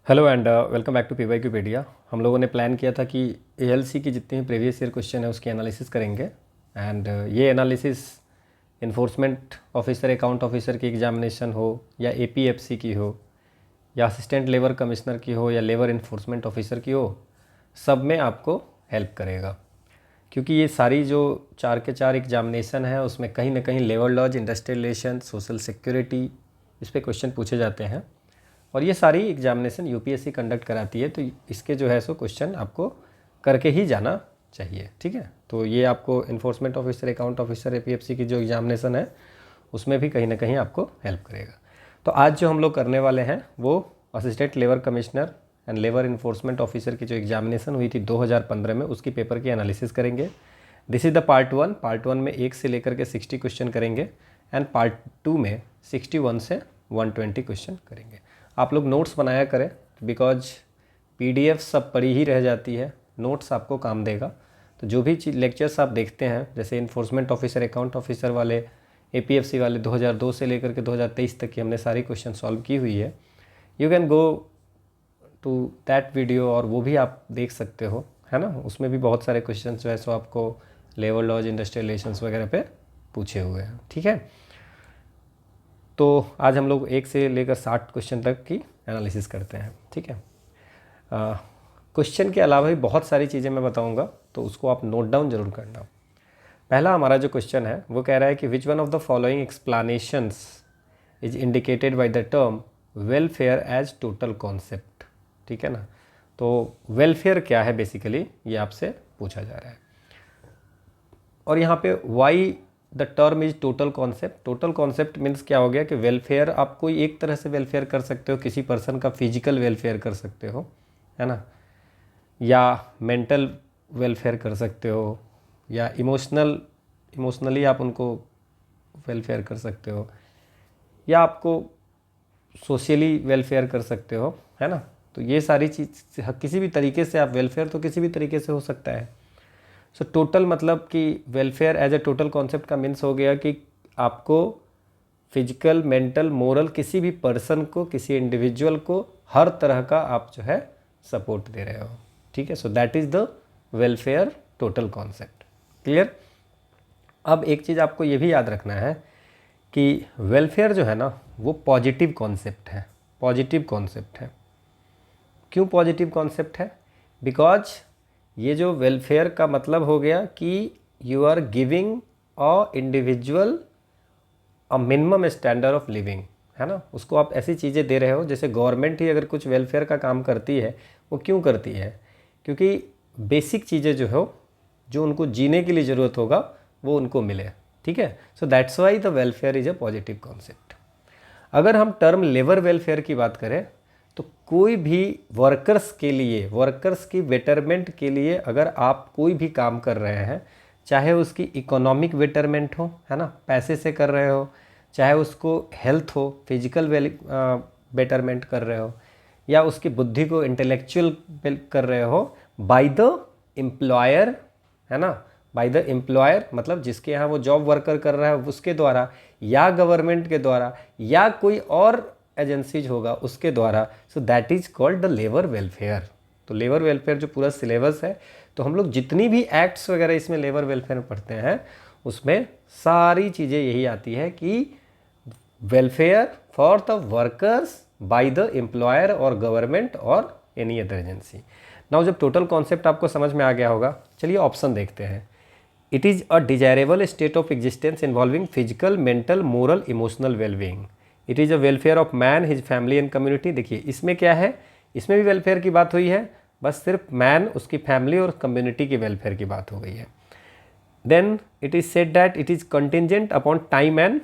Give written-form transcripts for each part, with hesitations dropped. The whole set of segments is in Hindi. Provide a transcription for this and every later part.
Hello and welcome back to PYQpedia. हम लोगों ने प्लान किया था कि एएलसी की जितनी भी प्रीवियस ईयर क्वेश्चन है उसकी एनालिसिस करेंगे एंड ये analysis enforcement officer account officer की एग्जामिनेशन हो या एपीएफसी की हो या असिस्टेंट लेबर कमिश्नर की हो या लेबर इन्फोर्समेंट ऑफिसर की हो, सब में आपको हेल्प करेगा। क्योंकि ये सारी जो 4 के 4 एग्जामिनेशन है उसमें कहीं ना कहीं labour laws, industrial relation, social security, इस पर क्वेश्चन पूछे जाते हैं और ये सारी एग्जामिनेशन यूपीएससी कंडक्ट कराती है। तो इसके जो है सो क्वेश्चन आपको करके ही जाना चाहिए, ठीक है। तो ये आपको enforcement officer, account officer, APFC की जो एग्जामिनेशन है उसमें भी कहीं ना कहीं आपको हेल्प करेगा। तो आज जो हम लोग करने वाले हैं वो assistant labour commissioner and labour enforcement officer की जो एग्जामिनेशन हुई थी 2015 में, उसकी पेपर की एनालिसिस करेंगे। This is the part 1। Part 1 में 1 से लेकर के 60 क्वेश्चन करेंगे एंड पार्ट 2 में 61 से 120 क्वेश्चन करेंगे। आप लोग नोट्स बनाया करें बिकॉज पीडीएफ सब पड़ी ही रह जाती है, नोट्स आपको काम देगा। तो जो भी लेक्चर्स आप देखते हैं जैसे इन्फोर्समेंट ऑफिसर, अकाउंट ऑफिसर वाले, एपीएफसी वाले 2002 से लेकर के 2023 तक की हमने सारी क्वेश्चन सॉल्व की हुई है। You can go to that video और वो भी आप देख सकते हो, है ना। उसमें भी बहुत सारे क्वेश्चन जो है सो आपको लेबर लॉज, इंडस्ट्रियल रिलेशंस वगैरह पे पूछे हुए हैं, ठीक है। तो आज हम लोग 1 से लेकर 60 क्वेश्चन तक की एनालिसिस करते हैं, ठीक है। क्वेश्चन के अलावा भी बहुत सारी चीज़ें मैं बताऊंगा, तो उसको आप नोट डाउन जरूर करना। पहला हमारा जो क्वेश्चन है वो कह रहा है कि which one of the following explanations is indicated by the term welfare as total concept, ठीक है ना। तो वेलफेयर क्या है बेसिकली ये आपसे पूछा जा रहा है और यहाँ पे why the term is total concept. Total concept means क्या हो गया कि वेलफेयर आप कोई एक तरह से वेलफेयर कर सकते हो, किसी पर्सन का फिजिकल वेलफेयर कर सकते हो, है ना, या मेंटल वेलफेयर कर सकते हो, या इमोशनली आप उनको वेलफेयर कर सकते हो, या आपको सोशली वेलफेयर कर सकते हो, है ना। तो ये सारी चीज़ किसी भी तरीके से आप वेलफेयर तो किसी भी तरीके से हो सकता है। सो टोटल मतलब कि welfare as a total concept का मीन्स हो गया कि आपको फिजिकल, मेंटल, मोरल किसी भी पर्सन को, किसी इंडिविजुअल को हर तरह का आप जो है सपोर्ट दे रहे हो, ठीक है। So that is the welfare total concept. Clear. अब एक चीज़ आपको ये भी याद रखना है कि वेलफेयर जो है ना वो पॉजिटिव कॉन्सेप्ट है। पॉजिटिव कॉन्सेप्ट है। क्यों पॉजिटिव कॉन्सेप्ट है? बिकॉज ये जो वेलफेयर का मतलब हो गया कि you are giving a individual a minimum standard of living, है ना। उसको आप ऐसी चीज़ें दे रहे हो जैसे गवर्नमेंट ही अगर कुछ वेलफेयर का काम करती है, वो क्यों करती है? क्योंकि बेसिक चीज़ें जो हो, जो उनको जीने के लिए ज़रूरत होगा वो उनको मिले, ठीक है। So that's why the welfare is a positive concept. अगर हम टर्म लेबर वेलफेयर की बात करें तो कोई भी वर्कर्स के लिए, वर्कर्स की बेटरमेंट के लिए अगर आप कोई भी काम कर रहे हैं, चाहे उसकी इकोनॉमिक बेटरमेंट हो, है ना, पैसे से कर रहे हो, चाहे उसको हेल्थ हो, फिजिकल बेटरमेंट कर रहे हो, या उसकी बुद्धि को इंटेलेक्चुअल कर रहे हो, बाय द एम्प्लॉयर, है ना, बाय द एम्प्लॉयर मतलब जिसके यहाँ वो जॉब वर्कर कर रहा है उसके द्वारा, या गवर्नमेंट के द्वारा, या कोई और एजेंसीज होगा उसके द्वारा। सो that is called the labour welfare. तो लेबर वेलफेयर जो पूरा सिलेबस है, तो हम लोग जितनी भी एक्ट्स वगैरह इसमें लेबर वेलफेयर में पढ़ते हैं उसमें सारी चीज़ें यही आती है कि welfare for the workers by the employer और गवर्नमेंट और एनी अदर एजेंसी। नाउ जब टोटल कॉन्सेप्ट आपको समझ में आ गया होगा, चलिए ऑप्शन देखते हैं। It is a desirable state of existence involving physical, mental, moral, emotional wellbeing. It is a welfare of man, his family and community. देखिए इसमें क्या है, इसमें भी वेलफेयर की बात हुई है, बस सिर्फ मैन, उसकी फैमिली और कम्युनिटी की वेलफेयर की बात हो गई है। Then it is said that it is contingent upon time and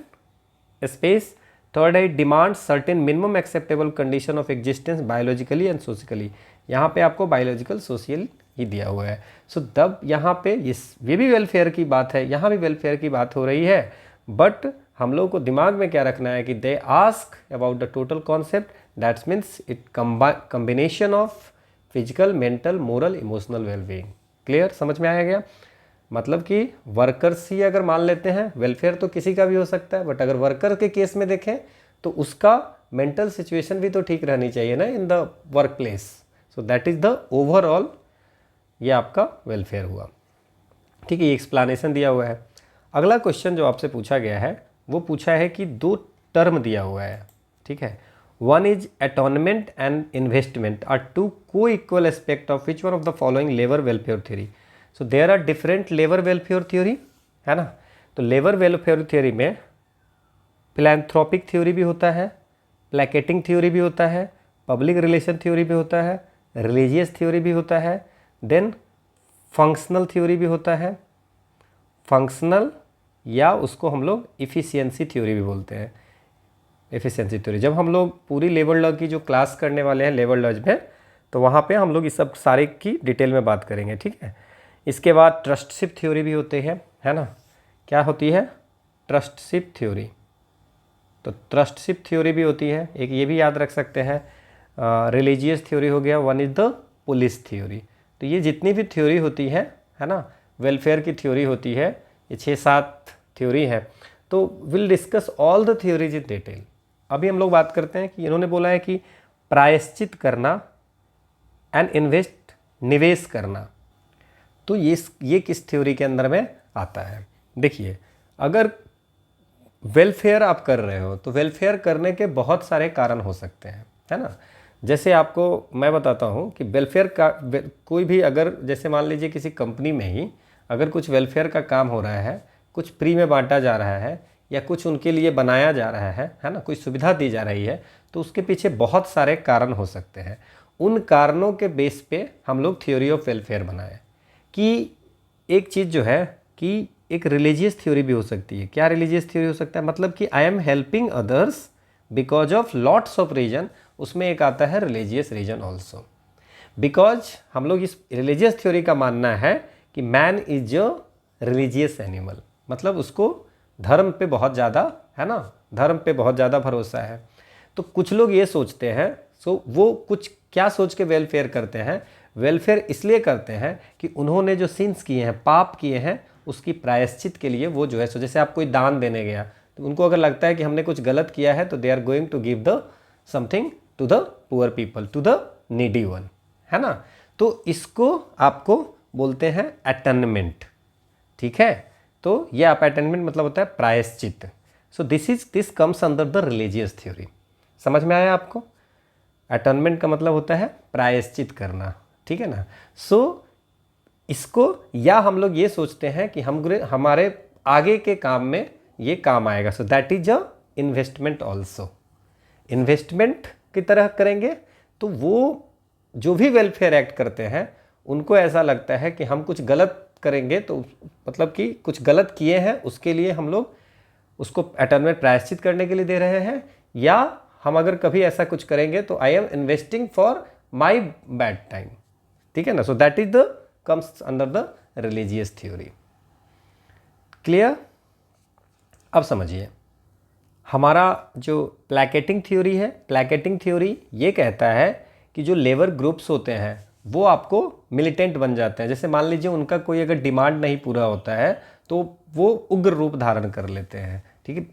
space. Third है, demand certain minimum acceptable condition of existence biologically and socially. यहाँ पे आपको बायोलॉजिकल, सोशल ही दिया हुआ है। सो तब यहाँ पे ये भी वेलफेयर की बात है, यहाँ भी वेलफेयर की बात हो रही है, बट हम लोग को दिमाग में क्या रखना है कि they ask about the total concept, that's means it combination of physical, mental, moral, emotional wellbeing. Clear, समझ में आया गया? मतलब कि वर्कर्स ही अगर मान लेते हैं, वेलफेयर तो किसी का भी हो सकता है, बट अगर वर्कर के केस में देखें तो उसका मेंटल सिचुएशन भी तो ठीक रहनी चाहिए ना in the work place. So that is the overall ये आपका वेलफेयर हुआ। ठीक है, ये एक्सप्लानेशन दिया हुआ है। अगला क्वेश्चन जो आपसे पूछा गया है वो पूछा है कि दो टर्म दिया हुआ है। ठीक है, one is atonement and investment are two co equal aspect of which one of the following labour welfare theory. So there are different labour welfare theory, है ना। तो लेबर वेलफेयर थ्योरी में फिलैंथ्रोपिक थ्योरी भी होता है, प्लैकेटिंग थ्योरी भी होता है, पब्लिक रिलेशन थ्योरी भी होता है, रिलीजियस थ्योरी भी होता है, देन फंक्शनल थ्योरी भी होता है। फंक्शनल या उसको हम लोग इफ़िशियंसी थ्योरी भी बोलते हैं। एफिशिएंसी थ्योरी जब हम लोग पूरी लेबर लॉ की जो क्लास करने वाले हैं लेबर लॉज में, तो वहाँ पे हम लोग इस सब सारे की डिटेल में बात करेंगे। ठीक है, इसके बाद ट्रस्टशिप थ्योरी भी होती है ना। क्या होती है? ट्रस्टशिप थ्योरी। तो ट्रस्टशिप थ्योरी भी होती है एक, ये भी याद रख सकते हैं। रिलीजियस थ्योरी हो गया, one is the police theory. तो ये जितनी भी थ्योरी होती है ना, वेलफेयर की थ्योरी होती है, ये 6-7 थ्योरी है। तो will discuss all the theories in detail. अभी हम लोग बात करते हैं कि इन्होंने बोला है कि प्रायश्चित करना एंड इन्वेस्ट, निवेश करना। तो ये किस थ्योरी के अंदर में आता है? देखिए, अगर वेलफेयर आप कर रहे हो तो वेलफेयर करने के बहुत सारे कारण हो सकते हैं, है ना। जैसे आपको मैं बताता हूँ कि वेलफेयर का कोई भी, अगर जैसे मान लीजिए किसी कंपनी में ही अगर कुछ वेलफेयर का काम हो रहा है, कुछ फ्री में बांटा जा रहा है या कुछ उनके लिए बनाया जा रहा है ना, कोई सुविधा दी जा रही है, तो उसके पीछे बहुत सारे कारण हो सकते हैं। उन कारणों के बेस पे हम लोग थ्योरी ऑफ वेलफेयर बनाए कि एक चीज़ जो है कि एक रिलीजियस थ्योरी भी हो सकती है। क्या रिलीजियस थ्योरी हो सकता है? मतलब कि I am helping others because of lots of reason. उसमें एक आता है रिलीजियस रीजन ऑल्सो। बिकॉज हम लोग इस रिलीजियस थ्योरी का मानना है कि man is a religious animal, मतलब उसको धर्म पे बहुत ज़्यादा, है ना, धर्म पे बहुत ज़्यादा भरोसा है। तो कुछ लोग ये सोचते हैं, सो वो कुछ क्या सोच के वेलफेयर करते हैं? वेलफेयर इसलिए करते हैं कि उन्होंने जो सिंस किए हैं, पाप किए हैं, उसकी प्रायश्चित के लिए वो जो है, सो जैसे आप कोई दान देने गया तो उनको अगर लगता है कि हमने कुछ गलत किया है तो they are going to give the something to the poor people, to the needy one, है ना। तो इसको आपको बोलते हैं अटनमेंट। ठीक है, तो ये आप अटनमेंट मतलब होता है प्रायश्चित। So this comes under the religious theory. समझ में आया आपको? अटनमेंट का मतलब होता है प्रायश्चित करना, ठीक है ना। सो इसको, या हम लोग ये सोचते हैं कि हमारे आगे के काम में ये काम आएगा, सो that is a investment also. Investment की तरह करेंगे तो वो जो भी वेलफेयर एक्ट करते हैं उनको ऐसा लगता है कि हम कुछ गलत करेंगे, तो मतलब कि कुछ गलत किए हैं उसके लिए हम लोग उसको अटनमेंट प्रायश्चित करने के लिए दे रहे हैं, या हम अगर कभी ऐसा कुछ करेंगे तो I am investing for my bad time. ठीक है ना। सो that is the comes under the religious theory. Clear? अब समझिए, हमारा जो प्लैकेटिंग थ्योरी है, प्लैकेटिंग थ्योरी ये कहता है कि जो लेबर ग्रुप्स होते हैं वो आपको मिलिटेंट बन जाते हैं। जैसे मान लीजिए उनका कोई अगर डिमांड नहीं पूरा होता है तो वो उग्र रूप धारण कर लेते हैं।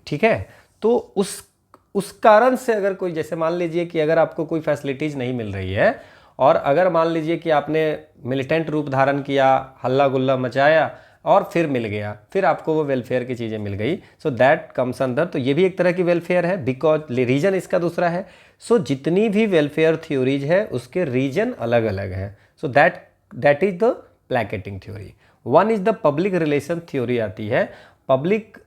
ठीक है। तो उस कारण से अगर कोई, जैसे मान लीजिए कि अगर आपको कोई फैसिलिटीज़ नहीं मिल रही है और अगर मान लीजिए कि आपने मिलिटेंट रूप धारण किया, हल्ला गुल्ला मचाया और फिर मिल गया, फिर आपको वो वेलफेयर की चीज़ें मिल गई, सो दैट कम्स अंदर। तो ये भी एक तरह की वेलफेयर है, बिकॉज रीजन इसका दूसरा है। सो जितनी भी वेलफेयर थ्योरीज है उसके रीजन अलग अलग हैं। So that is the placating theory. One is the public relation theory आती है। पब्लिक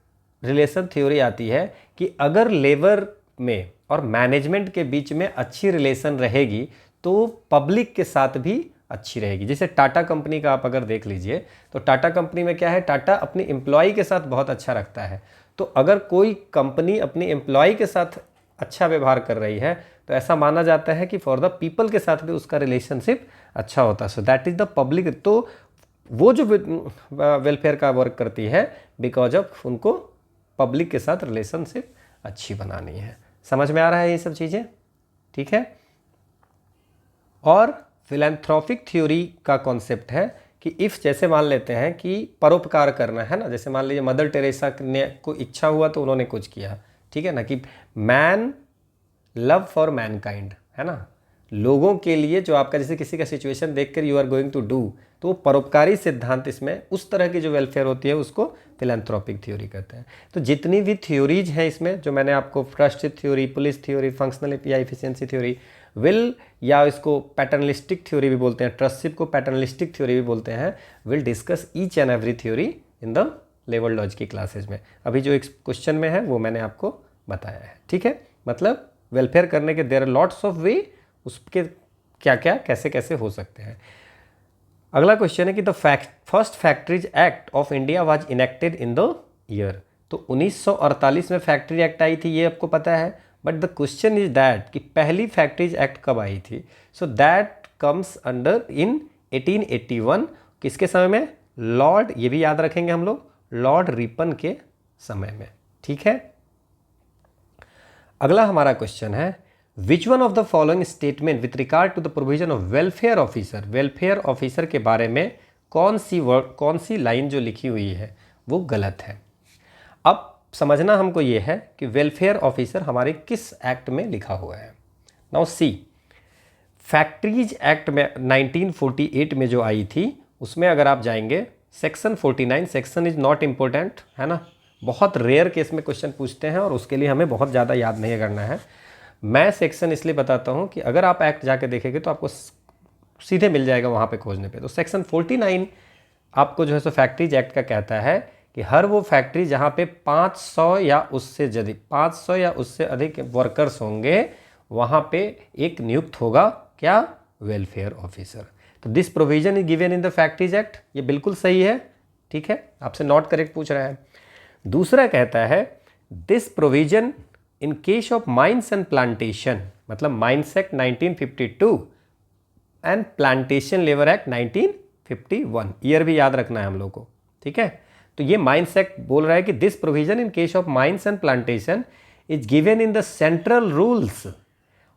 रिलेशन थ्योरी आती है कि अगर लेबर में और मैनेजमेंट के बीच में अच्छी रिलेशन रहेगी तो पब्लिक के साथ भी अच्छी रहेगी। जैसे टाटा कंपनी का आप अगर देख लीजिए तो टाटा कंपनी में क्या है, टाटा अपनी एम्प्लॉय के साथ बहुत अच्छा रखता है। तो अगर कोई कंपनी अपनी एम्प्लॉय के साथ अच्छा व्यवहार कर रही है तो ऐसा माना जाता है कि फॉर द पीपल के साथ भी उसका रिलेशनशिप अच्छा होता है। So that is the public. तो वो जो वेलफेयर का वर्क करती है बिकॉज ऑफ उनको पब्लिक के साथ रिलेशनशिप अच्छी बनानी है। समझ में आ रहा है ये सब चीज़ें? ठीक है। और फिलैंथ्रोपिक थ्योरी का कॉन्सेप्ट है कि इफ़, जैसे मान लेते हैं कि परोपकार करना है ना, जैसे मान लीजिए मदर टेरेसा ने को इच्छा हुआ तो उन्होंने कुछ किया, ठीक है ना, कि मैन लव फॉर मैनकाइंड, है ना, लोगों के लिए जो आपका जैसे किसी का सिचुएशन देखकर you are going to do, तो वो परोपकारी सिद्धांत इसमें उस तरह की जो वेलफेयर होती है उसको फिलैंथ्रोपिक थ्योरी कहते हैं। तो जितनी भी थ्योरीज हैं इसमें जो मैंने आपको trust theory, police theory, functional या इफिशिएंसी थ्योरी, विल या इसको पैटर्नलिस्टिक थ्योरी भी बोलते हैं, ट्रस्टशिप को पैटर्नलिस्टिक थ्योरी भी बोलते हैं, will discuss each and every theory in the लेवल लॉज की क्लासेज में। अभी जो एक क्वेश्चन में है वो मैंने आपको बताया है, ठीक है। मतलब वेलफेयर करने के there are lots of way, उसके क्या क्या कैसे कैसे हो सकते हैं। अगला क्वेश्चन है कि the first factories act of India was enacted in the year. तो 1948 में फैक्ट्री एक्ट आई थी, ये आपको पता है, but the question is that कि पहली फैक्ट्रीज एक्ट कब आई थी। So that comes under in 1881, किसके समय में, लॉर्ड, ये भी याद रखेंगे हम लोग, लॉर्ड रिपन के समय में, ठीक है। अगला हमारा क्वेश्चन है which one of the following statement with regard to the provision of welfare officer, welfare officer के बारे में कौन सी लाइन जो लिखी हुई है वो गलत है। अब समझना हमको ये है कि वेलफेयर ऑफिसर हमारे किस एक्ट में लिखा हुआ है। नाउ सी, फैक्ट्रीज एक्ट में 1948 में जो आई थी उसमें अगर आप जाएंगे section 49, section is not important, है ना, बहुत रेयर केस में क्वेश्चन पूछते हैं और उसके लिए हमें बहुत ज़्यादा याद नहीं करना है। मैं सेक्शन इसलिए बताता हूँ कि अगर आप एक्ट जाके देखेंगे तो आपको सीधे मिल जाएगा वहाँ पे खोजने पे। तो सेक्शन 49 आपको जो है सो फैक्ट्रीज एक्ट का कहता है कि हर वो फैक्ट्री जहाँ पे 500 या उससे अधिक वर्कर्स होंगे वहाँ पे एक नियुक्त होगा क्या, वेलफेयर ऑफिसर। तो this provision is given in the factories act, ये बिल्कुल सही है, ठीक है, आपसे नॉट करेक्ट पूछ रहा है। दूसरा कहता है this provision in case of mines and plantation, मतलब mines act 1952 and plantation labour act 1951, year भी याद रखना है हम लोग को, ठीक है। तो ये माइंस एक्ट बोल रहा है कि this provision in case of mines and plantation is given in the central rules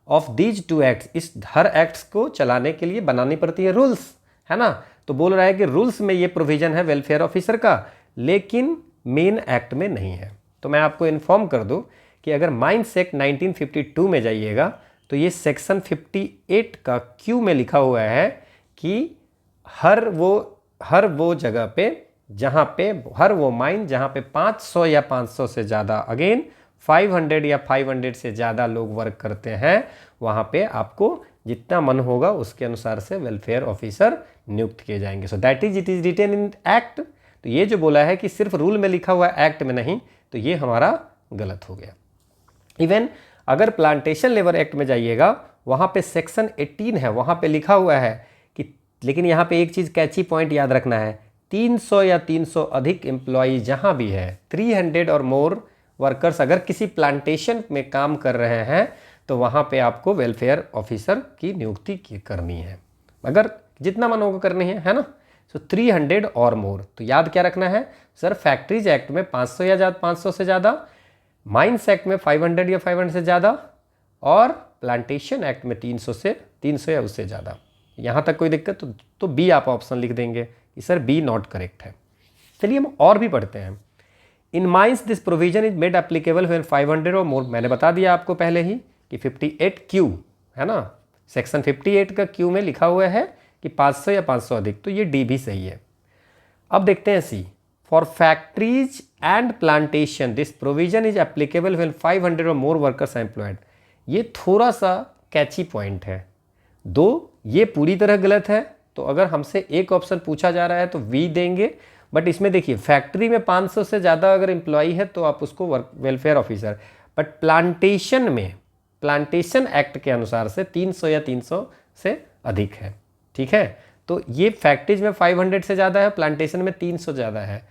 of these two acts, इस हर एक्ट्स को चलाने के लिए बनानी पड़ती है रूल्स, है ना। तो बोल रहा है कि रूल्स में ये प्रोविजन है वेलफेयर ऑफिसर का, लेकिन मेन एक्ट में नहीं है। तो मैं आपको इन्फॉर्म कर दूं कि अगर माइंस एक्ट 1952 में जाइएगा तो ये सेक्शन 58 का क्यू में लिखा हुआ है कि हर वो जगह पे जहाँ पे हर वो माइन जहाँ पे 500 या 500 से ज़्यादा, अगेन 500 या 500 से ज़्यादा लोग वर्क करते हैं, वहाँ पे आपको जितना मन होगा उसके अनुसार से वेलफेयर ऑफिसर नियुक्त किए जाएंगे। So that is it is written in act. तो ये जो बोला है कि सिर्फ रूल में लिखा हुआ एक्ट में नहीं, तो ये हमारा गलत हो गया। इवन अगर प्लांटेशन लेबर एक्ट में जाइएगा वहाँ पे सेक्शन 18 है, वहाँ पे लिखा हुआ है कि, लेकिन यहाँ पे एक चीज़ कैची पॉइंट याद रखना है, 300 या 300 अधिक एम्प्लॉई जहाँ भी है, 300 और मोर वर्कर्स अगर किसी प्लांटेशन में काम कर रहे हैं तो वहाँ पे आपको वेलफेयर ऑफिसर की नियुक्ति करनी है, अगर जितना मन होगा करनी है ना। सो 300 और मोर, तो याद क्या रखना है सर, फैक्ट्रीज एक्ट में 500 या 500 से ज़्यादा, माइंस एक्ट में 500 या 500 से ज़्यादा, और प्लांटेशन एक्ट में 300 या उससे ज़्यादा। यहाँ तक कोई दिक्कत तो बी आप ऑप्शन लिख देंगे कि सर बी नॉट करेक्ट है। चलिए हम और भी पढ़ते हैं। In mines this provision is made applicable when 500 और मोर, मैंने बता दिया आपको पहले ही कि 58 क्यू है ना, सेक्शन 58 का क्यू में लिखा हुआ है कि 500 या 500 अधिक, तो ये डी भी सही है। अब देखते हैं see, for factories and plantation this provision is applicable when 500 और मोर वर्कर्स एम्प्लॉयड। ये थोड़ा सा कैची पॉइंट है, दो ये पूरी तरह गलत है, तो अगर हमसे एक ऑप्शन पूछा जा रहा है तो वी देंगे, बट इसमें देखिए फैक्ट्री में 500 से ज़्यादा अगर एम्प्लॉई है तो आप उसको वेलफेयर ऑफिसर, बट प्लांटेशन में प्लांटेशन एक्ट के अनुसार से 300 या 300 से अधिक है, ठीक है। तो ये फैक्ट्रीज में 500 से ज़्यादा है, प्लांटेशन में 300 ज़्यादा है,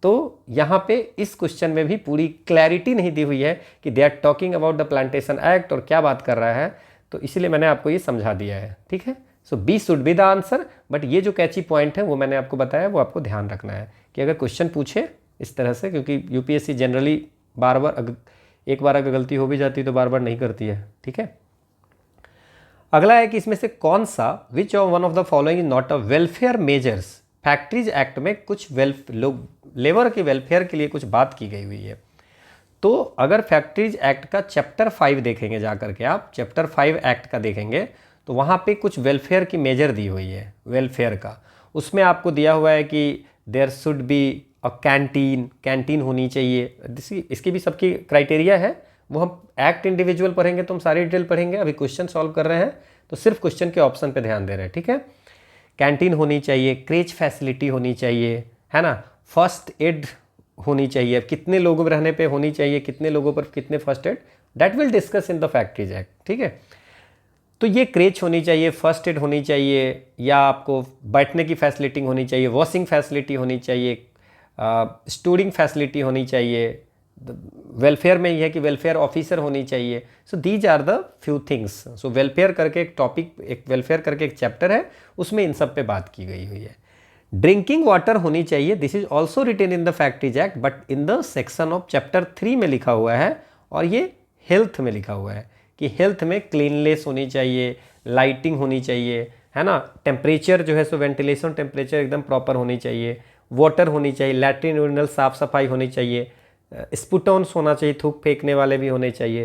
तो यहाँ पे इस क्वेश्चन में भी पूरी क्लैरिटी नहीं दी हुई है कि they are talking about the plantation act और क्या बात कर रहा है, तो इसीलिए मैंने आपको ये समझा दिया है, ठीक है। So B should be the answer, but ये जो कैची पॉइंट है वो मैंने आपको बताया, वो आपको ध्यान रखना है कि अगर क्वेश्चन पूछे इस तरह से, क्योंकि यूपीएससी जनरली बार बार एक बार अगर गलती हो भी जाती है तो बार बार नहीं करती है, ठीक है। अगला है कि इसमें से कौन सा which of one of the following is not a welfare measures. Factories act में कुछ लेबर के वेलफेयर के लिए कुछ बात की गई हुई है, तो अगर फैक्ट्रीज एक्ट का चैप्टर 5 देखेंगे जा करके, आप चैप्टर 5 एक्ट का देखेंगे तो वहाँ पे कुछ वेलफेयर की मेजर दी हुई है वेलफेयर का। उसमें आपको दिया हुआ है कि there should be a canteen होनी चाहिए। इसकी भी सबकी क्राइटेरिया है, वो हम एक्ट इंडिविजुअल पढ़ेंगे तो हम सारी डिटेल पढ़ेंगे। अभी क्वेश्चन सॉल्व कर रहे हैं तो सिर्फ क्वेश्चन के ऑप्शन पे ध्यान दे रहे हैं, ठीक है। कैंटीन होनी चाहिए, क्रेच फैसिलिटी होनी चाहिए, है ना, फर्स्ट एड होनी चाहिए, कितने लोगों रहने पे होनी चाहिए, कितने लोगों पर कितने first aid, that will discuss in the factories act, ठीक है। तो ये क्रेच होनी चाहिए, फर्स्ट एड होनी चाहिए, या आपको बैठने की फैसिलिटी होनी चाहिए, वॉशिंग फैसिलिटी होनी चाहिए, स्टोरिंग फैसिलिटी होनी चाहिए। वेलफेयर में यह है कि वेलफेयर ऑफिसर होनी चाहिए। So these are the few things. So welfare करके एक टॉपिक, एक वेलफेयर करके एक चैप्टर है, उसमें इन सब पे बात की गई हुई है। ड्रिंकिंग वाटर होनी चाहिए, this is also written in the factories act, but in the section of chapter 3 में लिखा हुआ है, और ये हेल्थ में लिखा हुआ है कि हेल्थ में क्लीननेस होनी चाहिए, लाइटिंग होनी चाहिए, है ना, टेम्परेचर जो है सो वेंटिलेशन टेम्परेचर एकदम प्रॉपर होनी चाहिए, वाटर होनी चाहिए, लैट्रिन यूरिनल साफ सफाई होनी चाहिए, स्पुटॉन्स होना चाहिए, थूक फेंकने वाले भी होने चाहिए,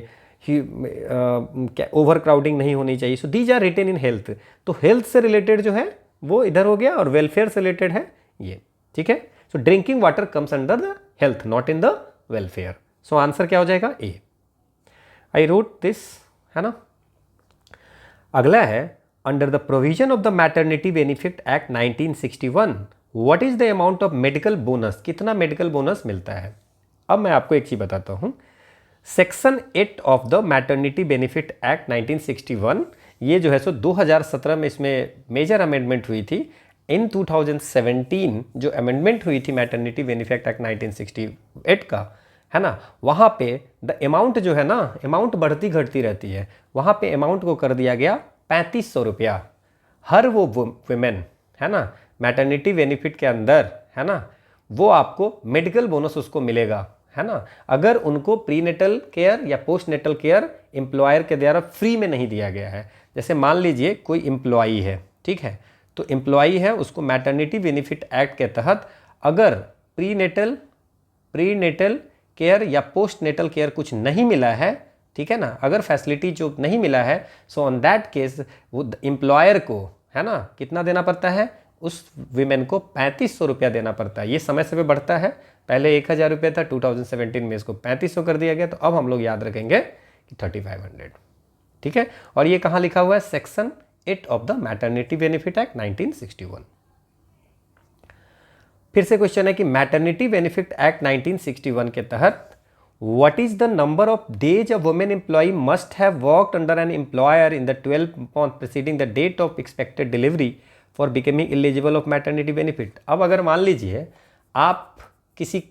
ओवर क्राउडिंग नहीं होनी चाहिए। So these are written in health. तो हेल्थ से रिलेटेड जो है वो इधर हो गया, और वेलफेयर से रिलेटेड है ये, ठीक है। सो drinking water comes under the health, not in the welfare. So answer क्या हो जाएगा? ए। आई रोट दिस, है ना। अगला है, under the provision of the maternity benefit act 1961 what is the amount of medical bonus, कितना मेडिकल बोनस मिलता है। अब मैं आपको एक चीज बताता हूं, section 8 of the maternity benefit act 1961, ये जो है सो 2017 में इसमें मेजर अमेंडमेंट हुई थी। इन 2017 जो अमेंडमेंट हुई थी मैटरनिटी बेनिफिट एक्ट 1968 का, है ना, वहाँ पे द अमाउंट जो है ना, अमाउंट बढ़ती घटती रहती है, वहाँ पे अमाउंट को कर दिया गया 3500 रुपया। हर वो वुमेन, है ना, मैटरनिटी बेनिफिट के अंदर, है ना, वो आपको मेडिकल बोनस उसको मिलेगा, है ना, अगर उनको प्रीनेटल केयर या पोस्ट नेटल केयर एम्प्लॉयर के द्वारा फ्री में नहीं दिया गया है। जैसे मान लीजिए कोई एम्प्लॉई है, ठीक है, तो एम्प्लॉई है, उसको मैटरनिटी बेनिफिट एक्ट के तहत अगर प्रीनेटल केयर या पोस्ट नेटल केयर कुछ नहीं मिला है, ठीक है ना, अगर फैसिलिटी जो नहीं मिला है, सो ऑन दैट केस वो एम्प्लॉयर को, है ना, कितना देना पड़ता है, उस विमेन को 3500 रुपया देना पड़ता है। ये समय समय बढ़ता है, पहले 1000 रुपया था, 2017 में इसको 3500 कर दिया गया, तो अब हम लोग याद रखेंगे कि 3500, ठीक है। और ये कहाँ लिखा हुआ है? Section 8 of the maternity benefit act 1961। फिर से क्वेश्चन है कि मैटरनिटी बेनिफिट एक्ट 1961 के तहत what is the number of days a women employee must have worked under an employer in the 12 month preceding the date of expected delivery for becoming eligible of maternity benefit. अब अगर मान लीजिए आप किसी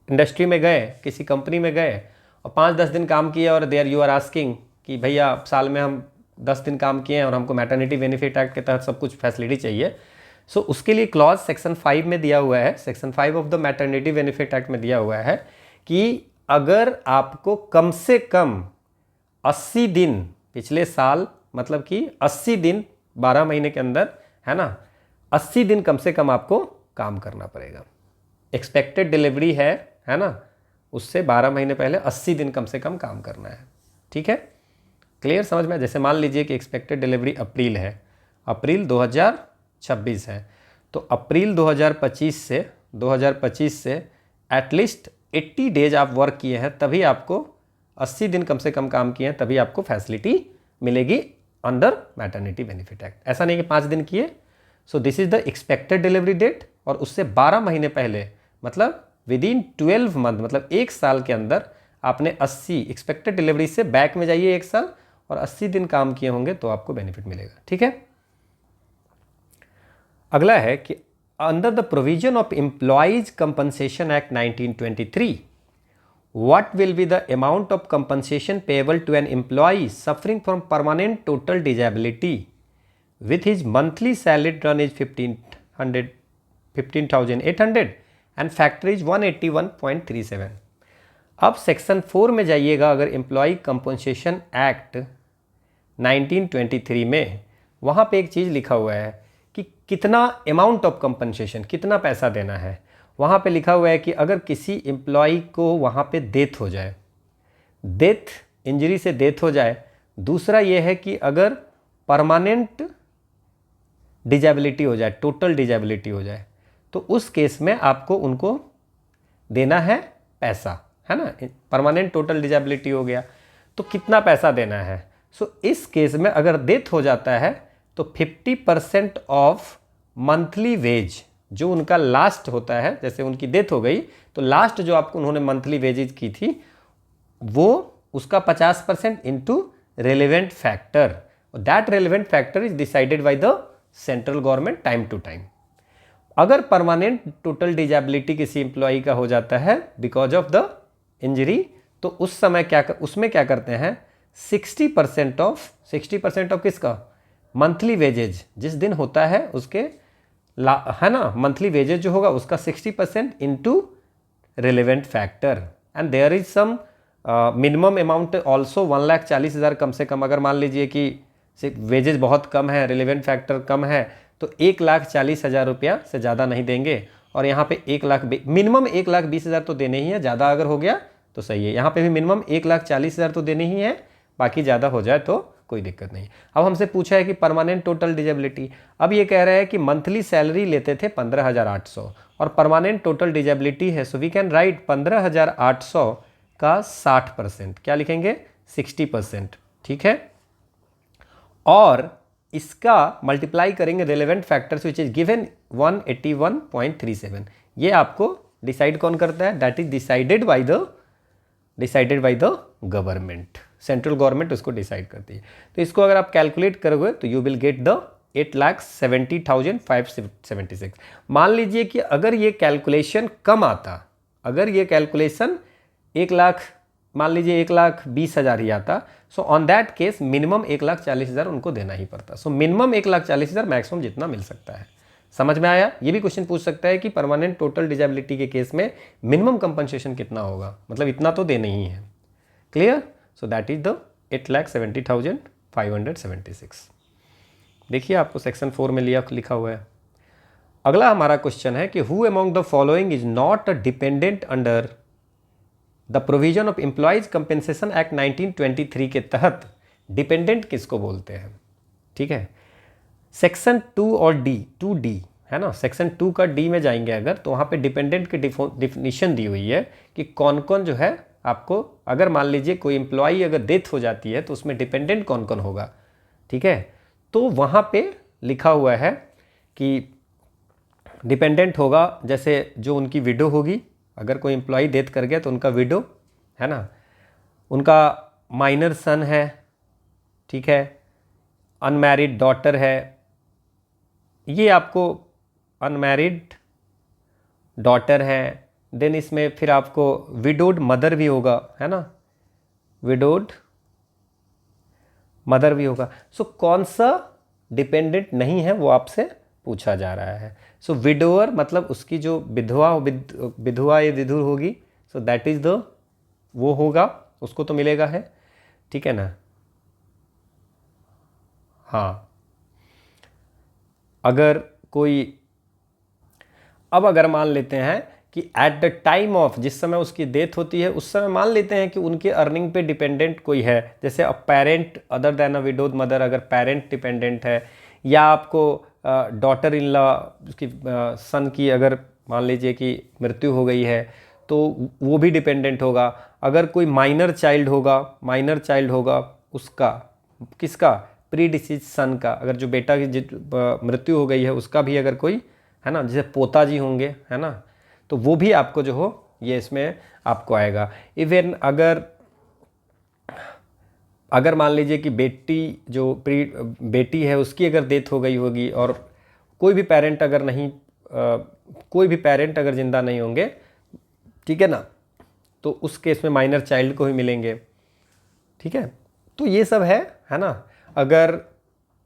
इंडस्ट्री में गए, किसी कंपनी में गए और 5-10 दिन काम किए, और देयर यू आर आस्किंग कि भैया साल में हम 10 दिन काम किए हैं और हमको मैटरनिटी बेनिफिट एक्ट के तहत सब कुछ फैसिलिटी चाहिए। सो उसके लिए क्लॉज सेक्शन 5 में दिया हुआ है, section 5 of the maternity benefit act में दिया हुआ है कि अगर आपको कम से कम 80 दिन पिछले साल, मतलब कि 80 दिन 12 महीने के अंदर, है ना, 80 दिन कम से कम आपको काम करना पड़ेगा। एक्सपेक्टेड डिलीवरी है ना, उससे 12 महीने पहले 80 दिन कम से कम काम करना है, ठीक है। क्लियर, समझ में? जैसे मान लीजिए कि एक्सपेक्टेड डिलीवरी अप्रैल है, अप्रैल 2026 है, तो अप्रैल 2025 से एटलीस्ट 80 डेज आप वर्क किए हैं, तभी आपको 80 दिन कम से कम काम किए हैं, तभी आपको फैसिलिटी मिलेगी अंडर मैटरनिटी बेनिफिट एक्ट। ऐसा नहीं कि 5 दिन किए। So this is the expected delivery date, और उससे 12 महीने पहले, मतलब विद इन 12 मंथ, मतलब 1 साल के अंदर आपने 80 एक्सपेक्टेड डिलीवरी से बैक में जाइए 1 साल, और 80 दिन काम किए होंगे तो आपको बेनिफिट मिलेगा, ठीक है। अगला है कि under the provision of employees compensation act 1923 what will be the amount of compensation payable to an employee suffering from permanent total disability with his monthly salary run is 15,800 and factor is 181.37। अब सेक्शन 4 में जाइएगा, अगर एम्प्लॉय कंपनसेशन एक्ट 1923 में, वहाँ पे एक चीज़ लिखा हुआ है कि कितना अमाउंट ऑफ कंपनसेशन, कितना पैसा देना है, वहाँ पे लिखा हुआ है कि अगर किसी एम्प्लॉय को वहाँ पे डेथ हो जाए, डेथ इंजरी से डेथ हो जाए, दूसरा ये है कि अगर परमानेंट डिजेबिलिटी हो जाए, टोटल डिजेबिलिटी हो जाए, तो उस केस में आपको उनको देना है पैसा, है ना। परमानेंट टोटल डिजेबिलिटी हो गया तो कितना पैसा देना है। इस केस में अगर डेथ हो जाता है तो 50% ऑफ मंथली वेज, जो उनका लास्ट होता है, जैसे उनकी डेथ हो गई तो लास्ट जो आपको उन्होंने मंथली वेजेज की थी वो उसका 50% into relevant factor, that relevant factor is decided by the central government time to time. अगर परमानेंट टोटल डिजेबिलिटी किसी एम्प्लॉय का हो जाता है बिकॉज ऑफ द इंजरी, तो उस समय उसमें क्या करते हैं, 60% ऑफ किसका, मंथली वेजेज जिस दिन होता है उसके है ना, मंथली वेजेज जो होगा उसका 60% into relevant factor, and there is some minimum amount also 1,40,000 कम से कम। अगर मान लीजिए कि वेजेज बहुत कम है, रिलेवेंट फैक्टर कम है, तो 1,40,000 रुपया से ज़्यादा नहीं देंगे। और यहाँ पे मिनिमम 1,20,000 तो देने ही है, ज़्यादा अगर हो गया तो सही है। यहाँ पे भी मिनिमम 1,40,000 तो देने ही है, बाकी ज़्यादा हो जाए तो कोई दिक्कत नहीं। अब हमसे पूछा है कि परमानेंट टोटल डिजेबिलिटी, अब ये कह रहे हैं कि मंथली सैलरी लेते थे 15,800 और परमानेंट टोटल डिजेबिलिटी है, सो वी कैन राइट 15,800 का 60%, क्या लिखेंगे, 60%, ठीक है। और इसका मल्टीप्लाई करेंगे relevant factors which is given 181.37। ये आपको डिसाइड कौन करता है, that is decided by the government, central government उसको डिसाइड करती है। तो इसको अगर आप कैलकुलेट करोगे तो यू विल गेट द 8,70,576। मान लीजिए कि अगर ये कैलकुलेशन कम आता, अगर ये कैलकुलेशन 1,00,000 मान लीजिए 1,20,000 ही आता, so on that case minimum 1,40,000 उनको देना ही पड़ता। सो मिनिमम 1,40,000, मैक्सिमम जितना मिल सकता है। समझ में आया। ये भी क्वेश्चन पूछ सकता है कि परमानेंट टोटल डिजेबिलिटी के केस में मिनिमम कंपनसेशन कितना होगा, मतलब इतना तो देना ही है। Clear. So that is the 8,70,576। देखिए आपको सेक्शन 4 में लिखा हुआ है। अगला हमारा क्वेश्चन है कि who among the following is not a dependent under the provision of employees compensation act 1923 के तहत डिपेंडेंट किसको बोलते हैं। ठीक है, सेक्शन 2 और डी, 2D है ना, सेक्शन 2 का डी में जाएंगे अगर, तो वहाँ पे डिपेंडेंट की डिफिनीशन दी हुई है कि कौन कौन जो है आपको, अगर मान लीजिए कोई एम्प्लॉई अगर डेथ हो जाती है तो उसमें डिपेंडेंट कौन कौन होगा। ठीक है, तो वहाँ पे लिखा हुआ है कि डिपेंडेंट होगा जैसे जो उनकी विडो होगी, अगर कोई एम्प्लॉई डेथ कर गया तो उनका विडो है ना, उनका माइनर सन है, ठीक है, अनमैरिड डॉटर है, ये आपको अनमैरिड डॉटर है। देन इसमें फिर आपको विडोड मदर भी होगा, है ना, विडोड मदर भी होगा। सो कौन सा डिपेंडेंट नहीं है वो आपसे पूछा जा रहा है। सो विडोअर मतलब उसकी जो विधवा या विधुर होगी, सो दैट इज द वो होगा, उसको तो मिलेगा है, ठीक है ना। हाँ, अगर कोई, अब अगर मान लेते हैं कि एट द टाइम ऑफ, जिस समय उसकी डेथ होती है उस समय मान लेते हैं कि उनके अर्निंग पे डिपेंडेंट कोई है, जैसे अ पेरेंट अदर देन अ विडोड मदर, अगर पेरेंट डिपेंडेंट है, या आपको डॉटर इन लॉ, उसकी सन की अगर मान लीजिए कि मृत्यु हो गई है तो वो भी डिपेंडेंट होगा। अगर कोई माइनर चाइल्ड होगा उसका, किसका, प्री डिसीज सन का, अगर जो बेटा की मृत्यु हो गई है उसका भी अगर कोई है ना, जैसे पोता जी होंगे, है ना, तो वो भी आपको जो हो ये इसमें आपको आएगा। इवन अगर मान लीजिए कि बेटी है उसकी अगर डेथ हो गई होगी और कोई भी पेरेंट अगर नहीं, कोई भी पेरेंट अगर जिंदा नहीं होंगे, ठीक है ना, तो उस केस में माइनर चाइल्ड को ही मिलेंगे। ठीक है, तो ये सब है ना। अगर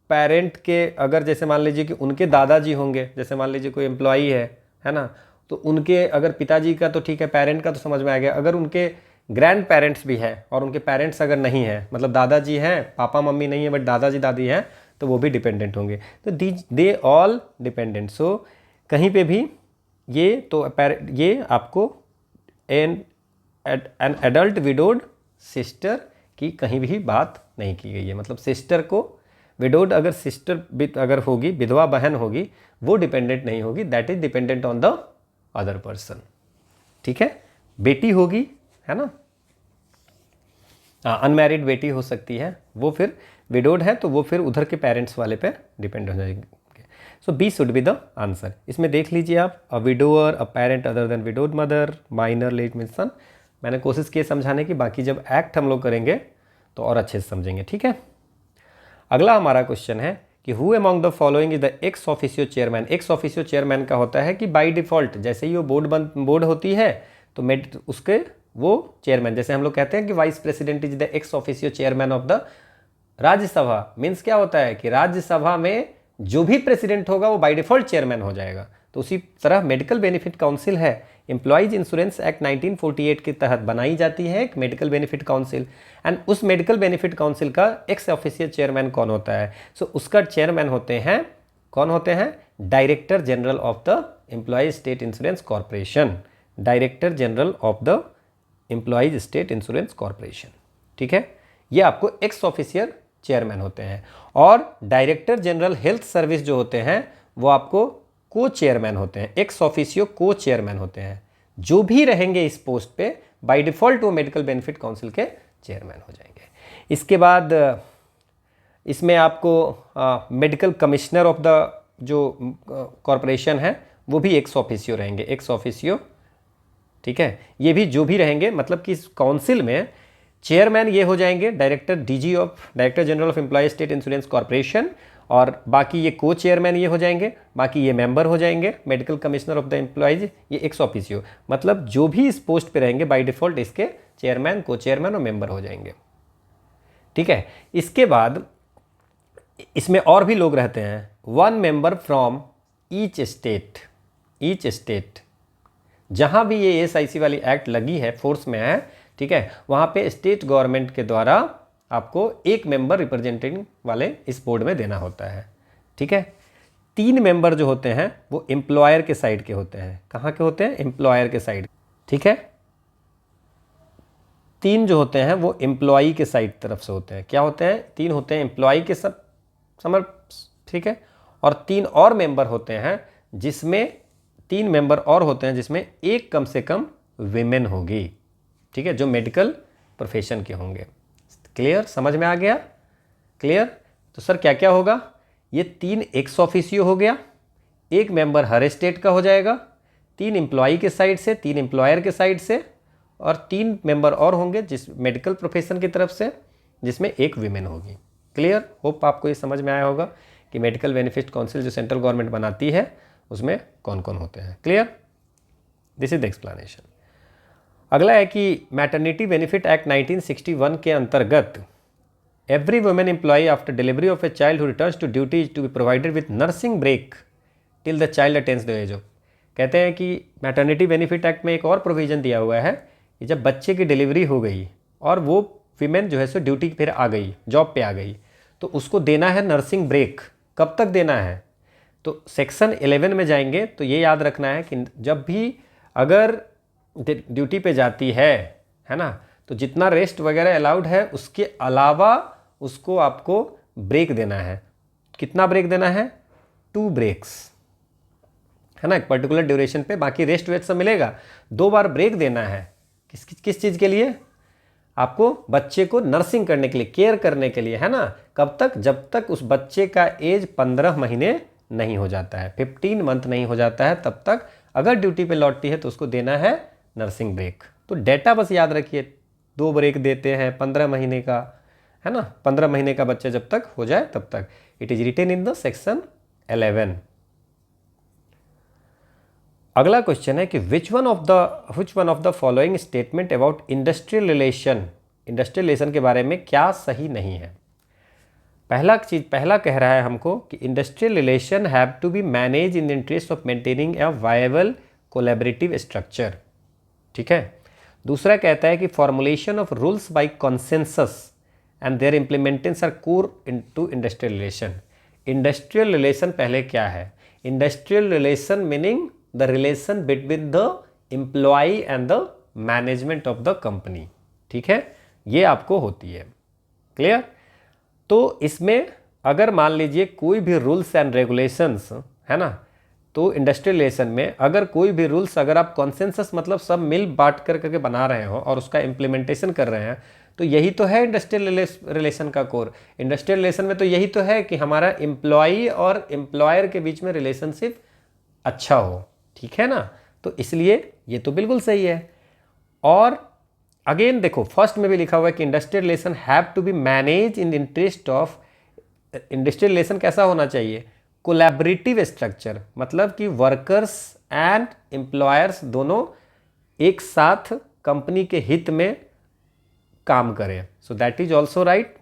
पेरेंट के, अगर जैसे मान लीजिए कि उनके दादाजी होंगे, जैसे मान लीजिए कोई एम्प्लॉई है ना, तो उनके अगर पिताजी का तो ठीक है, पेरेंट का तो समझ में आ गया। अगर उनके ग्रैंड पेरेंट्स भी हैं और उनके पेरेंट्स अगर नहीं हैं, मतलब दादाजी हैं, पापा मम्मी नहीं है बट दादाजी दादी हैं, तो वो भी डिपेंडेंट होंगे। तो दे ऑल डिपेंडेंट। सो कहीं पे भी ये तो ये आपको एन एडल्ट विडोड सिस्टर की कहीं भी बात नहीं की गई है। मतलब सिस्टर को विडोड अगर सिस्टर अगर होगी, विधवा बहन होगी, वो डिपेंडेंट नहीं होगी, that is dependent on the other person. ठीक है, बेटी होगी, है ना, अनमैरिड बेटी हो सकती है, वो फिर विडोड है तो वो फिर उधर के पेरेंट्स वाले पे डिपेंड हो जाएंगे। So B should be the answer. इसमें देख लीजिए आप, a widower, a parent other than widowed mother, minor let means son. मैंने कोशिश की समझाने की, बाकी जब एक्ट हम लोग करेंगे तो और अच्छे से समझेंगे। ठीक है, अगला हमारा क्वेश्चन है कि who among the following is the ex officio chairman. Ex officio chairman का होता है कि बाय डिफॉल्ट जैसे ही वो बोर्ड होती है तो उसके वो चेयरमैन, जैसे हम लोग कहते हैं कि vice president is the ex officio chairman of the Rajya Sabha. Means क्या होता है कि राज्यसभा में जो भी प्रेसिडेंट होगा वो बाय डिफॉल्ट चेयरमैन हो जाएगा। तो उसी तरह मेडिकल बेनिफिट काउंसिल है, एम्प्लॉइज इंश्योरेंस एक्ट 1948 के तहत बनाई जाती है एक मेडिकल बेनिफिट काउंसिल, एंड उस मेडिकल बेनिफिट काउंसिल का एक्स ऑफिशियल चेयरमैन कौन होता है? सो उसका चेयरमैन होते हैं, कौन होते हैं? Director general of the employees state insurance corporation, director general of the employees state insurance corporation. ठीक है, ये आपको एक्स ऑफिशियल चेयरमैन होते हैं। और डायरेक्टर जनरल हेल्थ सर्विस जो होते हैं वो आपको को चेयरमैन होते हैं, एक्स ऑफिशियो को चेयरमैन होते हैं। जो भी रहेंगे इस पोस्ट पे बाय डिफॉल्ट वो मेडिकल बेनिफिट काउंसिल के चेयरमैन हो जाएंगे। इसके बाद इसमें आपको मेडिकल कमिश्नर ऑफ द जो कॉरपोरेशन है वो भी एक्स ऑफिशियो रहेंगे, एक्स ऑफिशियो। ठीक है, ये भी जो भी रहेंगे, मतलब कि इस काउंसिल में चेयरमैन ये हो जाएंगे director general of employee state insurance corporation, और बाकी ये को चेयरमैन ये हो जाएंगे, बाकी ये मेंबर हो जाएंगे medical commissioner of the employees, ये एक्स ऑफिशियो। मतलब जो भी इस पोस्ट पे रहेंगे बाय डिफॉल्ट इसके चेयरमैन, को चेयरमैन और मेंबर हो जाएंगे। ठीक है, इसके बाद इसमें और भी लोग रहते हैं, 1 मेंबर फ्रॉम ईच स्टेट। जहां भी ये एसआईसी वाली एक्ट लगी है, फोर्स में है, ठीक है, वहां पे स्टेट गवर्नमेंट के द्वारा आपको 1 मेंबर रिप्रेजेंटिंग वाले इस बोर्ड में देना होता है। ठीक है, 3 मेंबर जो होते हैं वो एम्प्लॉयर के साइड के होते हैं। कहाँ के होते हैं? एम्प्लॉयर के साइड। ठीक है, 3 जो होते हैं वो एम्प्लॉई के साइड तरफ से होते हैं। क्या होते हैं? 3 होते हैं एम्प्लॉई के सब ठीक है, और 3 और मेंबर होते हैं जिसमें 3 मेंबर और होते हैं जिसमें एक कम से कम विमेन होगी। ठीक है, जो मेडिकल प्रोफेशन के होंगे। क्लियर? समझ में आ गया? क्लियर? तो सर क्या क्या होगा? ये 3 एक्स ऑफिशियो हो गया, 1 मेंबर हर स्टेट का हो जाएगा, 3 एम्प्लॉई के साइड से, 3 एम्प्लॉयर के साइड से, और 3 मेंबर और होंगे जिस मेडिकल प्रोफेशन की तरफ से, जिसमें 1 विमेन होगी। क्लियर? होप आपको ये समझ में आया होगा कि मेडिकल बेनिफिट काउंसिल जो सेंट्रल गवर्नमेंट बनाती है उसमें कौन कौन होते हैं। Clear? This is the explanation. अगला है कि मैटरनिटी बेनिफिट एक्ट 1961 के अंतर्गत every women employee after delivery of a child who returns to duty to be provided with nursing break till the child attains the age of. कहते हैं कि मैटरनिटी बेनिफिट एक्ट में एक और प्रोविजन दिया हुआ है कि जब बच्चे की डिलीवरी हो गई और वो वीमेन जो है सो ड्यूटी फिर आ गई, जॉब पे आ गई, तो उसको देना है नर्सिंग ब्रेक। कब तक देना है? तो सेक्शन 11 में जाएंगे तो ये याद रखना है कि जब भी अगर ड्यूटी पे जाती है ना, तो जितना रेस्ट वगैरह अलाउड है उसके अलावा उसको आपको ब्रेक देना है। कितना ब्रेक देना है? 2 ब्रेक्स, है ना, एक पर्टिकुलर ड्यूरेशन पे। बाकी रेस्ट वेस्ट सब मिलेगा, 2 बार ब्रेक देना है। किस चीज़ के लिए? आपको बच्चे को नर्सिंग करने के लिए, केयर करने के लिए, है ना। कब तक? जब तक उस बच्चे का एज 15 महीने नहीं हो जाता है, 15 मंथ नहीं हो जाता है, तब तक अगर ड्यूटी पे लौटती है तो उसको देना है नर्सिंग ब्रेक। तो डेटा बस याद रखिए, 2 ब्रेक देते हैं 15 महीने का, है ना। 15 महीने का बच्चा जब तक हो जाए तब तक। It is written in the section 11। अगला क्वेश्चन है कि which one of the following statement about industrial relation के बारे में क्या सही नहीं है? पहला कह रहा है हमको कि industrial relation have to be manage in the interest of maintaining a viable collaborative structure. ठीक है। दूसरा कहता है कि formulation of rules by consensus and their implementation are core into industrial relation. Industrial relation पहले क्या है? Industrial relation meaning the relation between the employee and the management of the company. ठीक है, ये आपको होती है। क्लियर? तो इसमें अगर मान लीजिए कोई भी रूल्स एंड रेगुलेशंस है ना, तो इंडस्ट्रियल रिलेशन में अगर कोई भी रूल्स अगर आप कॉन्सेंसस मतलब सब मिल बांट करके बना रहे हो और उसका इम्प्लीमेंटेशन कर रहे हैं, तो यही तो है इंडस्ट्रियल रिलेशन का कोर। इंडस्ट्रियल रिलेशन में तो यही तो है कि हमारा एम्प्लॉई और एम्प्लॉयर के बीच में रिलेशनशिप अच्छा हो। ठीक है ना, तो इसलिए ये तो बिल्कुल सही है। और अगेन देखो, फर्स्ट में भी लिखा हुआ है कि industrial relation have to be manage in interest of. Industrial relation कैसा होना चाहिए? कोलैबोरेटिव स्ट्रक्चर, मतलब कि वर्कर्स एंड एम्प्लॉयर्स दोनों एक साथ कंपनी के हित में काम करें। So that is also right.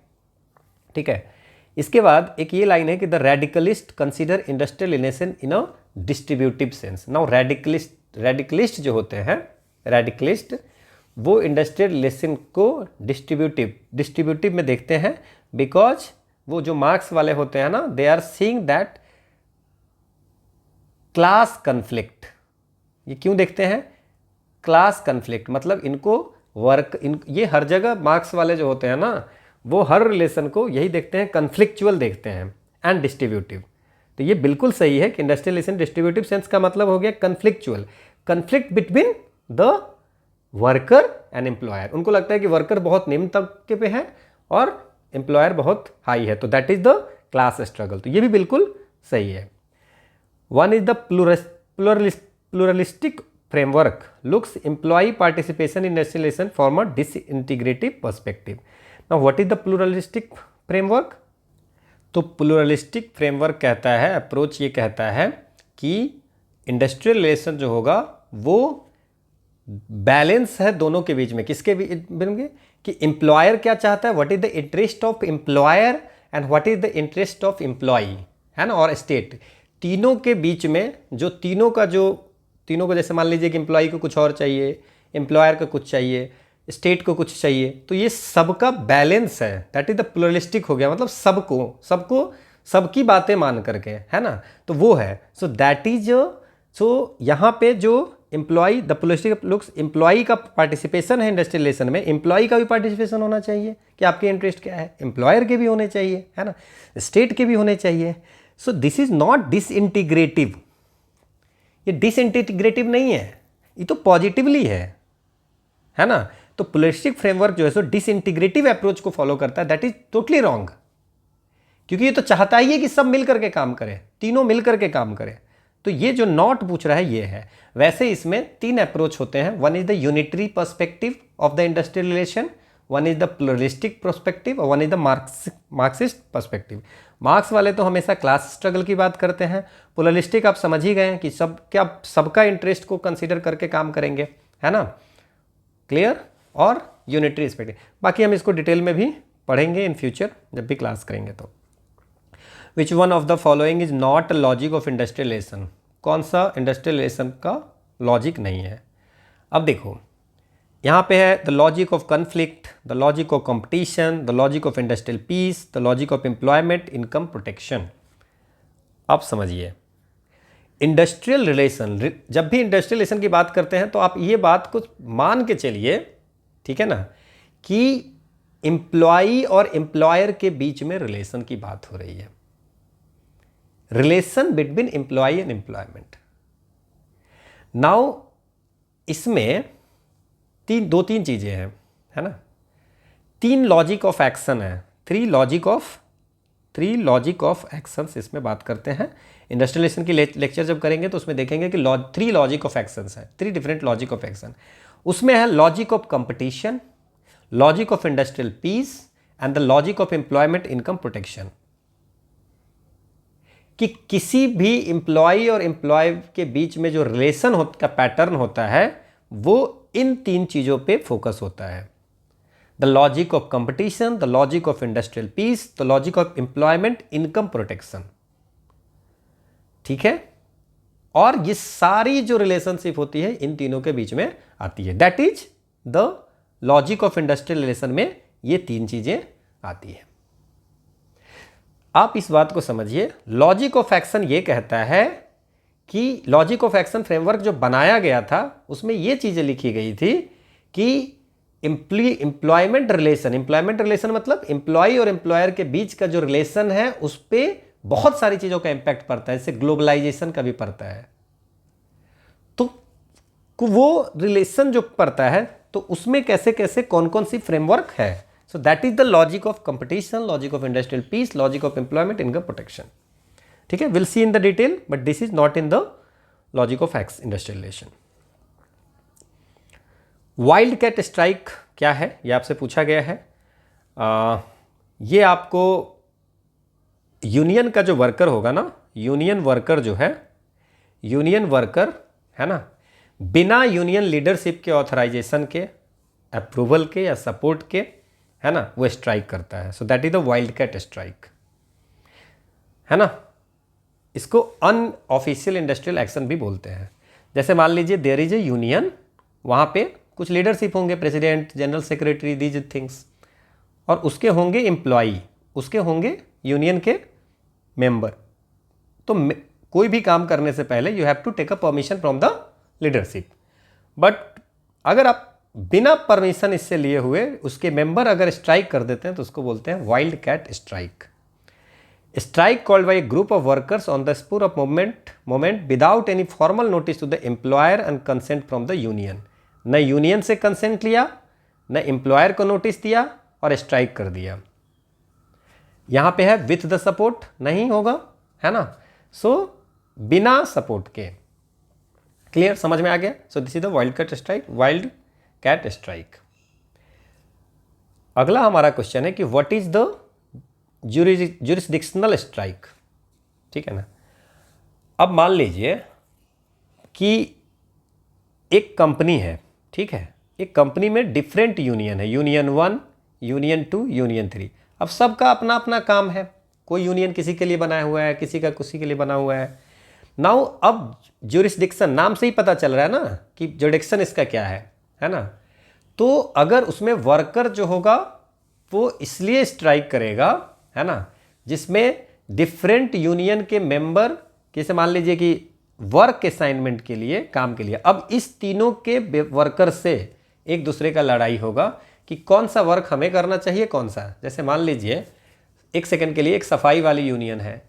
ठीक है, इसके बाद एक ये लाइन है कि the radicalist consider industrial relation in a distributive sense. Now radicalist जो होते हैं, रेडिकलिस्ट वो इंडस्ट्रियल रिलेशन को डिस्ट्रीब्यूटिव में देखते हैं, बिकॉज वो जो मार्क्स वाले होते हैं ना, they are seeing that class conflict. ये क्यों देखते हैं? क्लास कन्फ्लिक्ट मतलब इनको ये हर जगह मार्क्स वाले जो होते हैं ना, वो हर रिलेशन को यही देखते हैं, कन्फ्लिक्चुअल देखते हैं एंड डिस्ट्रीब्यूटिव। तो ये बिल्कुल सही है कि इंडस्ट्रियल रिलेशन डिस्ट्रीब्यूटिव सेंस का मतलब हो गया conflictual, conflict between the worker and employer. उनको लगता है कि वर्कर बहुत निम्न तबके पे है और एम्प्लॉयर बहुत हाई है, तो that is the class struggle. तो ये भी बिल्कुल सही है। One is the pluralistic framework looks employ participation in industrial relation from a disintegrative perspective. Now what is the pluralistic framework? तो प्लूरलिस्टिक फ्रेमवर्क कहता है, अप्रोच ये कहता है कि इंडस्ट्रियल रिलेशन जो होगा वो बैलेंस है दोनों के बीच में। किसके बीच में? कि एम्प्लॉयर क्या चाहता है, what is the interest of employer and what is the interest of employee, है ना, और स्टेट। तीनों के बीच में जो तीनों को जैसे मान लीजिए कि एम्प्लॉय को कुछ और चाहिए, एम्प्लॉयर को कुछ चाहिए, स्टेट को कुछ चाहिए, तो ये सबका बैलेंस है, दैट इज द प्लूरलिस्टिक हो गया। मतलब सबको सबकी बातें मान करके, है ना, तो वो है। सो दैट इज यहाँ पे जो employee, the pluralistic looks employee का पार्टिसिपेशन है इंडस्ट्रियल रिलेशन में, एम्प्लॉय का भी पार्टिसिपेशन होना चाहिए कि आपके इंटरेस्ट क्या है, एम्प्लॉयर के भी होने चाहिए, है ना, स्टेट के भी होने चाहिए। So this is not disintegrative. ये डिसइंटीग्रेटिव नहीं है, ये तो पॉजिटिवली है ना। तो प्लूरलिस्टिक फ्रेमवर्क जो है सो डिसइंटीग्रेटिव अप्रोच को फॉलो करता है, दैट इज टोटली रॉन्ग। क्योंकि ये तो चाहता ही है कि सब मिलकर के काम करें, तीनों मिलकर के काम करें। तो ये जो नॉट पूछ रहा है ये है। वैसे इसमें 3 अप्रोच होते हैं। One is the unitary perspective of the industrial relation, one is the pluralistic perspective और one is the Marxist perspective. Marx वाले तो हमेशा क्लास स्ट्रगल की बात करते हैं, प्लूरलिस्टिक आप समझ ही गए हैं कि सबका इंटरेस्ट को कंसीडर करके काम करेंगे, है ना, क्लियर। और यूनिटरी पर्सपेक्टिव, बाकी हम इसको डिटेल में भी पढ़ेंगे इन फ्यूचर जब भी क्लास करेंगे। तो विच one of the following is not a logic of industrial relation? कौन सा इंडस्ट्रियल रिलेशन का लॉजिक नहीं है? अब देखो, यहाँ पे है the logic of conflict, the logic of competition, the logic of industrial peace, the logic of employment, income protection. अब समझिए, इंडस्ट्रियल रिलेशन, जब भी इंडस्ट्रियल रिलेशन की बात करते हैं तो आप ये बात को मान के चलिए, ठीक है ना, कि एम्प्लॉय और एम्प्लॉयर के बीच में रिलेशन की बात हो रही है, relation between employee and employment. Now इसमें दो तीन चीजें हैं, है ना, 3 लॉजिक ऑफ एक्शन है, 3 लॉजिक ऑफ एक्शंस इसमें बात करते हैं। इंडस्ट्रियल रिलेशन की लेक्चर जब करेंगे तो उसमें देखेंगे कि 3 लॉजिक ऑफ एक्शंस है, 3 डिफरेंट लॉजिक ऑफ एक्शन। उसमें है logic of competition, logic of industrial peace and the logic of employment, income protection. कि किसी भी एम्प्लॉय और एम्प्लॉय के बीच में जो रिलेशन का पैटर्न होता है वो इन 3 चीजों पे फोकस होता है, the logic of competition, the logic of industrial peace, the logic of employment, income protection. ठीक है, और ये सारी जो रिलेशनशिप होती है इन तीनों के बीच में आती है, that is the logic of industrial relation में ये 3 चीजें आती है। आप इस बात को समझिए, लॉजिक ऑफ एक्शन ये कहता है कि लॉजिक ऑफ एक्शन फ्रेमवर्क जो बनाया गया था उसमें ये चीज़ें लिखी गई थी कि एम्प्लॉयमेंट रिलेशन मतलब एम्प्लॉय और एम्प्लॉयर के बीच का जो रिलेशन है उस पर बहुत सारी चीज़ों का इम्पैक्ट पड़ता है, इससे ग्लोबलाइजेशन का भी पड़ता है। तो वो रिलेशन जो पड़ता है तो उसमें कैसे कैसे कौन कौन सी फ्रेमवर्क है। So that is the logic of competition, logic of industrial peace, logic of employment, income protection. ठीक है, will see in the detail, but this is not in the logic of ex industrial relation. Wild cat strike क्या है, ये आपसे पूछा गया है। ये आपको यूनियन का जो वर्कर होगा ना, यूनियन वर्कर जो है, यूनियन वर्कर है ना, बिना यूनियन लीडरशिप के ऑथराइजेशन के, अप्रूवल के या सपोर्ट के, है ना, वो स्ट्राइक करता है। So that is the wild cat strike, है ना। इसको अनऑफिशियल इंडस्ट्रियल एक्शन भी बोलते हैं। जैसे मान लीजिए देयर इज ए यूनियन, वहाँ पे कुछ लीडरशिप होंगे, president, general secretary, these things, और उसके होंगे एम्प्लॉई, उसके होंगे यूनियन के मेंबर। तो कोई भी काम करने से पहले you have to take a permission from the leadership. But अगर आप बिना परमिशन इससे लिए हुए उसके मेंबर अगर स्ट्राइक कर देते हैं तो उसको बोलते हैं wild cat strike. Strike called by a group of workers on the spur of moment without any formal notice to the employer and consent from the union. न यूनियन से कंसेंट लिया, न एम्प्लॉयर को नोटिस दिया और स्ट्राइक कर दिया। यहां पे है विथ द सपोर्ट, नहीं होगा, है ना। सो बिना सपोर्ट के, क्लियर, समझ में आ गया। So this is the wild cat strike, wild cat strike. अगला हमारा क्वेश्चन है कि what is the jurisdictional strike. ठीक है ना। अब मान लीजिए कि एक कंपनी है, ठीक है, एक कंपनी में डिफरेंट यूनियन है, यूनियन 1, यूनियन 2, यूनियन 3। अब सबका अपना अपना काम है, कोई यूनियन किसी के लिए बनाया हुआ है, किसी का किसी के लिए बना हुआ है। नाउ अब जुरिस्डिक्शन, नाम से ही पता चल रहा है ना कि जुरिस्डिक्शन इसका क्या है ना। तो अगर उसमें वर्कर जो होगा वो इसलिए स्ट्राइक करेगा, है ना, जिसमें डिफरेंट यूनियन के मेंबर, जैसे मान लीजिए कि वर्क असाइनमेंट के लिए, काम के लिए, अब इस तीनों के वर्कर से एक दूसरे का लड़ाई होगा कि कौन सा वर्क हमें करना चाहिए, कौन सा। जैसे मान लीजिए एक सेकंड के लिए एक सफाई वाली यूनियन है,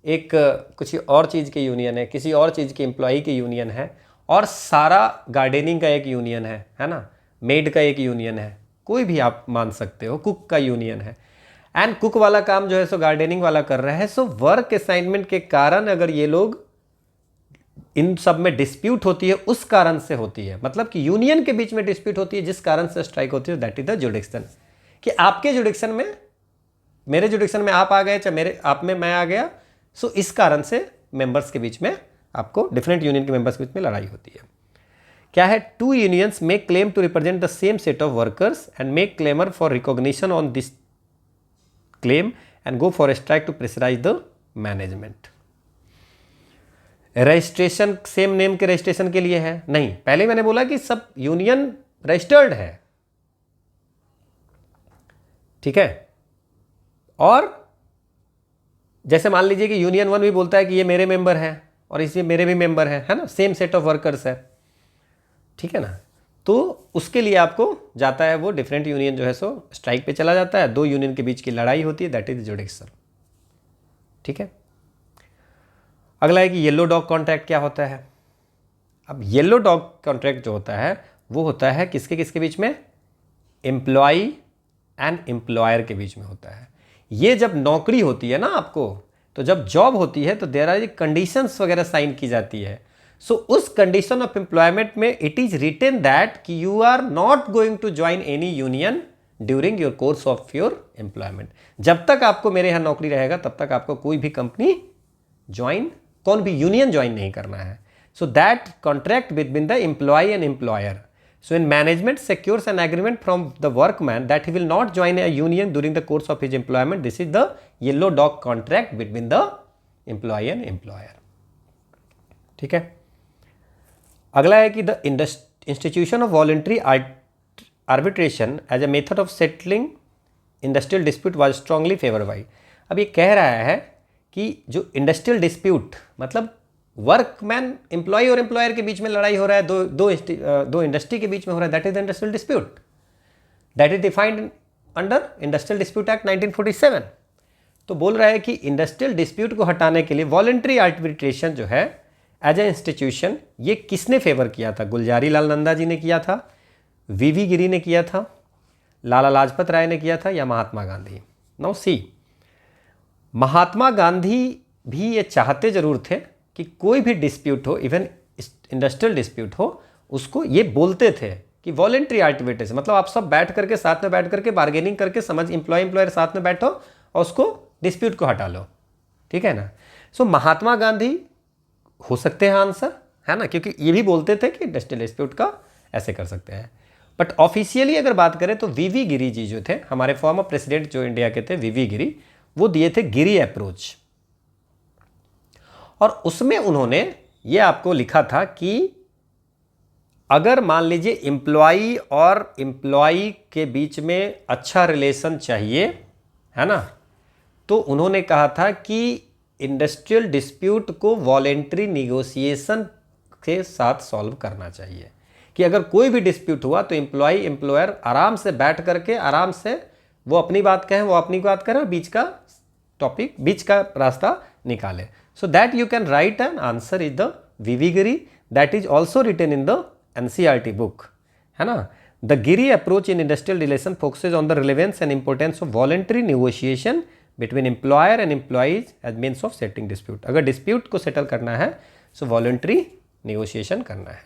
एक कुछ और चीज़ की यूनियन है, किसी और चीज़ के एम्प्लॉई की यूनियन है, और सारा गार्डनिंग का एक यूनियन है ना, मेड का एक यूनियन है, कोई भी आप मान सकते हो, कुक का यूनियन है, एंड कुक वाला काम जो है सो गार्डनिंग वाला कर रहा है। सो वर्क असाइनमेंट के कारण अगर ये लोग, इन सब में डिस्प्यूट होती है, उस कारण से होती है, मतलब कि यूनियन के बीच में डिस्प्यूट होती है जिस कारण से स्ट्राइक होती है, दैट इज द जुरिस्डिक्शन। कि आपके जुरिस्डिक्शन में, मेरे जुरिस्डिक्शन में आप आ गए, चाहे मेरे आप में मैं आ गया, सो इस कारण से मेंबर्स के बीच में, आपको डिफरेंट यूनियन के मेंबर्स के बीच में लड़ाई होती है। क्या है, two unions make claim to represent the same set of workers and make claimer for recognition on this claim and go for strike to pressurise the management. Registration same name के रजिस्ट्रेशन के लिए है नहीं, पहले मैंने बोला कि सब यूनियन रजिस्टर्ड है, ठीक है। और जैसे मान लीजिए कि यूनियन 1 भी बोलता है कि ये मेरे मेंबर हैं और इसमें मेरे भी मेंबर हैं, है ना, सेम सेट ऑफ वर्कर्स है, ठीक है ना। तो उसके लिए आपको जाता है वो डिफरेंट यूनियन जो है सो स्ट्राइक पे चला जाता है, दो यूनियन के बीच की लड़ाई होती है, दैट इज जुरिस्डिक्शन, ठीक है। अगला है कि येलो डॉग कॉन्ट्रैक्ट क्या होता है। अब येलो डॉग कॉन्ट्रैक्ट जो होता है वो होता है किसके किसके बीच में, एम्प्लॉय एंड एम्प्लॉयर के बीच में होता है। ये जब नौकरी होती है ना आपको, तो जब जॉब होती है तो देयर आर कंडीशंस वगैरह साइन की जाती है। सो उस कंडीशन ऑफ एम्प्लॉयमेंट में इट इज रिटन दैट कि you are not going to join any union during your course of your employment. जब तक आपको मेरे यहाँ नौकरी रहेगा तब तक आपको कोई भी कंपनी ज्वाइन, कौन भी यूनियन ज्वाइन नहीं करना है। So that contract between the employee and employer. So when management secures an agreement from the workman that he will not join a union during the course of his employment, this is the yellow dog contract between the employee and employer, ठीक है। अगला है कि the institution of voluntary arbitration as a method of settling industrial dispute was strongly favored by। अब ये कह रहा है कि जो इंडस्ट्रियल डिस्प्यूट, मतलब वर्कमैन एम्प्लॉय और एम्प्लॉयर के बीच में लड़ाई हो रहा है, दो इंडस्ट्री के बीच में हो रहा है, that is the industrial dispute, that is defined under industrial dispute act 1947। तो बोल रहा है कि इंडस्ट्रियल डिस्प्यूट को हटाने के लिए वॉलंटरी आर्बिट्रेशन जो है एज ए इंस्टीट्यूशन, ये किसने फेवर किया था? गुलजारी लाल नंदा जी ने किया था, वीवी गिरी ने किया था, लाला लाजपत राय ने किया था, या महात्मा गांधी? नाउ सी, महात्मा गांधी भी ये चाहते जरूर थे कि कोई भी डिस्प्यूट हो, इवन इंडस्ट्रियल डिस्प्यूट हो, उसको ये बोलते थे कि वॉलंटरी आर्बिट्रेशन, मतलब आप सब बैठ करके साथ में बैठ करके बार्गेनिंग करके समझ एम्प्लॉयर साथ में बैठो और उसको डिस्प्यूट को हटा लो, ठीक है ना। सो महात्मा गांधी हो सकते हैं आंसर, है ना, क्योंकि ये भी बोलते थे कि इंडस्ट्रियल डिस्प्यूट का ऐसे कर सकते हैं। बट ऑफिशियली अगर बात करें तो वीवी गिरी जी जो थे, हमारे फॉर्मर प्रेसिडेंट जो इंडिया के थे वीवी गिरी, वो दिए थे गिरी अप्रोच, और उसमें उन्होंने ये आपको लिखा था कि अगर मान लीजिए एम्प्लॉई और एम्प्लॉई के बीच में अच्छा रिलेशन चाहिए, है ना, तो उन्होंने कहा था कि इंडस्ट्रियल डिस्प्यूट को वॉलेंट्री निगोशिएशन के साथ सॉल्व करना चाहिए, कि अगर कोई भी डिस्प्यूट हुआ तो एम्प्लॉय एम्प्लॉयर आराम से बैठ करके आराम से वो अपनी बात कहें, वो अपनी बात करें, और बीच का टॉपिक, बीच का रास्ता निकाले। So that you can write an answer is the VV Giri, that is also written in the NCERT book, है ना। The Giri approach in industrial relation focuses on the relevance and importance of voluntary negotiation between employer and employees as means of setting dispute. अगर डिस्प्यूट को सेटल करना है सो वॉलेंट्री निगोशिएशन करना है।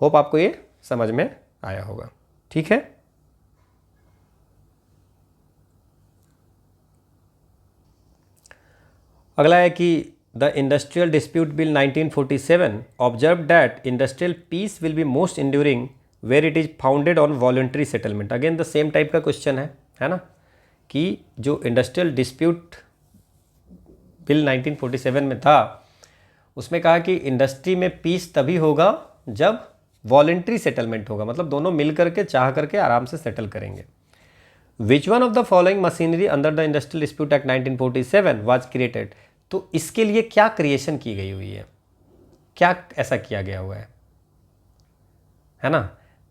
होप आपको ये समझ में आया होगा, ठीक है। अगला है कि the industrial dispute bill 1947 observe that industrial peace will be most enduring where it is founded on voluntary settlement. Again the same type का क्वेश्चन है ना, कि जो इंडस्ट्रियल डिस्प्यूट बिल 1947 में था, उसमें कहा कि इंडस्ट्री में पीस तभी होगा जब वॉलंटरी सेटलमेंट होगा, मतलब दोनों मिल करके चाह करके आराम से सेटल करेंगे। विच one of the following machinery under the industrial dispute act 1947 was created. तो इसके लिए क्या क्रिएशन की गई हुई है, क्या ऐसा किया गया हुआ है ना।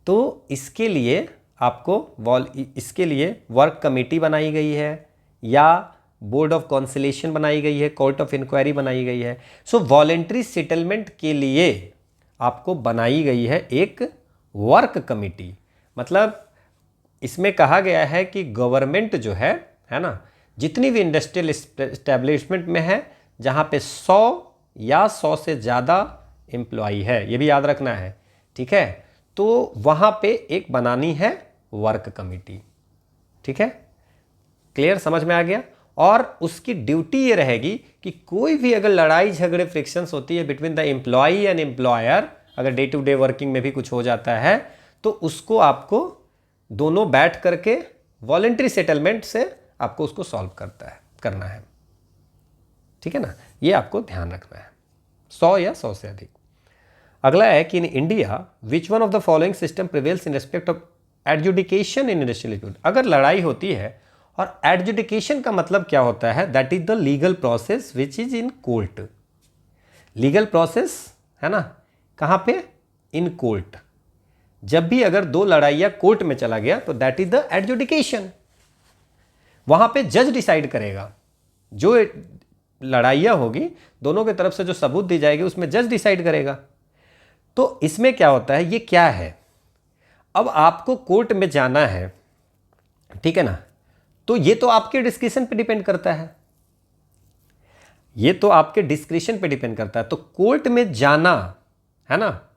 तो इसके लिए आपको इसके लिए वर्क कमेटी बनाई गई है, या बोर्ड ऑफ कॉन्सिलेशन बनाई गई है, कोर्ट ऑफ इंक्वायरी बनाई गई है। सो वॉलेंट्री सेटलमेंट के लिए आपको बनाई गई है एक वर्क कमेटी। मतलब इसमें कहा गया है कि गवर्नमेंट जो है ना, जितनी भी इंडस्ट्रियल एस्टेब्लिशमेंट में है जहाँ पे 100 या 100 से ज़्यादा एम्प्लॉई है, ये भी याद रखना है, ठीक है, तो वहाँ पे एक बनानी है वर्क कमेटी, ठीक है, क्लियर, समझ में आ गया। और उसकी ड्यूटी ये रहेगी कि कोई भी अगर लड़ाई झगड़े फ्रिक्शंस होती है between the employee and employer, अगर डे टू डे वर्किंग में भी कुछ हो जाता है, तो उसको आपको दोनों बैठ करके वॉलेंट्री सेटलमेंट से आपको उसको सॉल्व करना है, ठीक है ना, ये आपको ध्यान रखना है, 100 या 100 से अधिक। अगला है कि in India which one of the following system prevails in respect of adjudication in industrial dispute. अगर लड़ाई होती है, और एडजुडिकेशन का मतलब क्या होता है, that is the legal process which is in court. Legal process है ना, कहाँ पे, इन कोर्ट। जब भी अगर दो लड़ाइयाँ कोर्ट में चला गया तो दैट इज द एडजुडिकेशन। वहां पे जज डिसाइड करेगा, जो लड़ाइयाँ होगी दोनों की तरफ से जो सबूत दी जाएगी उसमें जज डिसाइड करेगा। तो इसमें क्या होता है, ये क्या है, अब आपको कोर्ट में जाना है, ठीक है ना, तो ये तो आपके डिस्क्रिप्शन पे डिपेंड करता है, ये तो आपके डिस्क्रिप्शन पे डिपेंड करता है। तो कोर्ट में जाना है ना,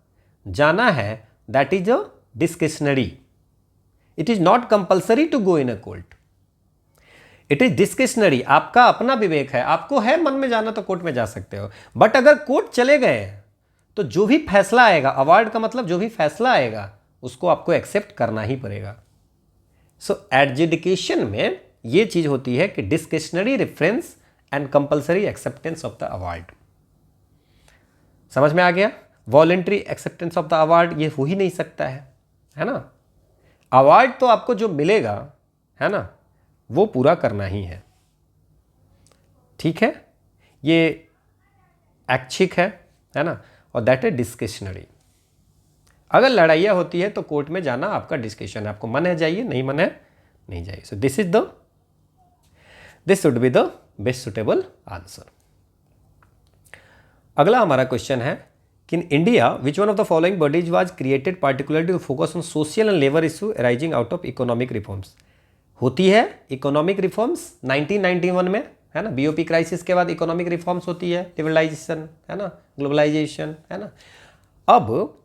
जाना है, that is a discretionary, it is not compulsory to go in a court, it is discretionary, आपका अपना विवेक है, आपको है मन में जाना तो कोर्ट में जा सकते हो। बट अगर कोर्ट चले गए तो जो भी फैसला आएगा, अवार्ड का मतलब जो भी फैसला आएगा उसको आपको एक्सेप्ट करना ही पड़ेगा। सो एडजुडिकेशन में ये चीज होती है कि discretionary reference and compulsory acceptance of the award. समझ में आ गया। Voluntary acceptance of the award ये हो ही नहीं सकता है ना। अवार्ड तो आपको जो मिलेगा है ना वो पूरा करना ही है, ठीक है। ये ऐच्छिक है ना, और दैट इज डिस्क्रिशनरी। अगर लड़ाइयाँ होती है तो कोर्ट में जाना आपका डिस्कशन है, आपको मन है जाइए, नहीं मन है नहीं जाइए। So this should be the best suitable answer. अगला हमारा क्वेश्चन है कि in India which one of the following bodies was created particularly to focus on social and labour issue arising out of economic reforms. होती है इकोनॉमिक रिफॉर्म्स 1991 में, है ना, बीओपी क्राइसिस के बाद इकोनॉमिक रिफॉर्म्स होती है, लिबरलाइजेशन, है ना, ग्लोबलाइजेशन, है ना। अब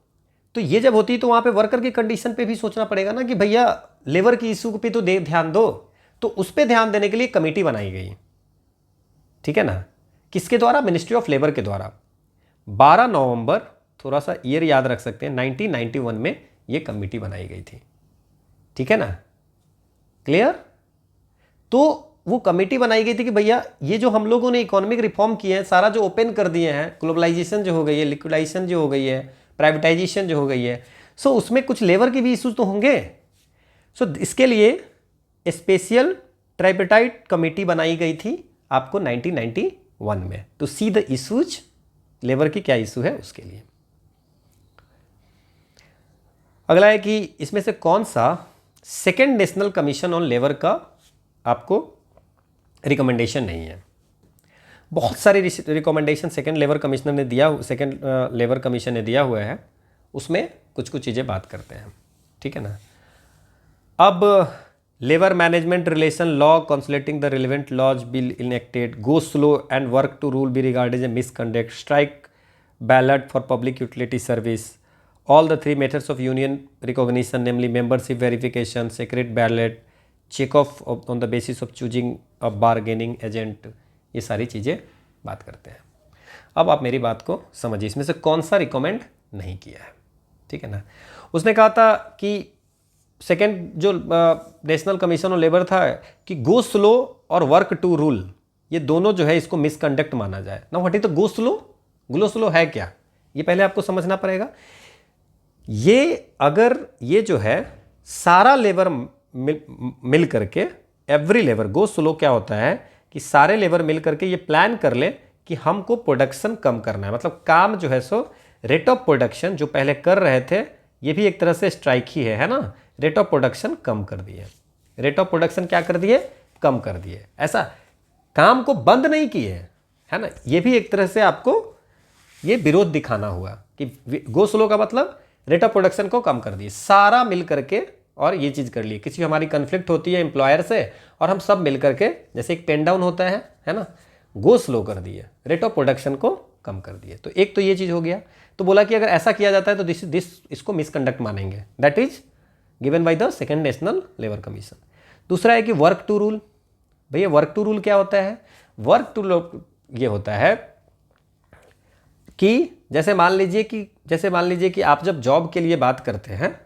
तो ये जब होती है तो वहाँ पे वर्कर की कंडीशन पे भी सोचना पड़ेगा ना कि भैया लेबर की इशू पे तो ध्यान दो, तो उस पर ध्यान देने के लिए कमेटी बनाई गई, ठीक है ना, किसके द्वारा, मिनिस्ट्री ऑफ लेबर के द्वारा। 12 नवंबर, थोड़ा सा ईयर याद रख सकते हैं, 1991 में ये कमेटी बनाई गई थी, ठीक है ना, क्लियर। तो वो कमेटी बनाई गई थी कि भैया ये जो हम लोगों ने इकोनॉमिक रिफॉर्म किए हैं, सारा जो ओपन कर दिए हैं, ग्लोबलाइजेशन जो हो गई है, लिक्विडाइजेशन जो हो गई है, प्राइवेटाइजेशन जो हो गई है, सो उसमें कुछ लेबर के भी इशूज तो होंगे। सो इसके लिए स्पेशल ट्राइपेटाइट कमेटी बनाई गई थी आपको 1991 में, to see the issues, labour की क्या इशू है उसके लिए। अगला है कि इसमें से कौन सा second national commission on labour का आपको रिकमेंडेशन नहीं है। बहुत सारी रिकमेंडेशन सेकेंड लेबर कमिश्नर ने दिया, सेकेंड लेबर कमीशन ने दिया हुआ है, उसमें कुछ कुछ चीज़ें बात करते हैं, ठीक है ना। अब labour management relation law consulting the relevant laws bill enacted, go slow and work to rule be regarded a misconduct, strike ballot for public utility service, all the three methods of union recognition namely membership verification, secret ballot, check off on the basis of choosing a bargaining agent, ये सारी चीज़ें बात करते हैं। अब आप मेरी बात को समझिए, इसमें से कौन सा रिकमेंड नहीं किया है, ठीक है ना। उसने कहा था कि सेकेंड जो नेशनल कमीशन ऑन लेबर था कि गो स्लो और वर्क टू रूल, ये दोनों जो है इसको मिसकंडक्ट माना जाए ना। What is the go slow है क्या, ये पहले आपको समझना पड़ेगा। ये अगर ये जो है सारा लेबर मिल करके, एवरी लेबर, गो स्लो क्या होता है कि सारे लेबर मिल करके ये प्लान कर ले कि हमको प्रोडक्शन कम करना है, मतलब काम जो है सो रेट ऑफ प्रोडक्शन जो पहले कर रहे थे, ये भी एक तरह से स्ट्राइक ही है ना, रेट ऑफ प्रोडक्शन कम कर दिए, रेट ऑफ प्रोडक्शन क्या कर दिए, कम कर दिए, ऐसा काम को बंद नहीं किए, है ना। ये भी एक तरह से आपको ये विरोध दिखाना हुआ कि गो स्लो का मतलब रेट ऑफ प्रोडक्शन को कम कर दिए, सारा मिल करके और ये चीज़ कर लिए। किसी हमारी कन्फ्लिक्ट होती है एम्प्लॉयर से और हम सब मिल करके, जैसे एक पेन डाउन होता है ना, गो स्लो कर दिए, रेट ऑफ प्रोडक्शन को कम कर दिए। तो एक तो ये चीज़ हो गया। तो बोला कि अगर ऐसा किया जाता है तो दिस इसको मिसकंडक्ट मानेंगे, that is given by the second national labour commission. दूसरा है कि वर्क टू रूल। भैया वर्क टू रूल क्या होता है, वर्क टू ये होता है कि जैसे मान लीजिए कि आप जब जॉब के लिए बात करते हैं,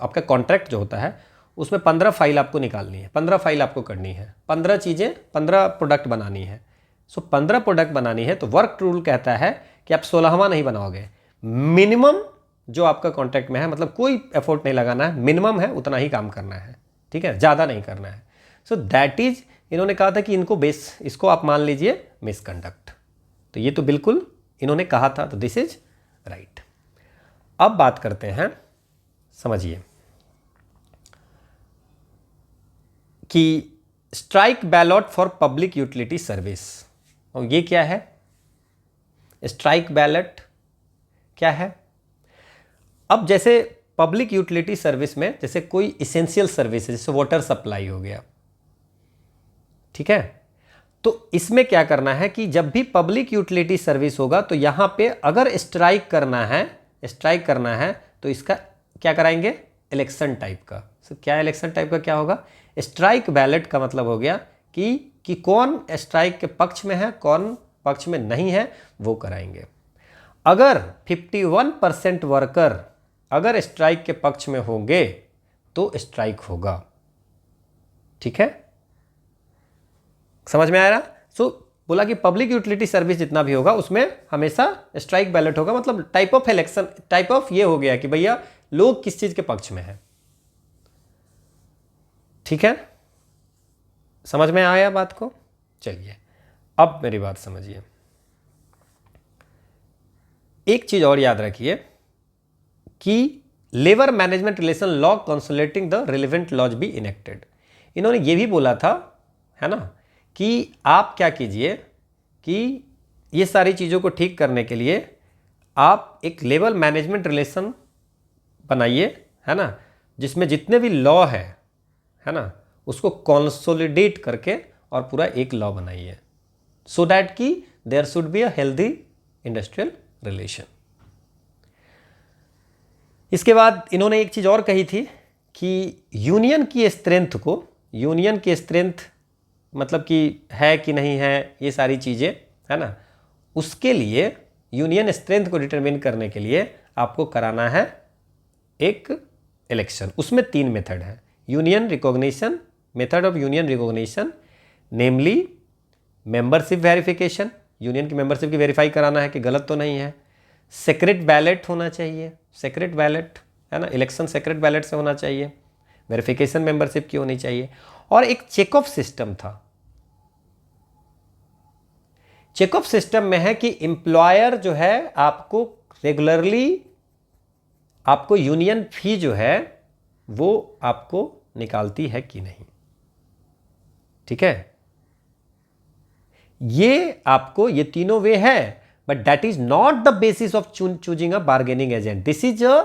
आपका कॉन्ट्रैक्ट जो होता है उसमें 15 फाइल आपको निकालनी है, 15 फाइल आपको करनी है, 15 चीज़ें, 15 प्रोडक्ट बनानी है। सो 15 प्रोडक्ट बनानी है तो वर्क रूल कहता है कि आप 16वां नहीं बनाओगे, मिनिमम जो आपका कॉन्ट्रैक्ट में है, मतलब कोई एफर्ट नहीं लगाना है, मिनिमम है उतना ही काम करना है, ठीक है, ज़्यादा नहीं करना है। सो दैट इज, इन्होंने कहा था कि इसको आप मान लीजिए मिसकंडक्ट। तो ये तो बिल्कुल इन्होंने कहा था, तो दिस इज राइट। अब बात करते हैं, समझिए कि strike ballot for public utility service, और ये क्या है, स्ट्राइक बैलेट क्या है। अब जैसे पब्लिक यूटिलिटी सर्विस में जैसे कोई इसेंशियल सर्विस है, जैसे वाटर सप्लाई हो गया, ठीक है, तो इसमें क्या करना है कि जब भी पब्लिक यूटिलिटी सर्विस होगा तो यहां पे अगर स्ट्राइक करना है तो इसका क्या कराएंगे, इलेक्शन टाइप का। क्या इलेक्शन टाइप का क्या होगा, स्ट्राइक बैलेट का मतलब हो गया कि कौन स्ट्राइक के पक्ष में है, कौन पक्ष में नहीं है, वो कराएंगे। अगर 51% वर्कर अगर स्ट्राइक के पक्ष में होंगे तो स्ट्राइक होगा, ठीक है, समझ में आ रहा। सो बोला कि पब्लिक यूटिलिटी सर्विस जितना भी होगा उसमें हमेशा स्ट्राइक बैलेट होगा, मतलब type of election, type of ये हो गया कि भैया लोग किस चीज के पक्ष में है, ठीक है, समझ में आया बात को। चलिए अब मेरी बात समझिए एक चीज और याद रखिए कि labour management relation law consolidating the relevant laws be enacted. इन्होंने ये भी बोला था, है ना, कि आप क्या कीजिए कि ये सारी चीज़ों को ठीक करने के लिए आप एक लेबर मैनेजमेंट रिलेशन बनाइए, है ना, जिसमें जितने भी लॉ है ना, उसको कंसोलिडेट करके और पूरा एक लॉ बनाइए, सो दैट कि there should be a healthy industrial relation. इसके बाद इन्होंने एक चीज़ और कही थी कि यूनियन की स्ट्रेंथ मतलब कि है कि नहीं है, ये सारी चीज़ें, है ना, उसके लिए यूनियन स्ट्रेंथ को डिटरमिन करने के लिए आपको कराना है एक इलेक्शन। उसमें 3 मेथड है। Union recognition, method of union recognition, namely membership verification, union की मेंबरशिप की वेरीफाई कराना है कि गलत तो नहीं है। सेक्रेट बैलेट होना चाहिए, सेक्रेट बैलेट, है ना, इलेक्शन सेक्रेट बैलेट से होना चाहिए। वेरिफिकेशन मेंबरशिप की होनी चाहिए। और एक चेक ऑफ सिस्टम था। चेक ऑफ सिस्टम में है कि एम्प्लॉयर जो है आपको रेगुलरली आपको यूनियन फी जो है वो आपको निकालती है कि नहीं। ठीक है, ये आपको, ये तीनों वे है, but that is not the basis of choosing a bargaining agent. This is a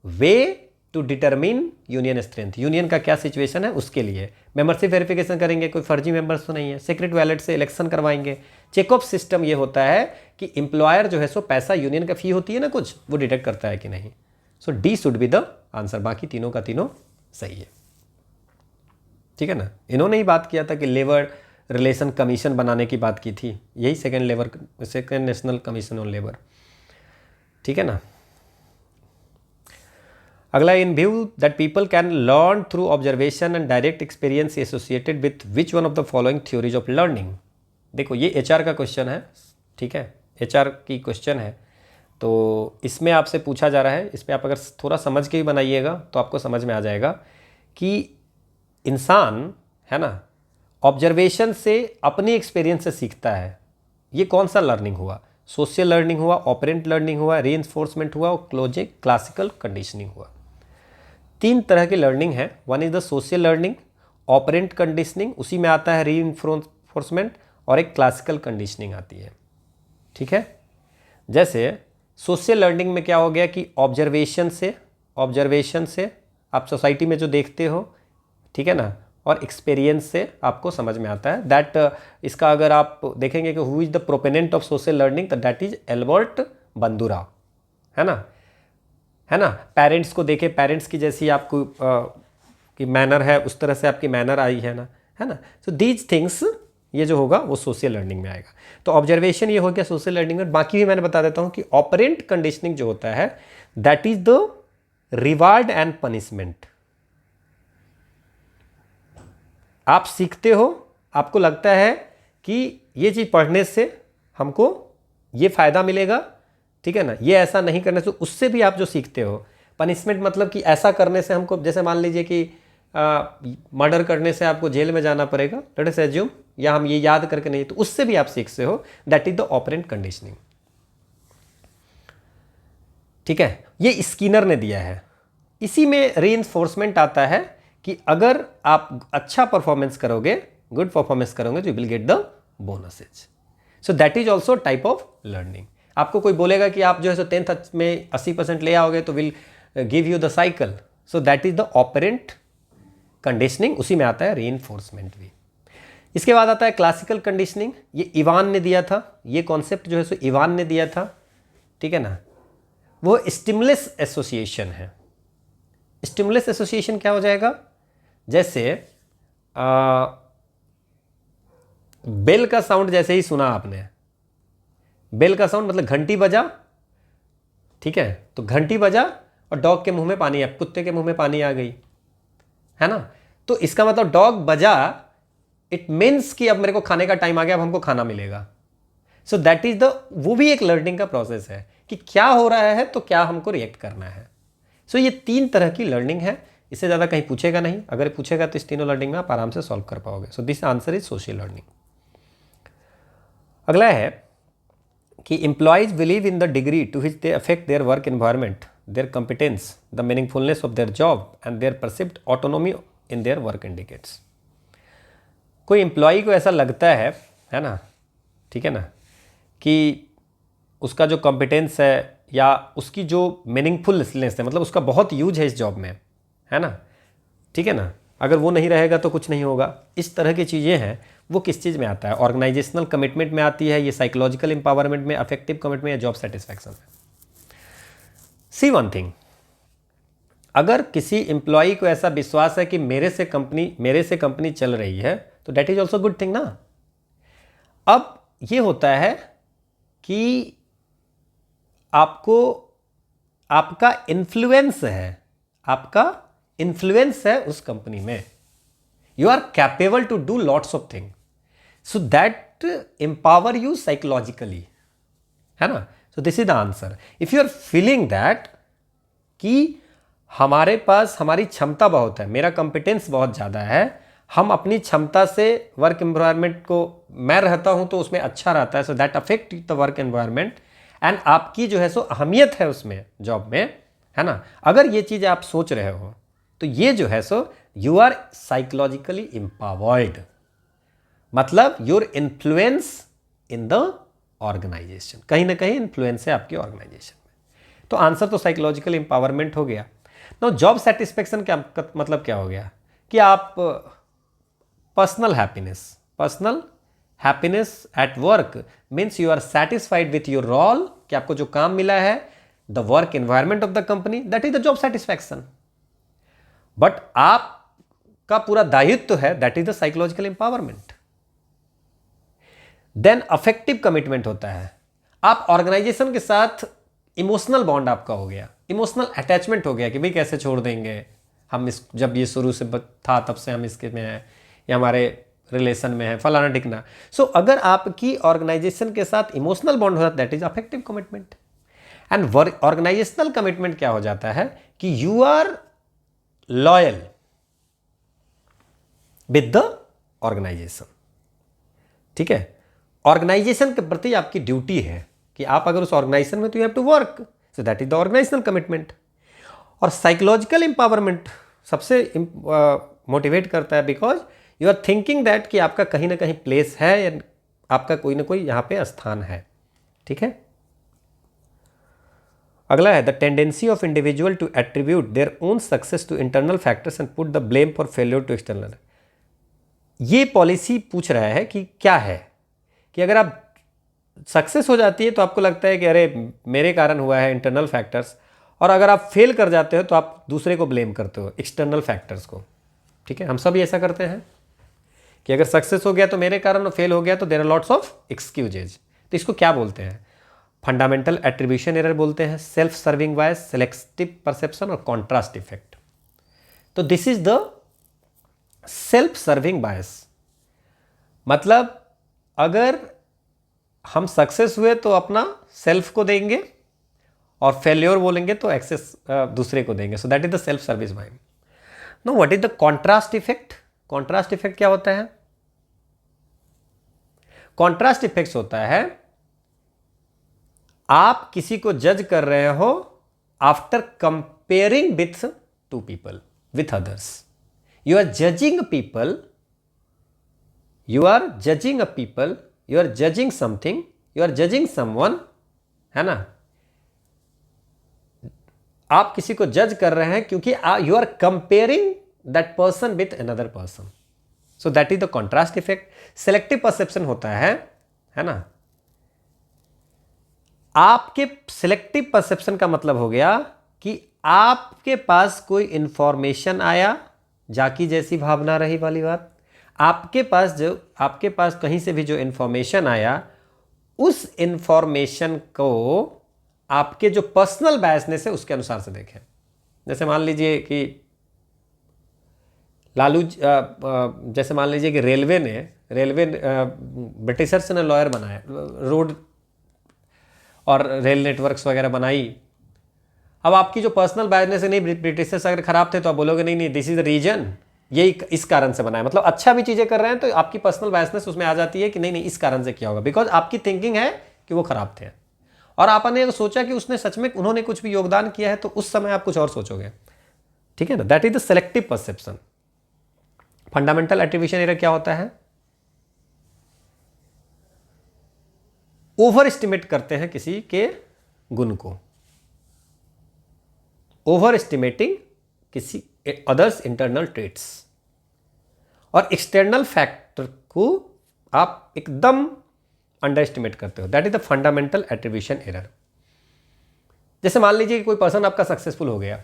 way to determine union strength. Union का क्या सिचुएशन है उसके लिए मेंबरशिप वेरिफिकेशन करेंगे, कोई फर्जी मेंबर्स तो नहीं है, सीक्रेट बैलेट से इलेक्शन करवाएंगे। चेक ऑफ सिस्टम ये होता है कि एम्प्लॉयर जो है सो पैसा, यूनियन का फी होती है ना कुछ, वो डिटेक्ट करता है कि नहीं। So D should be the answer. बाकी तीनों का तीनों सही है। ठीक है ना। इन्होंने ही बात किया था कि लेबर रिलेशन कमीशन बनाने की बात की थी, यही second national commission on labour. ठीक है ना। अगला, इन view that people can learn through observation and direct experience associated with which one of the following theories of learning. देखो ये एचआर का क्वेश्चन है, ठीक है, एचआर की क्वेश्चन है, तो इसमें आपसे पूछा जा रहा है, इस पर आप अगर थोड़ा समझ के ही बनाइएगा तो आपको समझ में आ जाएगा कि इंसान, है ना, ऑब्जर्वेशन से, अपनी एक्सपीरियंस से सीखता है। ये कौन सा लर्निंग हुआ? सोशल लर्निंग हुआ, ऑपरेंट लर्निंग हुआ, रीइंफोर्समेंट हुआ और क्लासिकल कंडीशनिंग हुआ। 3 तरह की लर्निंग है। One is the social learning, operant conditioning, उसी में आता है रीइंफोर्समेंट, और एक क्लासिकल कंडीशनिंग आती है। ठीक है। जैसे सोशल लर्निंग में क्या हो गया कि ऑब्जर्वेशन से आप सोसाइटी में जो देखते हो, ठीक है ना, और एक्सपीरियंस से आपको समझ में आता है। दैट इसका अगर आप देखेंगे कि who is the proponent of social learning, तो दैट इज एल्बर्ट बंदूरा, है ना। पेरेंट्स को देखे, पेरेंट्स की जैसी आपको की मैनर है उस तरह से आपकी मैनर आई है ना, है ना। सो दीज थिंग्स, ये जो होगा वो सोशल लर्निंग में आएगा। तो ऑब्जर्वेशन ये हो गया सोशल लर्निंग में। बाकी भी मैंने बता देता हूँ कि ऑपरेंट कंडीशनिंग जो होता है that is the reward and punishment. आप सीखते हो, आपको लगता है कि ये चीज़ पढ़ने से हमको ये फ़ायदा मिलेगा, ठीक है ना, ये ऐसा नहीं करने से, उससे भी आप जो सीखते हो। पनिशमेंट मतलब कि ऐसा करने से हमको, जैसे मान लीजिए कि मर्डर करने से आपको जेल में जाना पड़ेगा, लेट अस एज्यूम, या हम ये याद करके नहीं, तो उससे भी आप सीखते हो। That is the operant conditioning. ठीक है, ये स्किनर ने दिया है। इसी में रीइंफोर्समेंट आता है कि अगर आप अच्छा परफॉर्मेंस करोगे, गुड परफॉर्मेंस करोगे, तो you will get the bonuses. So that is also type of learning. आपको कोई बोलेगा कि आप जो है सो 10th में 80% ले आओगे तो will give you the cycle. So that is the operant conditioning, उसी में आता है रीइंफोर्समेंट भी। इसके बाद आता है क्लासिकल कंडीशनिंग। ये इवान ने दिया था, ये कॉन्सेप्ट जो है सो इवान ने दिया था, ठीक है ना। वो स्टिमुलस एसोसिएशन है। स्टिमुलस एसोसिएशन क्या हो जाएगा? जैसे बेल का साउंड जैसे ही सुना आपने, बेल का साउंड मतलब घंटी बजा, ठीक है, तो घंटी बजा और डॉग के मुंह में पानी, कुत्ते के मुंह में पानी आ गई, है ना। तो इसका मतलब डॉग बजा, इट मीन्स कि अब मेरे को खाने का टाइम आ गया, अब हमको खाना मिलेगा। सो दैट इज द, वो भी एक लर्निंग का प्रोसेस है कि क्या हो रहा है तो क्या हमको रिएक्ट करना है। सो ये 3 तरह की लर्निंग है। इससे ज़्यादा कहीं पूछेगा नहीं, अगर पूछेगा तो इस तीनों लर्निंग में आप आराम से सॉल्व कर पाओगे। So this answer is social learning. अगला है कि employees believe in the degree to which they affect their work environment, their competence, the meaningfulness of their job and their perceived autonomy in their work indicates. कोई एम्प्लॉय को ऐसा लगता है ना, ठीक है ना, कि उसका जो कॉम्पिटेंस है या उसकी जो मीनिंगफुलनेस है, मतलब उसका बहुत यूज है इस जॉब में, है ना, ठीक है ना, अगर वो नहीं रहेगा तो कुछ नहीं होगा। इस तरह की चीज़ें हैं, वो किस चीज़ में आता है? ऑर्गेनाइजेशनल कमिटमेंट में आती है, ये साइकोलॉजिकल एम्पावरमेंट में, अफेक्टिव कमिटमेंट या जॉब सेटिस्फैक्शन में। सी वन थिंग, अगर किसी एम्प्लॉय को ऐसा विश्वास है कि मेरे से कंपनी चल रही है, तो that is also good thing ना। अब ये होता है कि आपको आपका इन्फ्लुएंस है उस कंपनी में, you are capable to do lots of thing, so that empower you psychologically, है ना। So this is the answer. If you are feeling that कि हमारे पास हमारी क्षमता बहुत है, मेरा कॉम्पिटेंस बहुत ज़्यादा है, हम अपनी क्षमता से वर्क एनवायरनमेंट को, मैं रहता हूं तो उसमें अच्छा रहता है, so that affect the work environment, and आपकी जो है सो अहमियत है उसमें, जॉब में, है ना। अगर ये चीज़ आप सोच रहे हो तो ये जो है so you are psychologically empowered, मतलब your influence in the organization, कहीं ना कहीं इन्फ्लुएंस है आपकी ऑर्गेनाइजेशन में। तो आंसर तो साइकोलॉजिकल एम्पावरमेंट हो गया। नो, जॉब सेटिस्फेक्शन क्या मतलब क्या हो गया कि आप personal happiness at work means you are satisfied with your role, कि आपको जो काम मिला है, the work environment of the company, that is the job satisfaction. But आपका पूरा दायित्व है, that is the psychological empowerment. Then affective commitment होता है, आप ऑर्गेनाइजेशन के साथ इमोशनल बॉन्ड आपका हो गया, इमोशनल अटैचमेंट हो गया कि भाई कैसे छोड़ देंगे हम, इस जब ये शुरू से था तब से हम इसके में हैं, या हमारे रिलेशन में है, फलाना टिकना। सो अगर आपकी ऑर्गेनाइजेशन के साथ इमोशनल बॉन्ड होता है, that is affective commitment. And organizational commitment क्या हो जाता है कि you are loyal with the organization, ठीक है। ऑर्गेनाइजेशन के प्रति आपकी ड्यूटी है कि आप अगर उस ऑर्गेनाइजेशन में, तो you have to work, so that is the organizational commitment. और साइकोलॉजिकल एम्पावरमेंट सबसे मोटिवेट करता है, because you are thinking that कि आपका कहीं ना कहीं प्लेस है, या आपका कोई ना कोई यहाँ पे स्थान है, ठीक है। अगला है the tendency of individual to attribute their own success to internal factors and put the blame for failure to external. ये पॉलिसी पूछ रहा है कि क्या है कि अगर आप सक्सेस हो जाती है तो आपको लगता है कि अरे मेरे कारण हुआ है, इंटरनल फैक्टर्स, और अगर आप फेल कर जाते हो तो आप दूसरे को ब्लेम करते हो, एक्सटर्नल फैक्टर्स को, ठीक है। हम सब ऐसा करते हैं कि अगर सक्सेस हो गया तो मेरे कारण, और फेल हो गया तो there are lots of excuses. तो इसको क्या बोलते हैं? फंडामेंटल एट्रीब्यूशन एरर बोलते हैं, self serving bias, selective perception और कॉन्ट्रास्ट इफेक्ट। तो this is the self serving bias, मतलब अगर हम सक्सेस हुए तो अपना सेल्फ को देंगे, और फेल्योर बोलेंगे तो एक्सेस दूसरे को देंगे, so that is the self service mind. No, what is the contrast effect? Contrast effect क्या होता है? कॉन्ट्रास्ट इफेक्ट होता है, आप किसी को जज कर रहे हो after comparing with two people, with others. You are judging people, you are judging a people, you are judging something, you are judging someone, है ना। आप किसी को जज कर रहे हैं क्योंकि you are comparing that person with another person, so that is the contrast effect. Selective perception होता है ना। आपके सिलेक्टिव परसेप्शन का मतलब हो गया कि आपके पास कोई इंफॉर्मेशन आया, जाकी जैसी भावना रही वाली बात, आपके पास कहीं से भी जो इंफॉर्मेशन आया, उस इंफॉर्मेशन को आपके जो पर्सनल बायसनेस है उसके अनुसार से देखें। जैसे मान लीजिए कि जैसे मान लीजिए कि रेलवे ब्रिटिशर्स ने लॉयर बनाया, रोड और रेल नेटवर्क्स वगैरह बनाई। अब आपकी जो पर्सनल बायसनेस है, नहीं ब्रिटिशर्स अगर खराब थे तो आप बोलोगे नहीं दिस इज द रीजन, ये इस कारण से बनाया, मतलब अच्छा भी चीजें कर रहे हैं तो आपकी पर्सनल बायसनेस उसमें आ जाती है कि नहीं इस कारण से किया होगा, बिकॉज आपकी थिंकिंग है कि वो खराब थे, और आपने सोचा कि उसने सच में उन्होंने कुछ भी योगदान किया है, तो उस समय आप कुछ और सोचोगे, ठीक है ना। That is the selective perception. Fundamental attribution error क्या होता है? ओवर एस्टिमेट करते हैं किसी के गुण को, ओवर एस्टिमेटिंग किसी अदर्स इंटरनल ट्रेट्स, और एक्सटर्नल फैक्टर को आप एकदम अंडर एस्टिमेट करते हो। That is the fundamental attribution error. जैसे मान लीजिए कि कोई पर्सन आपका सक्सेसफुल हो गया,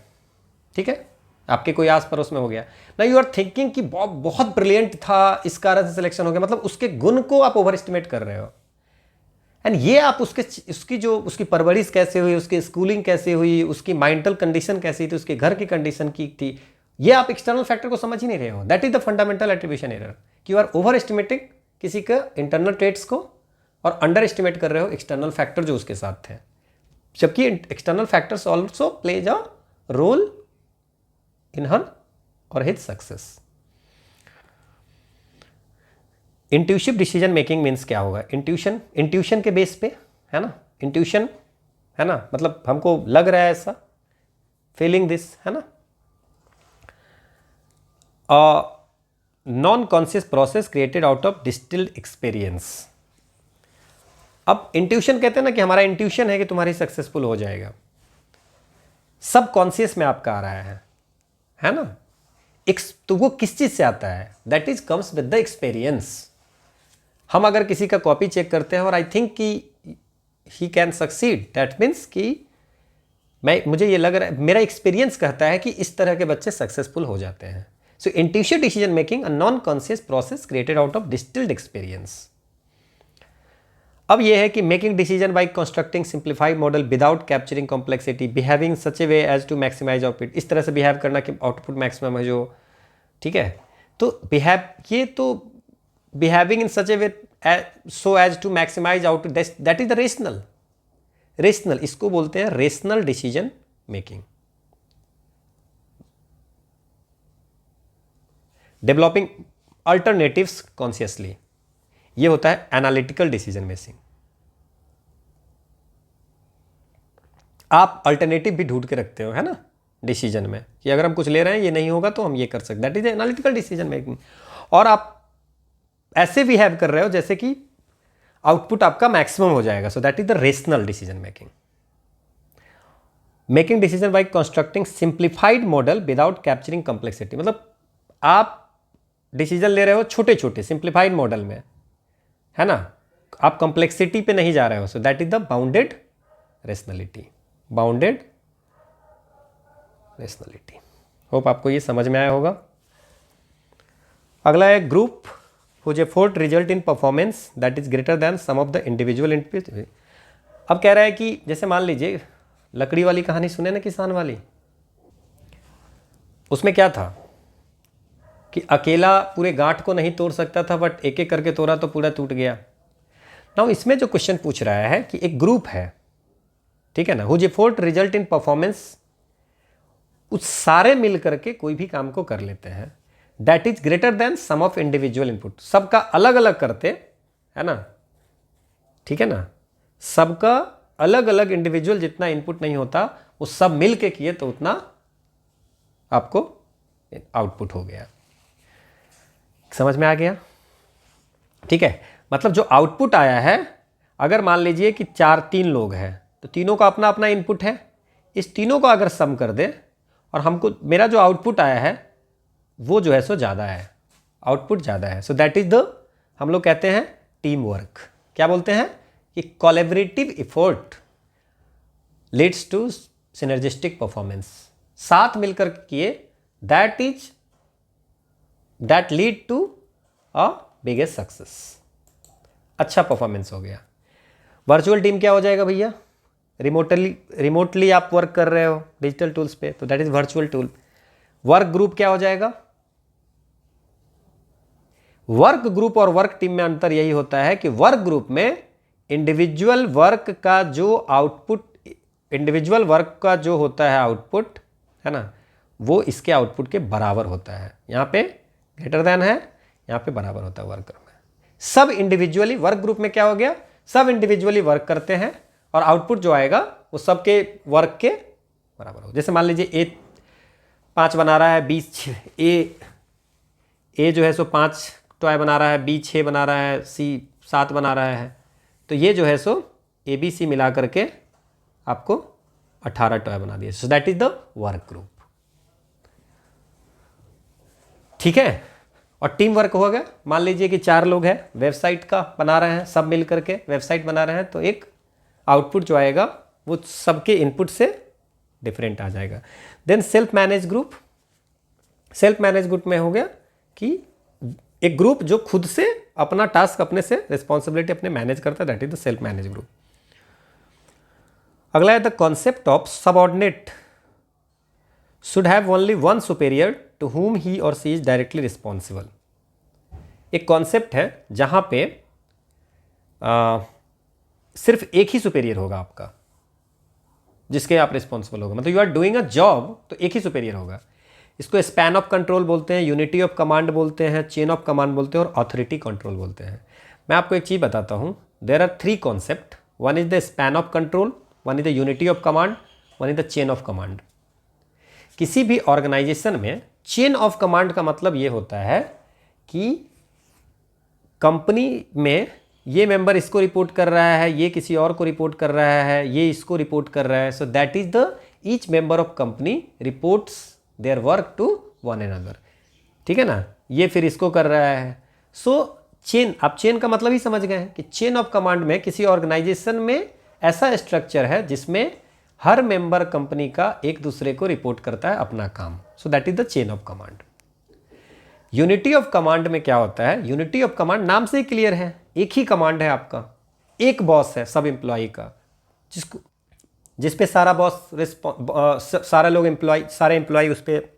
ठीक है, आपके कोई आस पड़ोस में हो गया ना, यू आर थिंकिंग कि बहुत ब्रिलियंट था, इस कारण से सिलेक्शन हो गया, मतलब उसके गुण को आप ओवर एस्टिमेट कर रहे हो। एंड ये आप उसकी परवरिश कैसे हुई, उसकी स्कूलिंग कैसे हुई, उसकी माइंटल कंडीशन कैसी थी, उसके घर की कंडीशन की थी, ये आप एक्सटर्नल फैक्टर को समझ ही नहीं रहे हो। That is the fundamental attribution error, कि यू आर ओवर एस्टिमेटिंग किसी का इंटरनल ट्रेट्स को और अंडर एस्टिमेट कर रहे हो एक्सटर्नल फैक्टर जो उसके साथ थे, जबकि external factors also plays a role in her और his success. Intuitive decision making means क्या होगा? इंट्यूशन के बेस पे, है ना, इंट्यूशन है ना, मतलब हमको लग रहा है ऐसा, फीलिंग दिस, है ना। Non conscious process created out of distilled experience. अब इंट्यूशन कहते हैं ना कि हमारा इंट्यूशन है कि तुम्हारी सक्सेसफुल हो जाएगा, सब कॉन्शियस में आपका आ रहा है ना। तो वो किस चीज से आता है? That is comes with the experience. हम अगर किसी का कॉपी चेक करते हैं और आई थिंक कि he can succeed, that means कि मुझे ये लग रहा है, मेरा एक्सपीरियंस कहता है कि इस तरह के बच्चे सक्सेसफुल हो जाते हैं। So intuitive decision making a non conscious process created out of distilled experience. अब यह है कि making decision by constructing simplified model without capturing complexity, behaving such a way as to maximize output. इस तरह से बिहेव करना कि आउटपुट मैक्सिमम है जो, ठीक है। तो behaving in such a way so as to maximize output, that is the rational, इसको बोलते हैं rational decision making. Developing alternatives consciously, ये होता है एनालिटिकल डिसीजन मेकिंग। आप अल्टरनेटिव भी ढूंढ के रखते हो, है ना, डिसीजन में, कि अगर हम कुछ ले रहे हैं ये नहीं होगा तो हम ये कर सकते, that is analytical decision making. और आप ऐसे बिहेव कर रहे हो जैसे कि आउटपुट आपका मैक्सिमम हो जाएगा, सो that is the rational decision making. Making decision by constructing simplified model without capturing complexity, मतलब आप डिसीजन ले रहे हो छोटे छोटे सिंप्लीफाइड मॉडल में, है ना, आप कॉम्प्लेक्सिटी पे नहीं जा रहे हो, सो that is the bounded rationality. Hope आपको ये समझ में आया होगा। अगला है group whose effort result in performance that is greater than sum of the individual input। अब कह रहा है कि जैसे मान लीजिए लकड़ी वाली कहानी सुने ना, किसान वाली, उसमें क्या था कि अकेला पूरे गांठ को नहीं तोड़ सकता था, बट एक एक करके तोड़ा तो पूरा टूट गया। नाउ इसमें जो क्वेश्चन पूछ रहा है कि एक ग्रुप है, ठीक है ना, whose effort result in performance, उस सारे मिल करके कोई भी काम को कर लेते हैं, that is greater than sum of individual input, सबका अलग अलग करते, है ना, ठीक है ना, सबका अलग अलग इंडिविजुअल जितना इनपुट नहीं होता वो सब मिल के किए तो उतना आपको आउटपुट हो गया। समझ में आ गया? ठीक है, मतलब जो आउटपुट आया है, अगर मान लीजिए कि 3 लोग हैं तो तीनों का अपना अपना इनपुट है, इस तीनों को अगर सम कर दे और हमको मेरा जो आउटपुट आया है वो जो है सो ज़्यादा है, आउटपुट ज़्यादा है, सो दैट इज द, हम लोग कहते हैं टीम वर्क। क्या बोलते हैं कि collaborative effort leads to synergistic performance, साथ मिलकर किए, that lead to a biggest success, अच्छा परफॉर्मेंस हो गया। वर्चुअल टीम क्या हो जाएगा भैया? रिमोटली आप वर्क कर रहे हो डिजिटल टूल्स पे, तो that is virtual tool. Work group क्या हो जाएगा? वर्क ग्रुप और वर्क टीम में अंतर यही होता है कि वर्क ग्रुप में इंडिविजुअल वर्क का जो आउटपुट, इंडिविजुअल वर्क का जो होता है आउटपुट, है ना, वो इसके आउटपुट के बराबर होता है। यहाँ पे ग्रेटर देन है, यहाँ पे बराबर होता है वर्क में। सब इंडिविजुअली, वर्क ग्रुप में क्या हो गया, सब इंडिविजुअली वर्क करते हैं और आउटपुट जो आएगा वो सबके वर्क के बराबर हो। जैसे मान लीजिए ए 5 बना रहा है, बी ए जो है सो 5 टॉय बना रहा है, बी 6 बना रहा है, सी 7 बना रहा है, तो ये जो है सो ए बी सी मिला करके आपको 18 टॉय बना दिए। सो that is the work group. ठीक है, और टीम वर्क हो गया। मान लीजिए कि 4 लोग हैं, वेबसाइट का बना रहे हैं, सब मिल करके वेबसाइट बना रहे हैं, तो एक आउटपुट जो आएगा वो सबके इनपुट से डिफरेंट आ जाएगा। Then self manage group. Self manage group में हो गया कि एक ग्रुप जो खुद से अपना टास्क अपने से रिस्पॉन्सिबिलिटी अपने मैनेज करता है, that is the self manage group. अगला है the concept of subordinate should have only one superior to whom he or she is directly responsible। एक कॉन्सेप्ट है जहां पे सिर्फ एक ही सुपेरियर होगा आपका, जिसके आप रिस्पॉन्सिबल होगा। मतलब you are doing a job, तो एक ही सुपेरियर होगा। इसको स्पैन ऑफ कंट्रोल बोलते हैं, यूनिटी ऑफ कमांड बोलते हैं, चेन ऑफ कमांड बोलते हैं और ऑथोरिटी कंट्रोल बोलते हैं। मैं आपको एक चीज़ बताता हूँ, there are 3 concept. One is the span of control, one is the unity of command, one is the chain of command. किसी भी ऑर्गेनाइजेशन में चेन ऑफ कमांड का मतलब ये होता है कि कंपनी में ये मेंबर इसको रिपोर्ट कर रहा है, ये किसी और को रिपोर्ट कर रहा है, ये इसको रिपोर्ट कर रहा है। So that is the each member of company reports their work to one another. ठीक है ना, ये फिर इसको कर रहा है। सो चेन, आप चेन का मतलब ही समझ गए हैं कि चेन ऑफ कमांड में किसी ऑर्गेनाइजेशन में ऐसा स्ट्रक्चर है जिसमें हर मेंबर कंपनी का एक दूसरे को रिपोर्ट करता है अपना काम। सो that is the chain of command. Unity of command में क्या होता है, यूनिटी ऑफ कमांड नाम से ही क्लियर है, एक ही कमांड है आपका, एक बॉस है सब एम्प्लॉय का, जिस पे सारा बॉस सारा लोग एम्प्लॉय, सारे एम्प्लॉय उस पर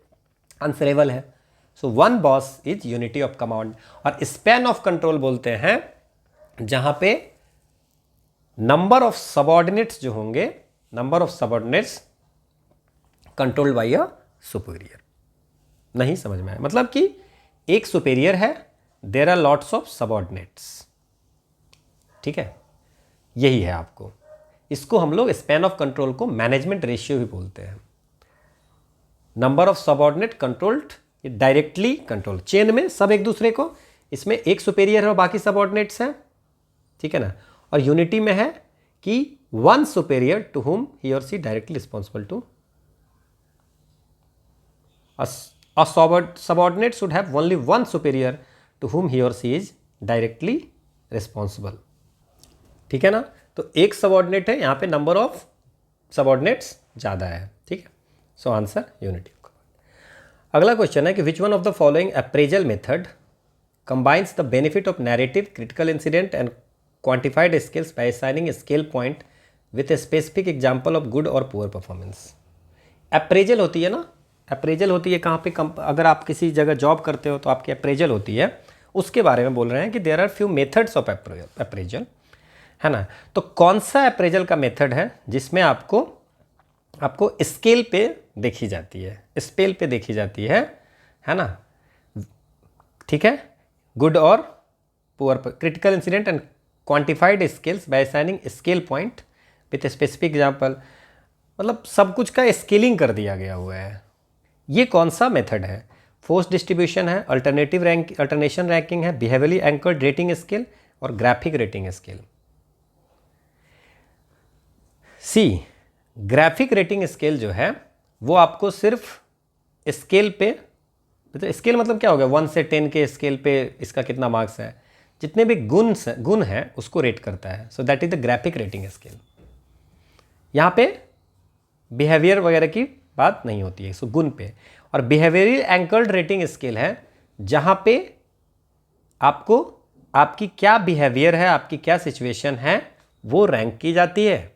आंसरेबल है। So one boss is unity of command. और स्पैन ऑफ कंट्रोल बोलते हैं जहां पे नंबर ऑफ सबऑर्डिनेट्स जो होंगे, number of subordinates controlled by a superior. नहीं समझ में आया, मतलब कि एक सुपीरियर है, there are lots of subordinates. ठीक है, यही है आपको। इसको हम लोग स्पैन ऑफ कंट्रोल को मैनेजमेंट रेशियो भी बोलते हैं। Number of subordinate controlled, directly control. Chain में सब एक दूसरे को, इसमें एक सुपीरियर है और बाकी सबऑर्डिनेट्स हैं। ठीक है ना, और यूनिटी में है कि one superior to whom he or she directly responsible to। A subordinate should have only one superior to whom he or she is directly responsible। ठीक है ना, तो एक सबऑर्डिनेट है, यहाँ पे नंबर ऑफ सबऑर्डिनेट्स ज़्यादा है। ठीक है, सो आंसर यूनिटी। अगला क्वेश्चन है कि which one of the following appraisal method combines the benefit of narrative, critical incident and quantified skills by assigning scale point with a specific example of good और पुअर परफॉर्मेंस। अप्रेजल होती है ना, अप्रेजल होती है कहाँ पे, अगर आप किसी जगह जॉब करते हो तो आपकी अप्रेजल होती है, उसके बारे में बोल रहे हैं कि there are few methods of appraisal, है ना। तो कौन सा अप्रेजल का मेथड है जिसमें आपको स्केल पे देखी जाती है, स्केल पे देखी जाती है ना। ठीक है, गुड और poor, critical incident and quantified scales by assigning scale point with specific example. मतलब सब कुछ का स्केलिंग कर दिया गया हुआ है। ये कौन सा मेथड है? फोर्स डिस्ट्रीब्यूशन है, अल्टरनेशन रैंकिंग है, बिहेवियरली एंकर्ड रेटिंग स्केल और ग्राफिक रेटिंग स्केल। सी, ग्राफिक रेटिंग स्केल जो है वो आपको सिर्फ स्केल पे, तो स्केल मतलब क्या हो गया, 1 से 10 के स्केल पे इसका कितना मार्क्स है, जितने भी गुण है उसको रेट करता है। So that is the graphic rating scale. यहाँ पे बिहेवियर वगैरह की बात नहीं होती है, सो गुण पे। और बिहेवियरल एंकर्ड रेटिंग स्केल है जहाँ पे आपको आपकी क्या बिहेवियर है, आपकी क्या सिचुएशन है वो रैंक की जाती है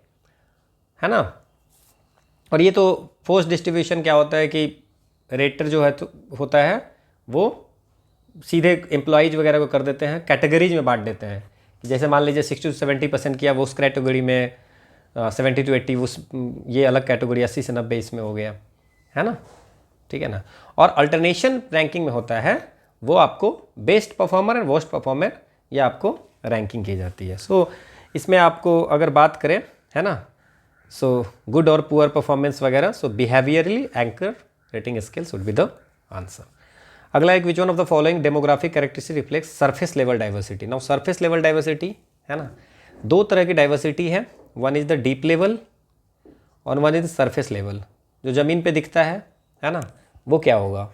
ना। और ये तो फोर्स डिस्ट्रीब्यूशन क्या होता है कि रेटर जो है तो होता है वो सीधे एम्प्लॉयज़ वगैरह को कर देते हैं, कैटेगरीज में बांट देते हैं। जैसे मान लीजिए 60 से 70% किया वो उस कैटेगरी में, 70 से 80 उस, ये अलग कैटेगरी 80 से 90 इसमें हो गया, है ना। ठीक है ना। और अल्टरनेशन रैंकिंग में होता है वो आपको best performer and worst performer, ये आपको रैंकिंग की जाती है। सो इसमें आपको अगर बात करें, है ना, सो गुड और पुअर परफॉर्मेंस वगैरह, so behaviourally anchor rating scales would be the answer. अगला एक, which one of the following demographic characteristic reflects surface level diversity. Now surface level diversity, है ना, दो तरह की डाइवर्सिटी है, one is the deep level और one is the surface level. जो ज़मीन पे दिखता है ना, वो क्या होगा,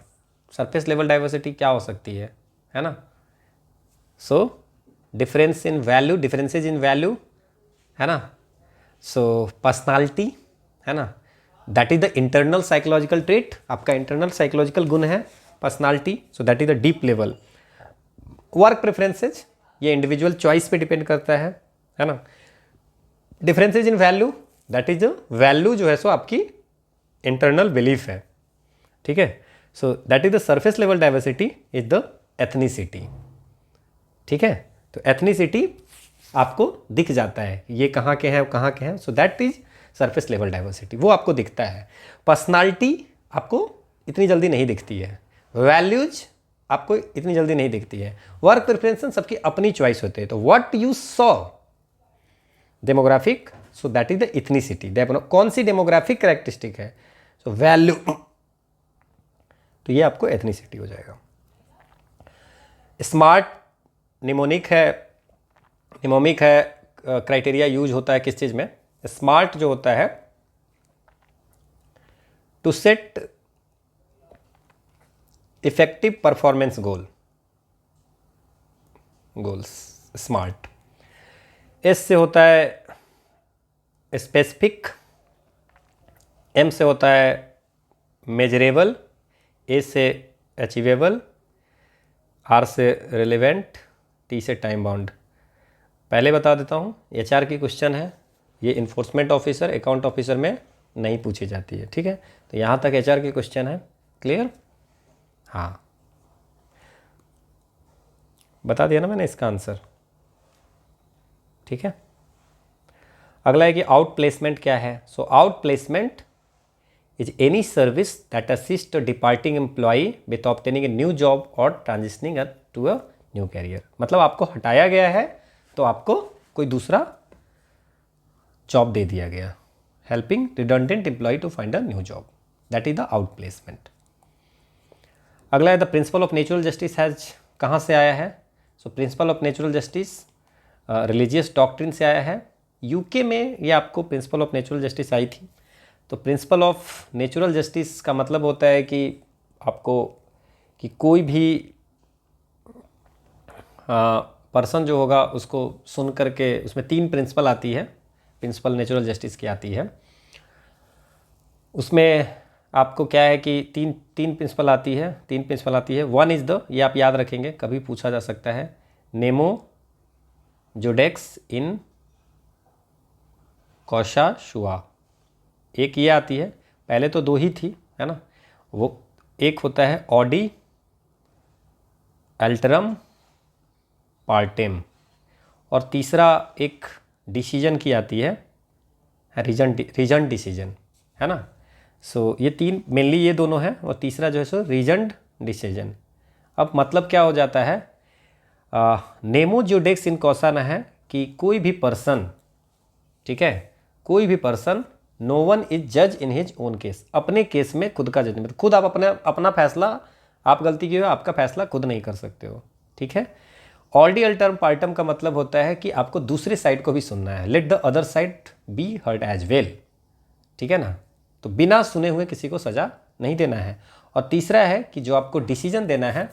सरफेस लेवल डाइवर्सिटी क्या हो सकती है ना। So difference in value, differences in value, है ना, सो पर्सनालिटी, है ना, that is the internal psychological trait, आपका इंटरनल साइकोलॉजिकल गुण है personality, so that is the deep level. Work preferences, ये इंडिविजुअल चॉइस पे डिपेंड करता है ना। Differences in value, that is value जो है सो आपकी इंटरनल बिलीफ है, ठीक है। So that is the surface level diversity is the ethnicity, ठीक है। तो एथनिसिटी आपको दिख जाता है, ये कहाँ के हैं कहाँ के हैं, so that is surface level diversity, वो आपको दिखता है। पर्सनालिटी आपको इतनी जल्दी नहीं दिखती है, वैल्यूज आपको इतनी जल्दी नहीं दिखती है, वर्क प्रेफरेंस सबकी अपनी चॉइस होते हैं। तो what you saw demographic, so that is the ethnicity. कौन सी डेमोग्राफिक कैरेक्टरिस्टिक है, सो वैल्यू, तो ये आपको एथनिसिटी हो जाएगा। स्मार्ट निमोनिक है, निमोमिक है, क्राइटेरिया यूज होता है किस चीज में, स्मार्ट जो होता है to set effective performance goals, smart. S से होता है स्पेसिफिक, एम से होता है मेजरेबल, ए से अचीवेबल, आर से रिलेवेंट, टी से टाइम बाउंड। पहले बता देता हूँ, एचआर की क्वेश्चन है, ये इन्फोर्समेंट ऑफिसर, अकाउंट ऑफिसर में नहीं पूछी जाती है, ठीक है। तो यहाँ तक एचआर की क्वेश्चन है, क्लियर, हाँ, बता दिया ना मैंने इसका आंसर, ठीक है। अगला है कि आउट प्लेसमेंट क्या है। So out placement is any service that assist a departing employee with obtaining a new job और transitioning to a new career. मतलब आपको हटाया गया है तो आपको कोई दूसरा जॉब दे दिया गया, helping redundant employ to find a new job, that is the out placement. अगला है the principle of natural justice has, कहाँ से आया है। सो principle of natural justice religious doctrine से आया है। यूके में ये आपको प्रिंसिपल ऑफ नेचुरल जस्टिस आई थी। तो प्रिंसिपल ऑफ नेचुरल जस्टिस का मतलब होता है कि आपको कि कोई भी पर्सन जो होगा उसको सुन करके, उसमें 3 प्रिंसिपल आती है, प्रिंसिपल नेचुरल जस्टिस की आती है। उसमें आपको क्या है कि तीन प्रिंसिपल आती है। वन इज़ द, ये आप याद रखेंगे, कभी पूछा जा सकता है, नेमो जोडेक्स इन कौशा शुआ, एक ये आती है, पहले तो 2 ही थी, है ना, वो एक होता है ऑडी अल्टरम पार्टेम, और तीसरा एक डिसीजन की आती है, रीजन डिसीजन, है ना। सो ये 3 मेनली ये दोनों हैं, और तीसरा जो है सो रीजन डिसीजन। अब मतलब क्या हो जाता है, नेमो जोडेक्स इन कौसाना है कि कोई भी पर्सन, ठीक है, कोई भी पर्सन, नो वन इज जज इन हिज ओन केस, अपने केस में खुद का जजमेंट, खुद आप अपना फैसला, आप गलती की हो, आपका फैसला खुद नहीं कर सकते हो, ठीक है। ऑडी अल्टरम पार्टम का मतलब होता है कि आपको दूसरे साइड को भी सुनना है, let the other side be heard as well, ठीक है ना। तो बिना सुने हुए किसी को सजा नहीं देना है। और तीसरा है कि जो आपको डिसीजन देना है,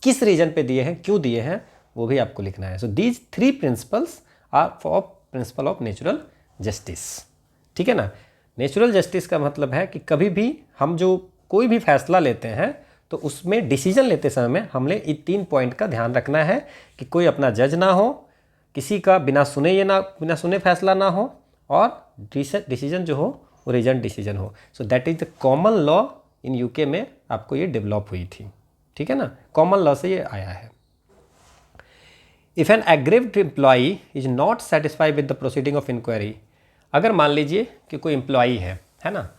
किस रीजन पे दिए हैं, क्यों दिए हैं, वो भी आपको लिखना है। So these 3 principles are for principle of natural justice, ठीक है ना। नेचुरल जस्टिस का मतलब है कि कभी भी हम जो कोई भी फैसला लेते हैं तो उसमें डिसीजन लेते समय में हमने इन 3 पॉइंट का ध्यान रखना है कि कोई अपना जज ना हो, किसी का बिना सुने फैसला ना हो, और डिसीजन जो हो वो रीजन डिसीजन हो। सो that is the common law in UK में, आपको ये डेवलप हुई थी, ठीक है ना, कॉमन लॉ से ये आया है। If an aggrieved employee is not satisfied with the proceeding of inquiry, अगर मान लीजिए कि कोई एम्प्लॉई है ना,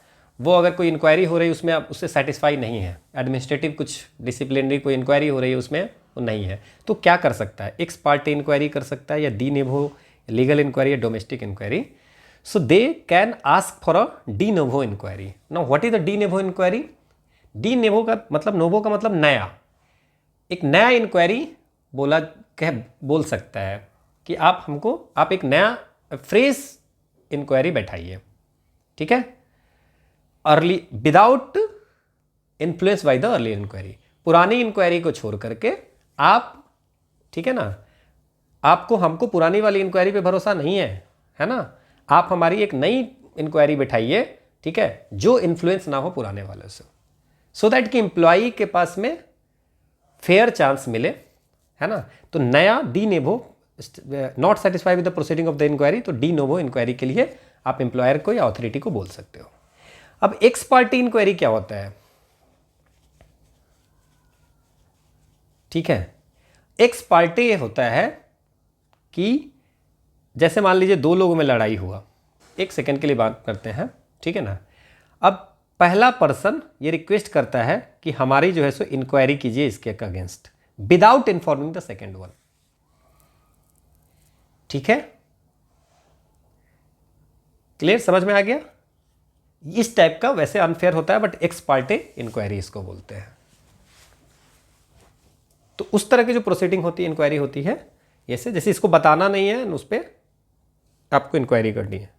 वो अगर कोई इंक्वायरी हो रही है उसमें आप उससे सेटिस्फाई नहीं है, एडमिनिस्ट्रेटिव कुछ डिसिप्लिनरी कोई इंक्वायरी हो रही है उसमें वो नहीं है, तो क्या कर सकता है, एक्स पार्टी इंक्वायरी कर सकता है, या दी नेबो लीगल इंक्वायरी या domestic inquiry, so they can ask for a de novo inquiry. Now what is the de novo inquiry? De novo का मतलब, नोवो का मतलब नया, एक नया इंक्वायरी बोल सकता है कि आप एक नया फ्रेश इंक्वायरी बैठाइए, ठीक है, early without influence by the early inquiry. पुरानी इंक्वायरी को छोड़ करके आप, ठीक है ना, हमको पुरानी वाली इंक्वायरी पे भरोसा नहीं है ना, आप हमारी एक नई इंक्वायरी बैठाइए, ठीक है, जो इन्फ्लुएंस ना हो पुराने वाले से, सो दैट कि एम्प्लॉई के पास में फेयर चांस मिले, है ना. तो नया de novo, not satisfied with the proceeding of the inquiry, तो डी नोवो इंक्वायरी के लिए आप एम्प्लॉयर को या अथॉरिटी को बोल सकते हो. अब एक्स पार्टी इंक्वायरी क्या होता है? ठीक है, एक्स पार्टी होता है कि जैसे मान लीजिए दो लोगों में लड़ाई हुआ, एक सेकंड के लिए बात करते हैं, ठीक है ना. अब पहला पर्सन ये रिक्वेस्ट करता है कि हमारी जो है सो इंक्वायरी कीजिए इसके against, without informing the second one, ठीक है, क्लियर, समझ में आ गया. इस टाइप का वैसे अनफेयर होता है, बट एक्स पार्टी इंक्वायरी इसको बोलते हैं. तो उस तरह की जो प्रोसीडिंग होती है, इंक्वायरी होती है, जैसे इसको बताना नहीं है, उस पर आपको इंक्वायरी करनी है.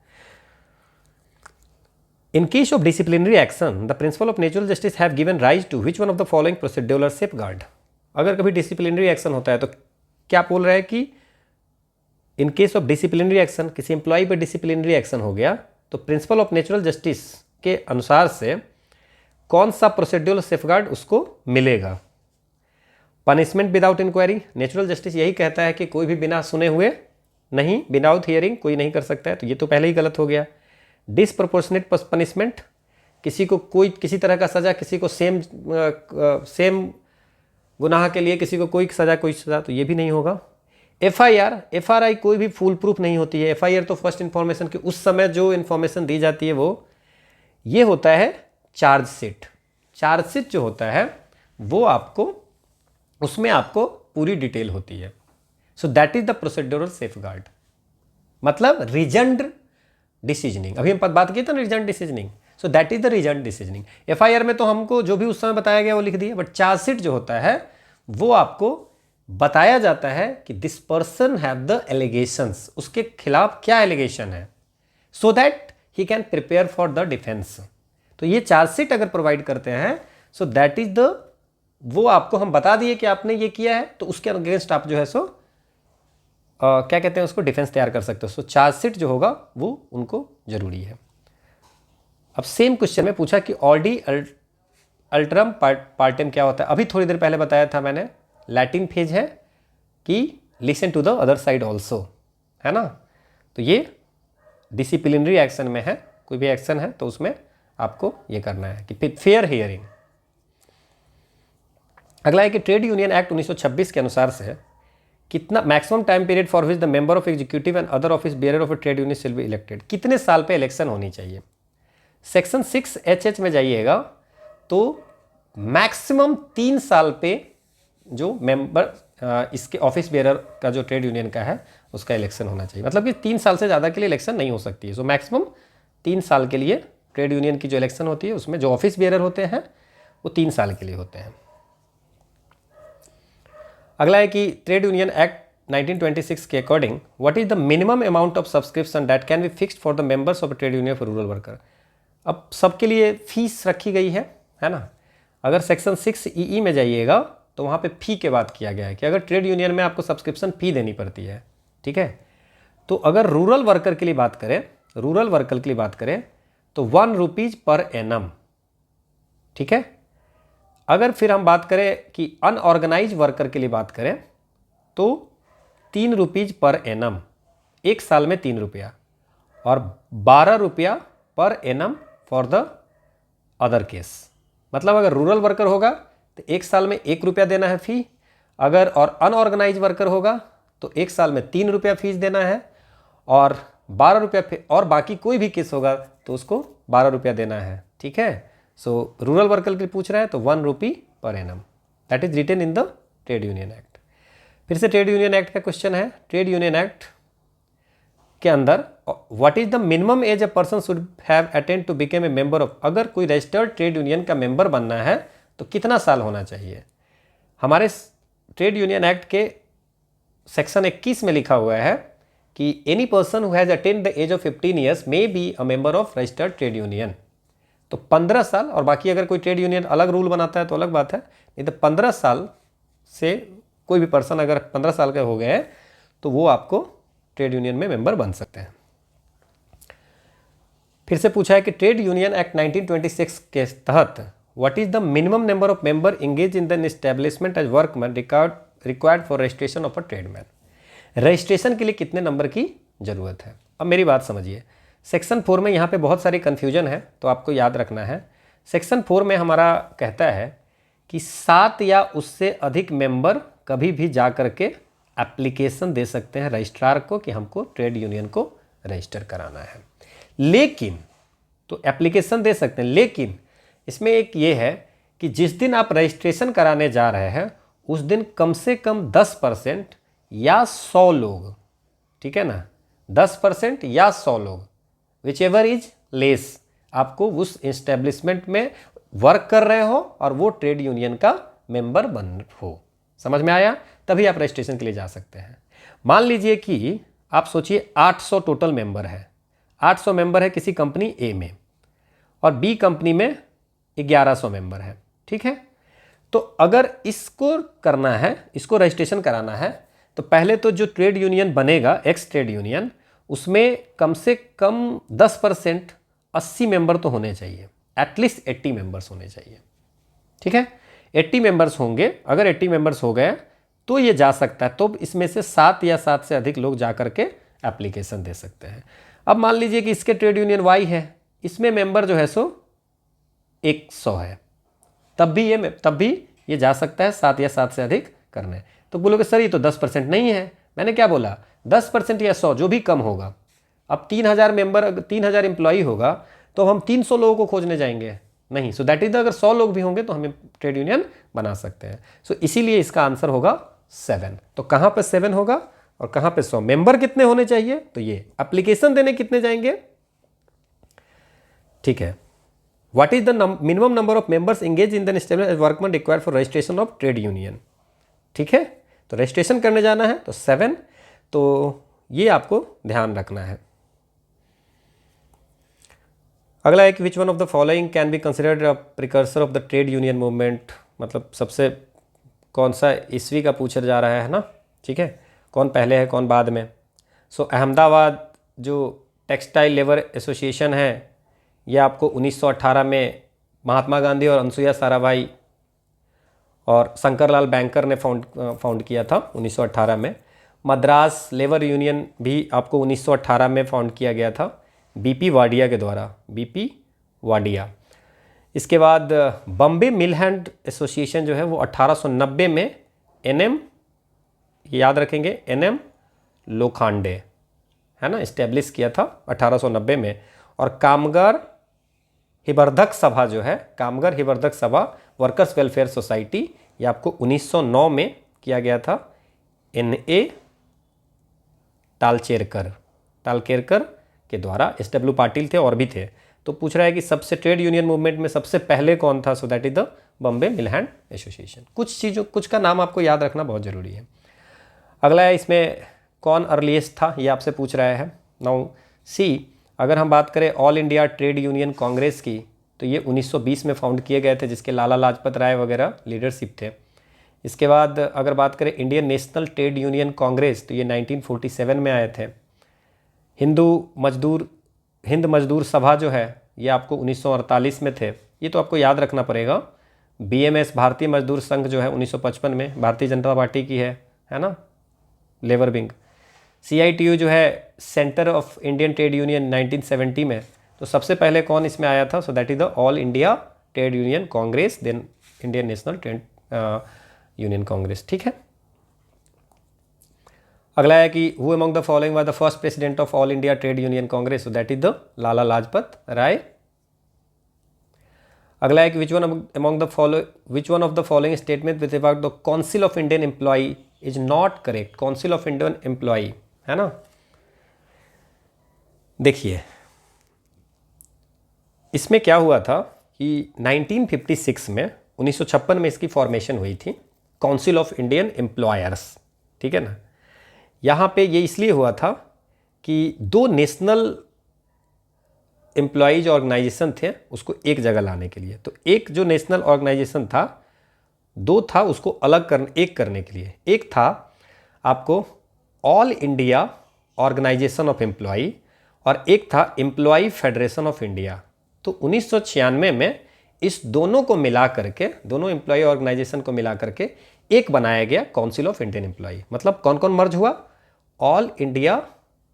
In case of disciplinary action, the principle of natural justice have given rise to which one of the following procedural safeguard? अगर कभी डिसिप्लिनरी एक्शन होता है तो क्या बोल रहा है कि इन केस ऑफ डिसिप्लिनरी एक्शन, किसी एम्प्लॉय पर डिसिप्लिनरी एक्शन हो गया तो प्रिंसिपल ऑफ नेचुरल जस्टिस के अनुसार से कौन सा प्रोसीड्यूरल सेफगार्ड उसको मिलेगा? Punishment without inquiry. Natural justice यही कहता है कि कोई भी बिना सुने हुए नहीं, विदाउट हियरिंग कोई नहीं कर सकता है, तो ये तो पहले ही गलत हो गया. डिसप्रोपोर्शनेट पनिशमेंट, किसी को कोई किसी तरह का सज़ा, किसी को सेम गुनाह के लिए किसी को कोई सज़ा, तो ये भी नहीं होगा. एफआरआई कोई भी फुल प्रूफ नहीं होती है. एफआईआर तो फर्स्ट इन्फॉर्मेशन की उस समय जो इन्फॉर्मेशन दी जाती है वो ये होता है चार्जशीट. चार्जशीट जो होता है वो आपको, उसमें आपको पूरी डिटेल होती है. So that is the procedural safeguard, मतलब रीजन्ड डिसीजनिंग. अभी हम बात किए थे ना reasoned decisioning, so that is the reasoned decisioning. FIR में तो हमको जो भी उस समय बताया गया वो लिख दिया, बट चार्जशीट जो होता है वो आपको बताया जाता है कि this person have the allegations, उसके खिलाफ क्या एलिगेशन है, so that he can prepare for the defence. तो ये चार्जशीट अगर प्रोवाइड करते हैं, सो दैट इज द, वो आपको हम बता दिए कि आपने ये किया है, तो उसके अगेंस्ट आप जो है सो क्या कहते हैं उसको, डिफेंस तैयार कर सकते हो. सो चार्जशीट जो होगा वो उनको जरूरी है. अब सेम क्वेश्चन में पूछा कि ऑडी अल्टरम पार्टेम क्या होता है. अभी थोड़ी देर पहले बताया था मैंने, लैटिन फेज है कि listen to the other side also, है ना. तो ये डिसिप्लिनरी एक्शन में है, कोई भी एक्शन है तो उसमें आपको ये करना है कि फेयर हियरिंग. अगला है कि ट्रेड यूनियन एक्ट 1926 के अनुसार से कितना maximum time period for which the member of executive and other office bearer of A trade union शिल बी इलेक्टेड, कितने साल पे इलेक्शन होनी चाहिए. सेक्शन 6H में जाइएगा तो मैक्सिमम 3 साल पे जो मेंबर इसके ऑफिस बेयरर का जो ट्रेड यूनियन का है उसका इलेक्शन होना चाहिए. मतलब कि 3 साल से ज़्यादा के लिए इलेक्शन नहीं हो सकती है. सो मैक्सिमम 3 साल के लिए ट्रेड यूनियन की जो इलेक्शन होती है उसमें जो ऑफिस बेयरर होते हैं वो 3 साल के लिए होते हैं. अगला है कि ट्रेड यूनियन एक्ट 1926 के according what is the minimum amount of subscription that can be fixed for the members of trade union for rural worker. अब सबके लिए फीस रखी गई है ना. अगर सेक्शन 6EE में जाइएगा तो वहाँ पे फ़ी के बात किया गया है कि अगर ट्रेड यूनियन में आपको सब्सक्रिप्शन फ़ी देनी पड़ती है, ठीक है. तो अगर रूरल वर्कर के लिए बात करें, तो 1 रुपीज़ पर एनम, ठीक है. अगर फिर हम बात करें कि अनऑर्गेनाइज वर्कर के लिए बात करें तो 3 रुपीज़ पर एनम, एक साल में 3 रुपया, और 12 रुपया per annum for the other case. मतलब अगर रूरल वर्कर होगा तो एक साल में 1 रुपया देना है फ़ी, अगर और अनऑर्गेनाइज वर्कर होगा तो एक साल में 3 रुपया फीस देना है, और 12 रुपया, और बाकी कोई भी केस होगा तो उसको 12 रुपया देना है, ठीक है. सो रूरल वर्कर के लिए पूछ रहा है तो 1 rupee per annum, that is written in the trade union act. फिर से ट्रेड यूनियन एक्ट का क्वेश्चन है. ट्रेड यूनियन एक्ट के अंदर what is the minimum age a person should have attained to became a member of, अगर कोई रजिस्टर्ड ट्रेड यूनियन का मेंबर बनना है तो कितना साल होना चाहिए। हमारे ट्रेड यूनियन एक्ट के सेक्शन 21 में लिखा हुआ है कि any person who has attend the age of 15 years may be a member of registered trade union. तो 15 साल, और बाकी अगर कोई ट्रेड यूनियन अलग रूल बनाता है तो अलग बात है, नहीं तो 15 साल से कोई भी पर्सन अगर 15 साल के हो गए हैं तो वो आपको ट्रेड यूनियन में मेंबर बन सकते हैं। फिर से पूछा है कि ट्रेड यूनियन एक्ट 1926 के तहत what is the minimum number of member engage in the establishment as workman required for registration of a tradesman. Registration के लिए कितने नंबर की जरूरत है। अब मेरी बात समझिए, सेक्शन 4 में यहाँ पे बहुत सारी कन्फ्यूजन है तो आपको याद रखना है। सेक्शन 4 में हमारा कहता है कि 7 या उससे अधिक मेंबर कभी भी जा करके एप्लीकेशन दे सकते हैं रजिस्ट्रार को कि हमको ट्रेड यूनियन को रजिस्टर कराना है। लेकिन तो एप्लीकेशन दे सकते हैं, लेकिन इसमें एक ये है कि जिस दिन आप रजिस्ट्रेशन कराने जा रहे हैं उस दिन कम से कम 10% या 100 लोग, ठीक है ना, 10% या 100 लोग, विच एवर इज लेस, आपको उस एस्टेब्लिशमेंट में वर्क कर रहे हो और वो ट्रेड यूनियन का मेंबर बन हो। समझ में आया? तभी आप रजिस्ट्रेशन के लिए जा सकते हैं। मान लीजिए कि आप सोचिए 800 टोटल मेंबर है, 800 मेंबर है किसी कंपनी ए में और बी कंपनी में 1100 मेंबर है, ठीक है। तो अगर इसको करना है, इसको रजिस्ट्रेशन कराना है, तो पहले तो जो ट्रेड यूनियन बनेगा, एक्स ट्रेड यूनियन, उसमें कम से कम 10% 80 मेंबर तो होने चाहिए, एटलीस्ट 80 मेंबर्स होने चाहिए, ठीक है। 80 मेंबर्स होंगे, अगर 80 मेंबर्स हो गए तो ये जा सकता है। तो इसमें से 7 या 7 से अधिक लोग जा करके एप्लीकेशन दे सकते हैं। अब मान लीजिए कि इसके ट्रेड यूनियन वाई है, इसमें मेंबर जो है सो 100 है, तब भी ये जा सकता है 7 या 7 से अधिक करने। तो बोलोगे सर ये तो 10% नहीं है। मैंने क्या बोला, 10% या 100 जो भी कम होगा। अब 3000 मेंबर, 3000 एम्प्लॉई होगा तो हम 300 लोगों को खोजने जाएंगे नहीं। सो दैट इज अगर 100 लोग भी होंगे तो हमें ट्रेड यूनियन बना सकते हैं। सो इसीलिए इसका आंसर होगा 7। तो कहाँ पे 7 होगा और कहाँ पे 100? मेंबर कितने होने चाहिए? तो ये एप्लीकेशन देने कितने जाएंगे, ठीक है। What is the minimum number of members engage in the established workman required for registration of trade union, ठीक है। तो रजिस्ट्रेशन करने जाना है तो 7, तो ये आपको ध्यान रखना है। अगला है कि which one of the following can be considered a precursor of the trade union movement, मतलब सबसे कौन सा ईस्वी का पूछा जा रहा है ना, ठीक है, कौन पहले है कौन बाद में। सो अहमदाबाद जो टेक्सटाइल लेबर एसोसिएशन है ये आपको 1918 में महात्मा गांधी और अनुसुईया साराभाई और शंकरलाल बैंकर ने फाउंड किया था 1918 में। मद्रास लेबर यूनियन भी आपको 1918 में फाउंड किया गया था बीपी वाडिया के द्वारा, बीपी वाडिया। इसके बाद बॉम्बे मिल हैंड एसोसिएशन जो है वो 1890 में एनएम, याद रखेंगे, एनएम लोखंडे है ना, इस्टेब्लिश किया था 1890 में। और कामगार हिबर्धक सभा जो है, कामगार हिबर्धक सभा वर्कर्स वेलफेयर सोसाइटी, ये आपको 1909 में किया गया था एनए तालचेरकर के द्वारा। एसडब्ल्यू पाटिल थे और भी थे। तो पूछ रहा है कि सबसे ट्रेड यूनियन मूवमेंट में सबसे पहले कौन था। So that is the Bombay mill hand association. कुछ का नाम आपको याद रखना बहुत ज़रूरी है। अगला है इसमें कौन अर्लीस्ट था, ये आपसे पूछ रहा है। नाउ सी, अगर हम बात करें all India trade union Congress की तो ये 1920 में फाउंड किए गए थे, जिसके लाला लाजपत राय वगैरह लीडरशिप थे। इसके बाद अगर बात करें Indian national trade union Congress तो ये 1947 में आए थे। हिंद मजदूर सभा जो है ये आपको 1948 में थे, ये तो आपको याद रखना पड़ेगा। बीएमएस भारतीय मजदूर संघ जो है 1955 में भारतीय जनता पार्टी की है ना, लेबर विंग। सीआईटीयू जो है centre of Indian trade union 1970 में। तो सबसे पहले कौन इसमें आया था? So that is the all India trade union congress, then Indian national trade union congress, ठीक है। अगला है कि who among the following was the first president of all India trade union congress? So that is the Lala Lajpat Rai. अगला है कि which one of the following statement with regard the council of Indian employee is not correct. Council of Indian employee है ना, देखिए इसमें क्या हुआ था कि 1956 में 1956 में इसकी फॉर्मेशन हुई थी, काउंसिल ऑफ इंडियन एम्प्लॉयर्स, ठीक है ना। यहाँ पे ये इसलिए हुआ था कि दो नेशनल एम्प्लॉयज ऑर्गेनाइजेशन थे उसको एक जगह लाने के लिए। तो एक जो नेशनल ऑर्गेनाइजेशन था, दो था उसको एक करने के लिए। एक था आपको all India organization of employ और एक था एम्प्लॉय फेडरेशन ऑफ इंडिया। तो 1996 में इस दोनों को मिला करके, दोनों एम्प्लॉय ऑर्गेनाइजेशन को मिला करके एक बनाया गया काउंसिल ऑफ इंडियन एम्प्लॉय। मतलब कौन कौन मर्ज हुआ? All India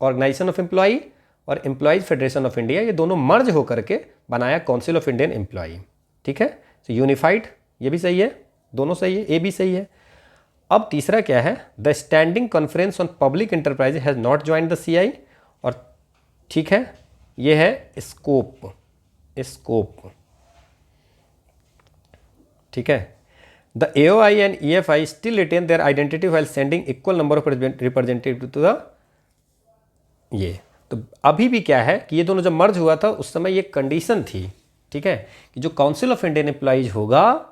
organization of employ और एम्प्लॉयज फेडरेशन ऑफ इंडिया, ये दोनों मर्ज होकर के बनाया काउंसिल ऑफ इंडियन एम्प्लॉय, ठीक है। तो यूनिफाइड, ये भी सही है, दोनों सही है, ए भी सही है। अब तीसरा क्या है? The standing conference on public enterprise has not join the CI, और ठीक है ये है स्कोप, ठीक है। The AOI and EFI still retain their identity while sending equal number of representative to the, ये तो अभी भी क्या है कि ये दोनों जब मर्ज हुआ था उस समय ये कंडीशन थी, ठीक है, कि जो काउंसिल ऑफ इंडियन एम्प्लॉयज होगा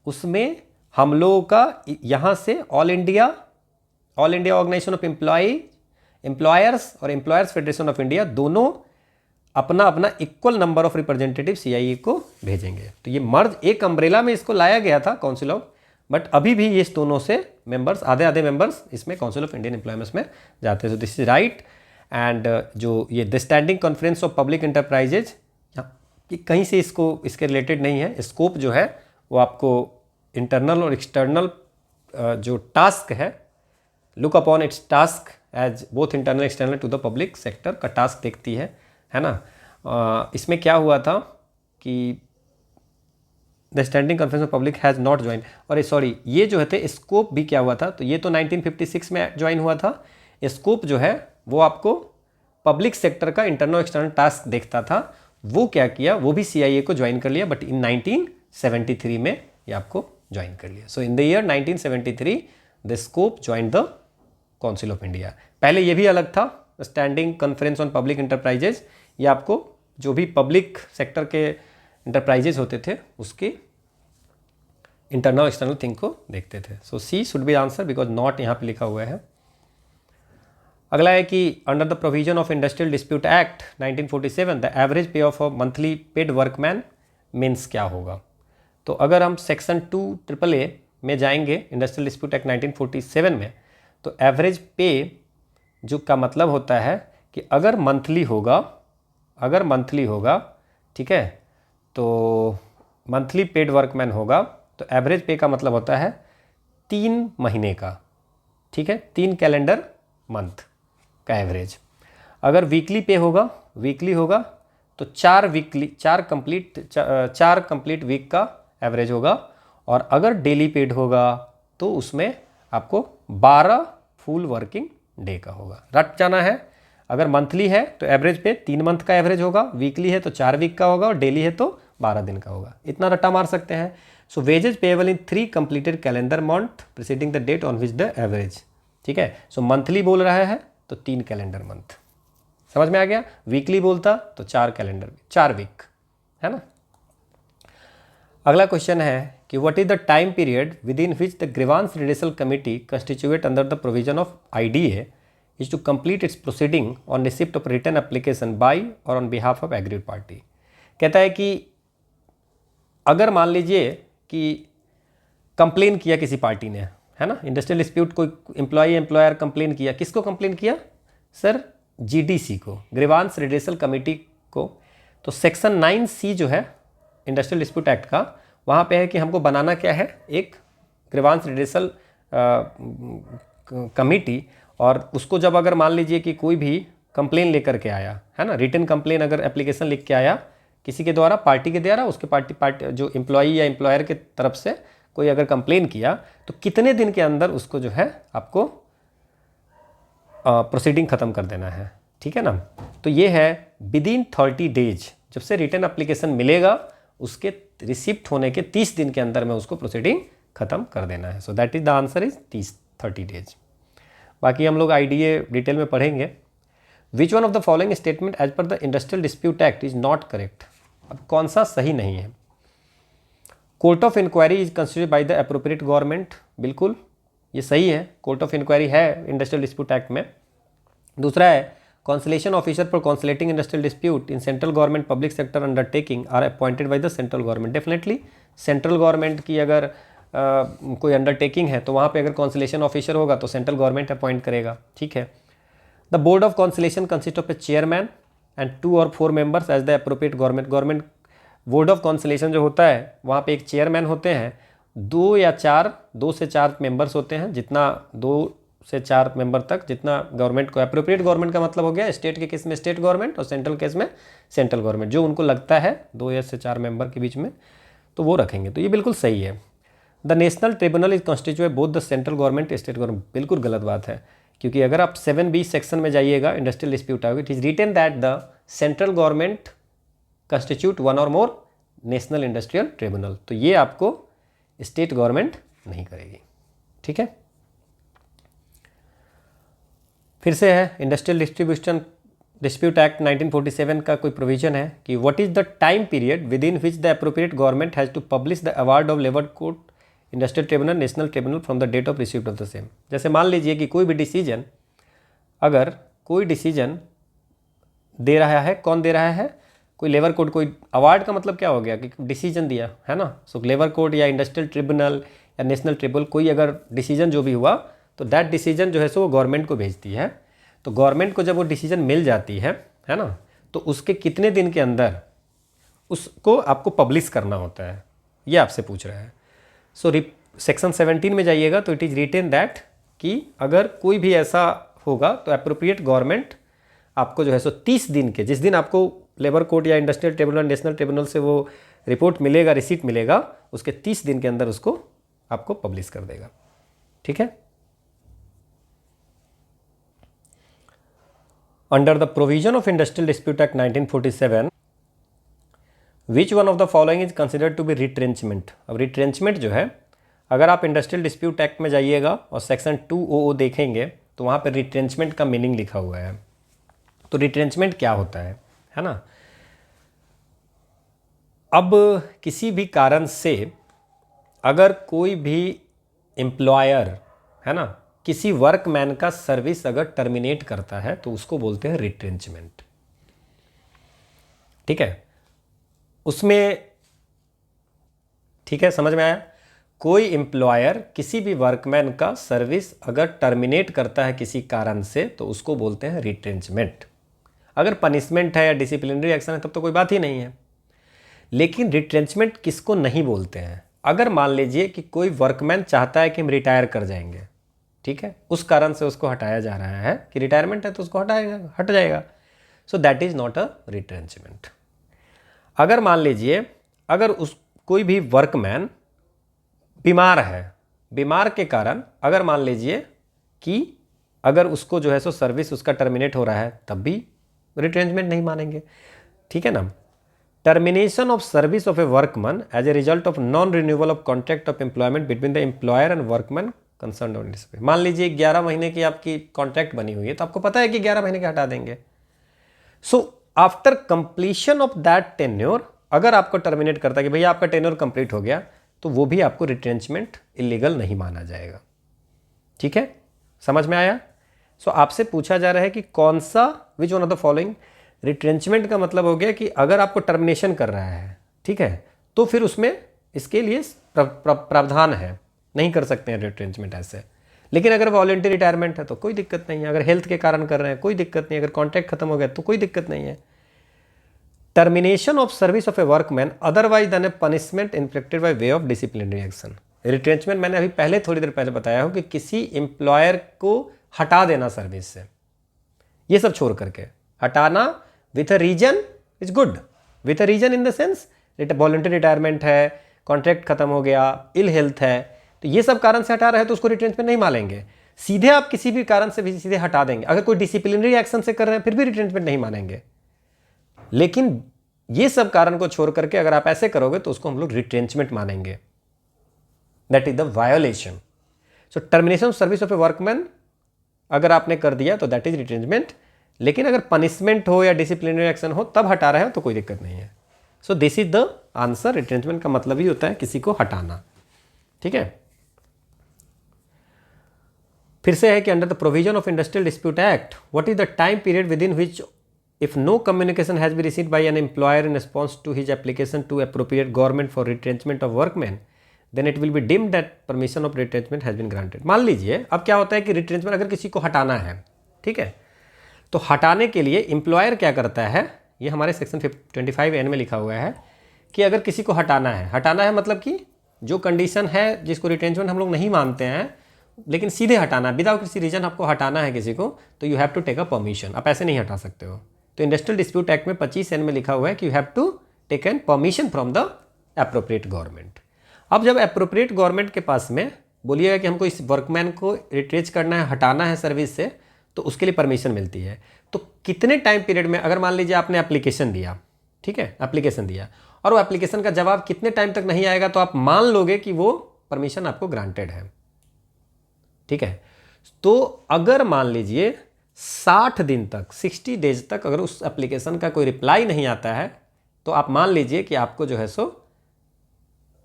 उसमें हम लोगों का यहाँ से all India organization of employers और एम्प्लॉयर्स फेडरेशन ऑफ इंडिया दोनों अपना अपना equal number of representative CIE को भेजेंगे। तो ये मर्ज एक अम्ब्रेला में इसको लाया गया था काउंसिल ऑफ, बट अभी भी ये इस दोनों से मेंबर्स, आधे मेंबर्स इसमें काउंसिल ऑफ इंडियन एम्प्लॉयमेंट्स में जाते हैं। तो दिस इज राइट। एंड जो ये the standing conference of public enterprises, कि कहीं से इसके रिलेटेड नहीं है। स्कोप जो है वो आपको इंटरनल और एक्सटर्नल जो टास्क है, look upon its task as both internal external to the public sector का टास्क देखती है ना। इसमें क्या हुआ था कि the standing conference of public has not join, और सॉरी ये जो है स्कोप भी क्या हुआ था, तो ये तो 1956 में ज्वाइन हुआ था। स्कोप जो है वो आपको पब्लिक सेक्टर का इंटरनल एक्सटर्नल टास्क देखता था, वो क्या किया, वो भी CIA को ज्वाइन कर लिया, बट इन 1973 में ये आपको ज्वाइन कर लिया। So in the year 1973 the SCOPE join the council of India. पहले ये भी अलग था, standing conference on public enterprises, ये आपको जो भी पब्लिक सेक्टर के इंटरप्राइजेज होते थे उसके इंटरनल एक्सटर्नल थिंग को देखते थे। So C should be answer because not यहाँ पे लिखा हुआ है। अगला है कि under the provision of industrial dispute act 1947 the average pay of a monthly paid workman means क्या होगा? तो अगर हम सेक्शन 2AA में जाएंगे इंडस्ट्रियल डिस्प्यूट एक्ट 1947 में, तो एवरेज पे जो का मतलब होता है कि अगर मंथली होगा, ठीक है, तो मंथली पेड वर्कमैन होगा, तो एवरेज पे का मतलब होता है 3 महीने का, ठीक है, 3 कैलेंडर मंथ का एवरेज। अगर वीकली पे होगा तो 4 कंप्लीट वीक का एवरेज होगा, और अगर डेली पेड होगा तो उसमें आपको 12 फुल वर्किंग डे का होगा। रट जाना है, अगर मंथली है तो एवरेज पे 3 मंथ का एवरेज होगा, वीकली है तो 4 वीक का होगा, और डेली है तो 12 दिन का होगा। इतना रट्टा मार सकते हैं। So wages payable in 3 completed calendar month preceding the date on which the average, ठीक है। सो मंथली बोल रहा है तो 3 कैलेंडर मंथ, समझ में आ गया। वीकली बोलता तो 4 वीक, है ना। अगला क्वेश्चन है कि what is the time period within which the grievance redressal committee constitute under the provision of IDA is to complete its proceeding on receipt of written application by or on behalf of aggrieved party। कहता है कि अगर मान लीजिए कि कंप्लेन किया किसी पार्टी ने, है ना, इंडस्ट्रियल डिस्प्यूट, कोई एम्प्लॉयर कंप्लेन किया, किसको कंप्लेन किया सर? GDC को, ग्रीवांस रिड्यूसल कमेटी को। तो सेक्शन 9C जो है इंडस्ट्रियल डिस्प्यूट एक्ट का, वहाँ पे है कि हमको बनाना क्या है, एक ग्रीवांस रिड्यूसल कमेटी, और उसको जब अगर मान लीजिए कि कोई भी कंप्लेन लेकर के आया, है ना, रिटन कंप्लेन अगर एप्लीकेशन लिख के आया किसी के द्वारा, पार्टी के द्वारा, उसके पार्टी जो एम्प्लॉई या एम्प्लॉयर के तरफ से कोई अगर कंप्लेन किया, तो कितने दिन के अंदर उसको जो है आपको प्रोसीडिंग ख़त्म कर देना है, ठीक है ना। तो ये है विद इन 30 डेज, जब से रिटन एप्लीकेशन मिलेगा उसके रिसिप्ट होने के 30 दिन के अंदर में उसको प्रोसीडिंग ख़त्म कर देना है। So that is the answer is 30 days. बाकी हम लोग IDA डिटेल में पढ़ेंगे। Which one of the following statement as पर the industrial dispute act is not correct. अब कौन सा सही नहीं है? Court of inquiry is considered by the appropriate government, बिल्कुल ये सही है, कोर्ट ऑफ इंक्वायरी है इंडस्ट्रियल डिस्प्यूट एक्ट में। दूसरा है conciliation officer for conciliating industrial dispute in central government public sector undertaking are appointed by the central government. Definitely central government की अगर कोई अंडरटेकिंग है तो वहाँ पे अगर कॉन्सलेशन ऑफिसर होगा तो सेंट्रल गवर्नमेंट अपॉइंट करेगा, ठीक है। The board of conciliation consist of a chairman and 2 और 4 members as the appropriate government. Board of conciliation जो होता है वहाँ पे एक चेयरमैन होते हैं, 2 से 4 मेंबर्स होते हैं, जितना 2 से 4 मेंबर तक जितना गवर्नमेंट को अप्रोप्रिएट गवर्नमेंट का मतलब हो गया स्टेट के केस में स्टेट गवर्नमेंट और सेंट्रल केस में सेंट्रल गवर्नमेंट, जो उनको लगता है 2 से 4 मेंबर के बीच में तो वो रखेंगे, तो ये बिल्कुल सही है। The national tribunal is constitute both the central government state government, बिल्कुल गलत बात है, क्योंकि अगर आप 7B सेक्शन में जाइएगा इंडस्ट्रियल डिस्प्यूट आओगे, it is written that the central government constitute 1 और मोर नेशनल इंडस्ट्रियल ट्रिब्यूनल, तो ये आपको स्टेट गवर्नमेंट नहीं करेगी, ठीक है। फिर से है इंडस्ट्रियल डिस्प्यूट एक्ट 1947 का कोई प्रोविजन है कि what is the time period within which the appropriate government has to publish the award of labour court industrial tribunal national tribunal from the date of receipt of the same. जैसे मान लीजिए कि कोई भी डिसीजन, अगर कोई डिसीजन दे रहा है, कौन दे रहा है? कोई लेबर कोर्ट। कोई अवार्ड का मतलब क्या हो गया कि डिसीजन दिया है ना, सो लेबर कोर्ट या इंडस्ट्रियल ट्रिब्यूनल या नेशनल ट्रिब्यूनल कोई अगर डिसीजन जो भी हुआ तो दैट डिसीजन जो है सो वो गवर्नमेंट को भेजती है। तो गवर्नमेंट को जब वो डिसीजन मिल जाती है ना, तो उसके कितने दिन के अंदर उसको आपको पब्लिश करना होता है, ये आपसे पूछ रहा है। सो सेक्शन 17 में जाइएगा तो इट इज़ रिटेन दैट कि अगर कोई भी ऐसा होगा तो अप्रोप्रिएट गवर्नमेंट आपको जो है सो 30 दिन के, जिस दिन आपको लेबर कोर्ट या इंडस्ट्रियल ट्रिब्यूनल नेशनल ट्रिब्यूनल से वो रिपोर्ट मिलेगा, रिसीट मिलेगा, उसके 30 दिन के अंदर उसको आपको पब्लिश कर देगा, ठीक है। Under the provision of industrial dispute act 1947 which one of the following is considered to be retrenchment. अब रिट्रेंचमेंट जो है, अगर आप इंडस्ट्रियल डिस्प्यूट एक्ट में जाइएगा और सेक्शन 200 देखेंगे तो वहाँ पर रिट्रेंचमेंट का मीनिंग लिखा हुआ है। तो रिट्रेंचमेंट क्या होता है ना। अब किसी भी कारण से अगर कोई भी एम्प्लॉयर है ना किसी वर्कमैन का सर्विस अगर टर्मिनेट करता है तो उसको बोलते हैं रिट्रेंचमेंट, ठीक है। उसमें ठीक है, समझ में आया? कोई एम्प्लॉयर किसी भी वर्कमैन का सर्विस अगर टर्मिनेट करता है किसी कारण से तो उसको बोलते हैं रिट्रेंचमेंट। अगर पनिशमेंट है या डिसिप्लिनरी एक्शन है तब तो कोई बात ही नहीं है। लेकिन रिट्रेंचमेंट किसको नहीं बोलते हैं? अगर मान लीजिए कि कोई वर्कमैन चाहता है कि हम रिटायर कर जाएंगे, ठीक है, उस कारण से उसको हटाया जा रहा है कि रिटायरमेंट है तो उसको हट जाएगा, सो that is not a retrenchment. अगर मान लीजिए अगर कोई भी वर्कमैन बीमार है, बीमार के कारण अगर मान लीजिए कि अगर उसको जो है सो सर्विस उसका टर्मिनेट हो रहा है तब भी रिट्रेंचमेंट नहीं मानेंगे, ठीक है ना। Termination of service of a workman as a result of non renewal of contract of employment between the employer and workman concern on display. मान लीजिए 11 महीने की आपकी कॉन्ट्रैक्ट बनी हुई है तो आपको पता है कि 11 महीने के हटा देंगे। So after completion of that tenure अगर आपको टर्मिनेट करता है कि भैया आपका टेन्योर कंप्लीट हो गया तो वो भी आपको रिट्रेंचमेंट इलीगल नहीं माना जाएगा, ठीक है, समझ में आया? सो आपसे पूछा जा रहा है कि कौन सा विच one of the following. Retrenchment का मतलब हो गया कि अगर आपको टर्मिनेशन कर रहा है, ठीक है, तो फिर उसमें इसके लिए प्रावधान है, नहीं कर सकते हैं रिट्रेंचमेंट ऐसे। लेकिन अगर वॉलंटरी रिटायरमेंट है तो कोई दिक्कत नहीं है, अगर हेल्थ के कारण कर रहे हैं कोई दिक्कत नहीं, अगर कॉन्ट्रैक्ट खत्म हो गया तो कोई दिक्कत नहीं है। Termination of service of a workman otherwise than a punishment inflicted by way of disciplinary action. Retrenchment मैंने अभी पहले थोड़ी देर पहले बताया हो कि किसी एम्प्लॉयर को हटा देना सर्विस से, ये सब छोड़ करके हटाना with a reason is good, with a reason in the sense voluntary retirement है, कॉन्ट्रैक्ट खत्म हो गया, इल हेल्थ है, तो ये सब कारण से हटा रहे हैं तो उसको रिट्रेंचमेंट नहीं मानेंगे। सीधे आप किसी भी कारण से भी सीधे हटा देंगे, अगर कोई डिसिप्लिनरी एक्शन से कर रहे हैं फिर भी रिट्रेंचमेंट नहीं मानेंगे। लेकिन ये सब कारण को छोड़ करके अगर आप ऐसे करोगे तो उसको हम लोग रिट्रेंचमेंट मानेंगे, that is the violation. So termination of service of a workman अगर आपने कर दिया तो दैट इज रिट्रेंचमेंट। लेकिन अगर पनिशमेंट हो या डिसिप्लिनरी एक्शन हो तब हटा रहे हो तो कोई दिक्कत नहीं है। So this is the answer. Retrenchment का मतलब ही होता है किसी को हटाना। ठीक है, फिर से है कि under the provision of industrial dispute act what is the time period within which if no communication has been received by an employer in response to his application to appropriate government for retrenchment of workmen, then it will be deemed that permission of retrenchment has been granted। मान लीजिए अब क्या होता है कि रिट्रेंचमेंट अगर किसी को हटाना है, ठीक है, तो हटाने के लिए एम्प्लॉयर क्या करता है, ये हमारे सेक्शन 25N में लिखा हुआ है कि अगर किसी को हटाना है मतलब कि जो कंडीशन है जिसको रिट्रेंचमेंट हम लोग नहीं मानते हैं लेकिन सीधे हटाना, विदाउट किसी रीजन आपको हटाना है किसी को, तो you have to take a permission. आप ऐसे नहीं हटा सकते हो। तो इंडस्ट्रियल डिस्प्यूट एक्ट में 25N में लिखा हुआ है कि you have to take an permission from the appropriate government. अब जब एप्रोप्रिएट गवर्नमेंट के पास में बोलिएगा कि हमको इस वर्कमैन को रिट्रेच करना है, हटाना है सर्विस से, तो उसके लिए परमिशन मिलती है। तो कितने टाइम पीरियड में, अगर मान लीजिए आपने एप्लीकेशन दिया, ठीक है, एप्लीकेशन दिया और वो एप्लीकेशन का जवाब कितने टाइम तक नहीं आएगा तो आप मान लोगे कि वो परमिशन आपको ग्रांटेड है। ठीक है, तो अगर मान लीजिए 60 दिन तक, 60 डेज तक अगर उस एप्लीकेशन का कोई रिप्लाई नहीं आता है तो आप मान लीजिए कि आपको जो है सो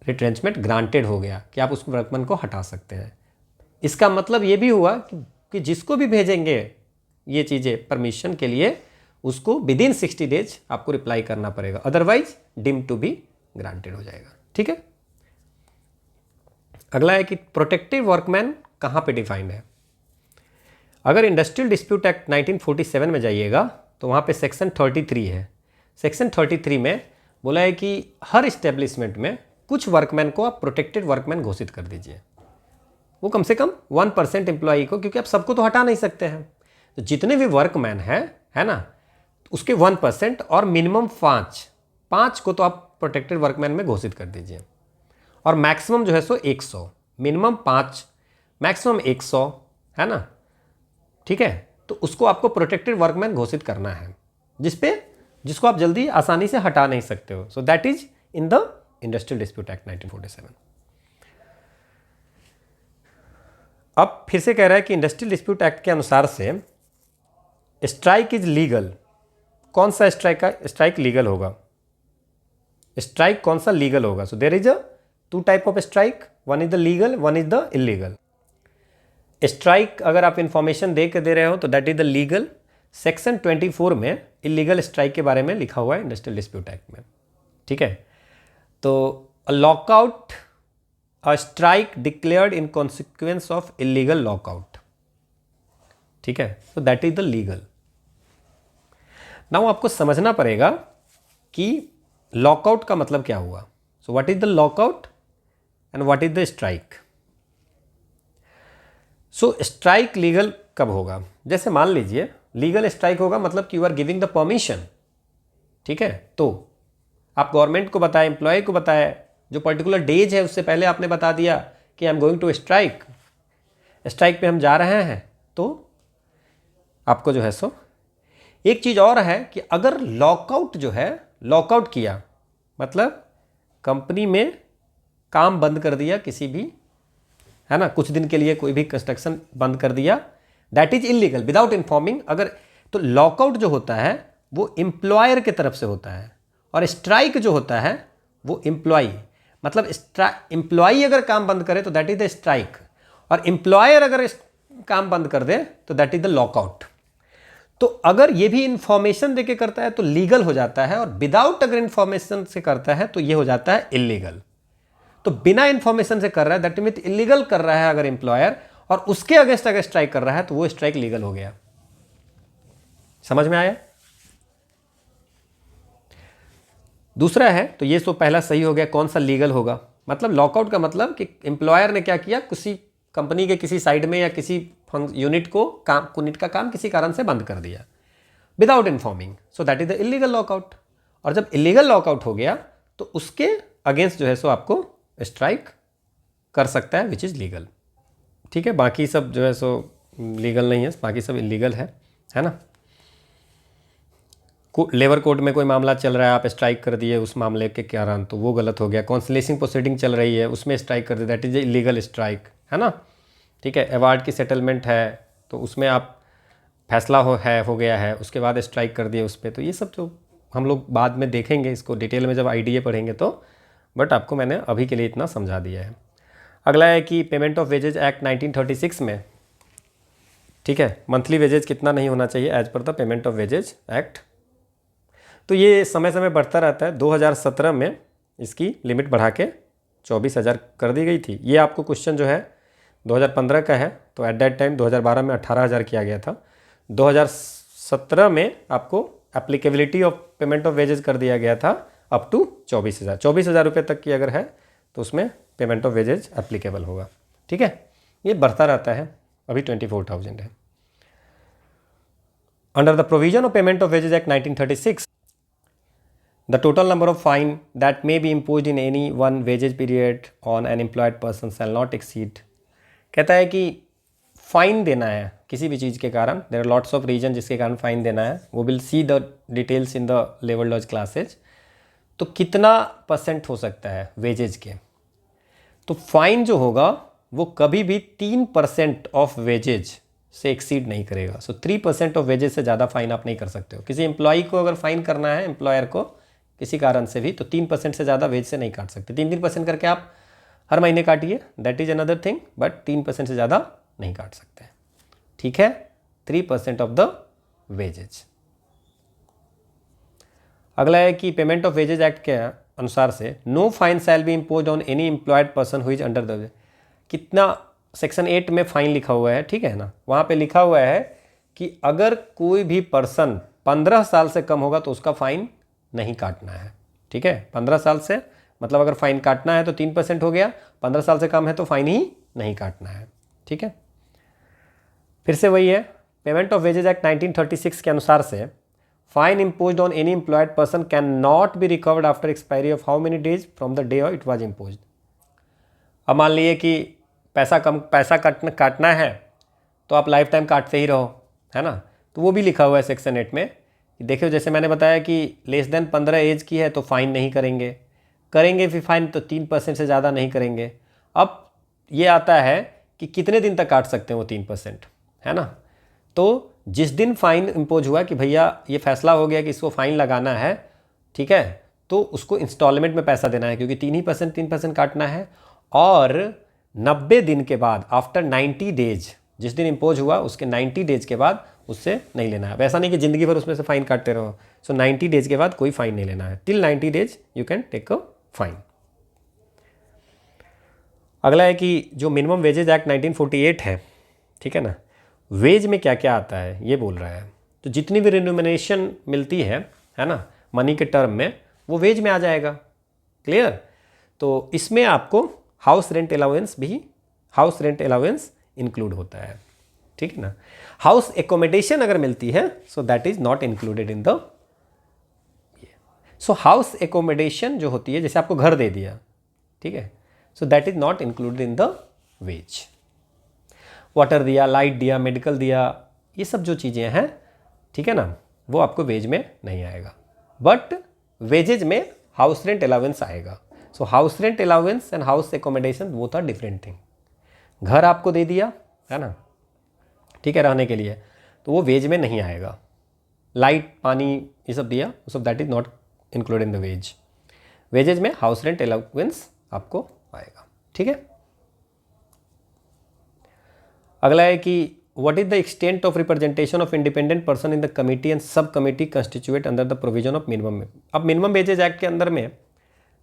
रिट्रेंचमेंट ग्रांटेड हो गया, कि आप उस वर्कमैन को हटा सकते हैं। इसका मतलब ये भी हुआ कि जिसको भी भेजेंगे ये चीज़ें परमिशन के लिए, उसको विद इन 60 डेज आपको रिप्लाई करना पड़ेगा, otherwise deem to be granted हो जाएगा। ठीक है, अगला है कि प्रोटेक्टिव वर्कमैन कहाँ पे डिफाइंड है। अगर इंडस्ट्रियल डिस्प्यूट एक्ट 1947 में जाइएगा तो वहाँ पे सेक्शन 33 है। सेक्शन 33 में बोला है कि हर इस्टेब्लिशमेंट में कुछ वर्कमैन को आप प्रोटेक्टेड वर्कमैन घोषित कर दीजिए, वो कम से कम 1% एम्प्लॉई को, क्योंकि आप सबको तो हटा नहीं सकते हैं। तो जितने भी वर्कमैन हैं, है ना, उसके 1% और मिनिमम 5 को तो आप प्रोटेक्टेड वर्कमैन में घोषित कर दीजिए, और मैक्सिमम जो है सो 100, मिनिमम 5 मैक्सिमम 100, है ना। ठीक है, तो उसको आपको प्रोटेक्टेड वर्कमैन घोषित करना है, जिसको आप जल्दी आसानी से हटा नहीं सकते हो। सो that is in the industrial dispute act 1947। अब फिर से कह रहा है कि इंडस्ट्रियल डिस्प्यूट एक्ट के अनुसार से स्ट्राइक इज लीगल। कौन सा स्ट्राइक लीगल होगा, स्ट्राइक कौन सा लीगल होगा। So there is a 2 type of strike, one is the legal, one is the illegal. Strike अगर आप इंफॉर्मेशन दे रहे हो तो that is the legal. Section 24 में इलीगल स्ट्राइक के बारे में लिखा हुआ है इंडस्ट्रियल डिस्प्यूट एक्ट में। ठीक है, तो a lockout, a strike declared in consequence of illegal lockout. ठीक है, तो that is the legal. Now आपको समझना पड़ेगा कि लॉकआउट का मतलब क्या हुआ। So what is the lockout and what is the strike. So strike legal कब होगा, जैसे मान लीजिए लीगल स्ट्राइक होगा मतलब कि you are giving the permission. ठीक है, तो आप गवर्नमेंट को बताए, एम्प्लॉय को बताए, जो पर्टिकुलर डेज है उससे पहले आपने बता दिया कि I am going to strike पे हम जा रहे हैं, तो आपको जो है सो एक चीज़ और है कि अगर लॉकआउट जो है, लॉकआउट किया मतलब कंपनी में काम बंद कर दिया किसी भी, है ना, कुछ दिन के लिए कोई भी कंस्ट्रक्शन बंद कर दिया, that is illegal without informing. अगर तो लॉकआउट जो होता है वो एम्प्लॉयर के तरफ से होता है, और स्ट्राइक जो होता है वो एम्प्लॉई, मतलब एम्प्लॉई अगर काम बंद करे तो दैट इज द स्ट्राइक, और एम्प्लॉयर अगर काम बंद कर दे तो दैट इज द लॉकआउट। तो अगर ये भी इंफॉर्मेशन देके करता है तो लीगल हो जाता है, और विदाउट अगर इंफॉर्मेशन से करता है तो ये हो जाता है इलीगल। तो बिना इंफॉर्मेशन से कर रहा है दैट मीन्स इलीगल कर रहा है अगर एम्प्लॉयर, और उसके अगेंस्ट अगर स्ट्राइक कर रहा है तो वो स्ट्राइक लीगल हो गया। समझ में आया। दूसरा है, तो ये तो पहला सही हो गया, कौन सा लीगल होगा, मतलब लॉकआउट का मतलब कि एम्प्लॉयर ने क्या किया, किसी कंपनी के किसी साइड में या किसी यूनिट का काम किसी कारण से बंद कर दिया without informing, so that is the illegal lockout. और जब इलीगल लॉकआउट हो गया तो उसके अगेंस्ट जो है सो आपको स्ट्राइक कर सकता है, विच इज़ लीगल। ठीक है, बाकी सब जो है सो लीगल नहीं है, बाकी सब इलीगल है ना। लेबर कोर्ट में कोई मामला चल रहा है, आप स्ट्राइक कर दिए उस मामले के कारण, तो वो गलत हो गया। कॉन्सिलेशन प्रोसीडिंग चल रही है, उसमें स्ट्राइक कर दिया, दैट इज इलीगल स्ट्राइक, है ना। ठीक है, अवार्ड की सेटलमेंट है तो उसमें आप फैसला हो गया है, उसके बाद स्ट्राइक कर दिए उस पर। तो ये सब जो हम लोग बाद में देखेंगे इसको डिटेल में जब आईडीए पढ़ेंगे तो, बट आपको मैंने अभी के लिए इतना समझा दिया है। अगला है कि पेमेंट ऑफ वेजेज एक्ट 1936 में, ठीक है, मंथली वेजेज कितना नहीं होना चाहिए एज पर the payment of wages act. तो ये समय समय बढ़ता रहता है। 2017 में इसकी लिमिट बढ़ा के 24,000 कर दी गई थी। ये आपको क्वेश्चन जो है 2015 का है, तो एट दैट टाइम 2012 में 18,000 किया गया था। 2017 में आपको applicability of payment of wages कर दिया गया था अप टू 24,000 रुपये तक की अगर है तो उसमें पेमेंट ऑफ वेजेज एप्लीकेबल होगा। ठीक है, ये बढ़ता रहता है, अभी 24,000 है। Under the provision of payment of wages act 1936, the total number of fine that may be imposed in any one wages period on an employed person shall not exceed। कहता है कि फाइन देना है किसी भी चीज़ के कारण, there are lots of reason जिसके कारण फाइन देना है, वो will see the details in the लेवल लॉज क्लासेज। तो कितना % हो सकता है वेजेज के, तो फाइन जो होगा वो कभी भी 3% ऑफ वेजेज से एक्सीड नहीं करेगा। सो 3% ऑफ वेजेज से ज़्यादा फाइन आप नहीं कर सकते हो। किसी एम्प्लॉई को अगर फाइन करना है, एम्प्लॉयर को किसी कारण से भी, तो 3% से ज़्यादा वेज से नहीं काट सकते। 3% करके आप हर महीने काटिए, that is another thing, but 3% से ज़्यादा नहीं काट सकते। ठीक है, 3% ऑफ द वेजेज। अगला है कि पेमेंट ऑफ वेजेज एक्ट के अनुसार से no fine shall be imposed on any employed person who is under the, कितना सेक्शन 8 में फाइन लिखा हुआ है, ठीक है ना, वहाँ पे लिखा हुआ है कि अगर कोई भी पर्सन 15 साल से कम होगा तो उसका फाइन नहीं काटना है। ठीक है, 15 साल से मतलब अगर फाइन काटना है तो 3% हो गया, 15 साल से कम है तो फाइन ही नहीं काटना है। ठीक है, फिर से वही है, पेमेंट ऑफ वेजेज एक्ट 1936 के अनुसार से fine imposed on any employed person can not be recovered after expiry of how many days from the day it was imposed. अब मान लीजिए कि पैसा काटना है तो आप लाइफ टाइम काटते ही रहो, है ना, तो वो भी लिखा हुआ है सेक्शन 8 में। देखिए जैसे मैंने बताया कि लेस देन 15 एज की है तो फाइन नहीं करेंगे फिर फाइन तो 3% से ज़्यादा नहीं करेंगे। अब ये आता है कि कितने दिन तक काट सकते हैं वो 3%, है ना। तो जिस दिन फाइन इम्पोज हुआ कि भैया ये फैसला हो गया कि इसको फाइन लगाना है, ठीक है, तो उसको इंस्टॉलमेंट में पैसा देना है, क्योंकि 3% काटना है। और 90 दिन के बाद, आफ्टर 90 डेज, जिस दिन इम्पोज हुआ उसके 90 डेज के बाद उससे नहीं लेना है। वैसा नहीं कि ज़िंदगी भर उसमें से फ़ाइन काटते रहो। सो 90 डेज के बाद कोई फ़ाइन नहीं लेना है। Till 90 days you can take a fine. अगला है कि जो मिनिमम वेजेज एक्ट 1948 है, ठीक है ना, वेज में क्या क्या आता है ये बोल रहा है। तो जितनी भी रिन्यूमरेशन मिलती है ना, मनी के टर्म में, वो वेज में आ जाएगा। क्लियर। तो इसमें आपको हाउस रेंट अलाउंस इंक्लूड होता है, ठीक है ना। हाउस एकोमोडेशन अगर मिलती है so that is not included in the. So house accommodation जो होती है, जैसे आपको घर दे दिया, ठीक है, so that is not included in the veg. Water दिया, लाइट दिया, मेडिकल दिया, ये सब जो चीज़ें हैं, ठीक है ना, वो आपको वेज में नहीं आएगा। बट वेजेज में हाउस रेंट अलाउंस आएगा। So house rent allowance and house accommodation both are different thing. घर आपको दे दिया, है ना, ठीक है, रहने के लिए, तो वो वेज में नहीं आएगा। लाइट, पानी, ये सब दिया, वो सब that is not included in the wage. Wages में हाउस रेंट अलाउंस आपको आएगा, ठीक है। अगला है कि what is the extent of representation of independent person in the committee and sub committee constituted under the provision of minimum. अब मिनिमम वेजेज एक्ट के अंदर में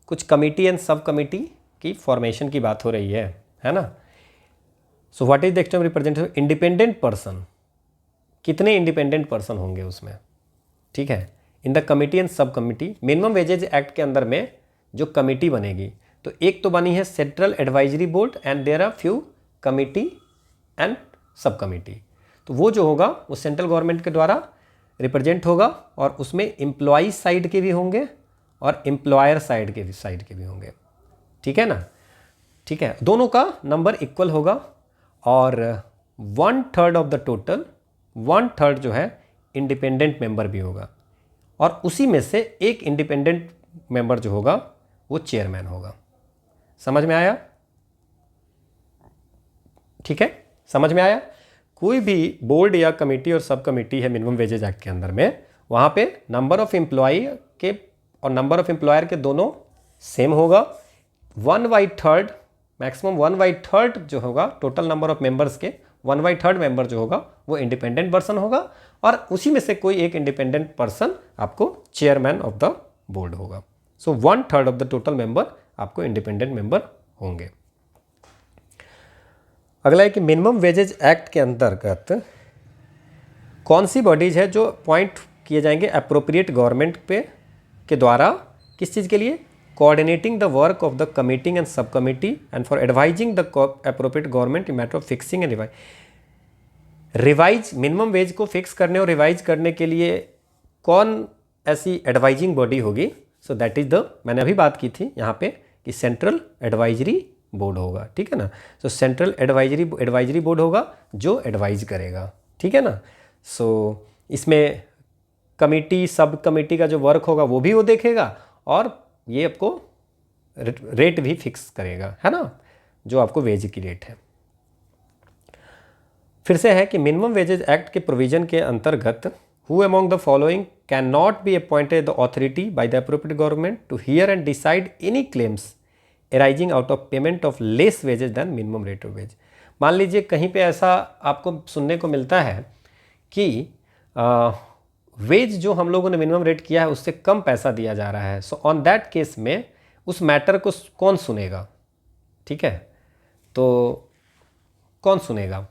कुछ कमिटी एंड सब कमिटी की फॉर्मेशन की बात हो रही है ना। So what is the extent of representation independent person, कितने इंडिपेंडेंट पर्सन होंगे उसमें, ठीक है, इन the committee and sub committee. Minimum wages act के अंदर में जो कमिटी बनेगी, तो एक तो बनी है central advisory board and there are few committee and sub committee. तो वो जो होगा वो सेंट्रल गवर्नमेंट के द्वारा रिप्रेजेंट होगा, और उसमें एम्प्लॉई साइड के भी होंगे और एम्प्लॉयर साइड के भी होंगे, ठीक है ना। ठीक है, दोनों का नंबर इक्वल होगा, और 1/3 ऑफ द टोटल, 1/3 जो है इंडिपेंडेंट मेंबर भी होगा, और उसी में से एक इंडिपेंडेंट मेंबर जो होगा वो चेयरमैन होगा। समझ में आया? ठीक है, समझ में आया? कोई भी बोर्ड या कमेटी और सब कमेटी है मिनिमम वेजेज एक्ट के अंदर में, वहाँ पे नंबर ऑफ एम्प्लॉय के और नंबर ऑफ एम्प्लॉयर के दोनों सेम होगा। 1/3 मैक्सिमम 1/3 जो होगा टोटल नंबर ऑफ मेंबर्स के 1/3 मेंबर जो होगा वो इंडिपेंडेंट पर्सन होगा, और उसी में से कोई एक इंडिपेंडेंट पर्सन आपको चेयरमैन ऑफ द बोर्ड होगा। सो 1/3 ऑफ द टोटल मेंबर आपको इंडिपेंडेंट मेंबर होंगे। अगला है कि मिनिमम वेजेज एक्ट के अंतर्गत कौन सी बॉडीज है जो अपॉइंट किए जाएंगे अप्रोप्रिएट गवर्नमेंट पे के द्वारा, किस चीज़ के लिए, coordinating the work of the committee and sub committee and for advising the appropriate government in matter of fixing and revise minimum wage को फिक्स करने और रिवाइज करने के लिए कौन ऐसी एडवाइजिंग बॉडी होगी। सो दैट इज द, मैंने अभी बात की थी यहाँ पे कि सेंट्रल एडवाइजरी बोर्ड होगा, ठीक है ना। सो सेंट्रल एडवाइजरी बोर्ड होगा जो एडवाइज करेगा, ठीक है ना। सो इसमें कमेटी सब कमेटी का जो वर्क होगा वो भी वो देखेगा, और ये आपको रेट भी फिक्स करेगा, है ना, जो आपको वेज की रेट है। फिर से है कि मिनिमम वेजेज एक्ट के प्रोविजन के अंतर्गत who among the following can not be appointed the authority by the appropriate government to hear and decide any claims arising out of payment of less wages than minimum rate of wage। मान लीजिए कहीं पे ऐसा आपको सुनने को मिलता है कि वेज जो हम लोगों ने मिनिमम रेट किया है उससे कम पैसा दिया जा रहा है। सो ऑन दैट केस में उस मैटर को कौन सुनेगा, ठीक है, तो कौन सुनेगा,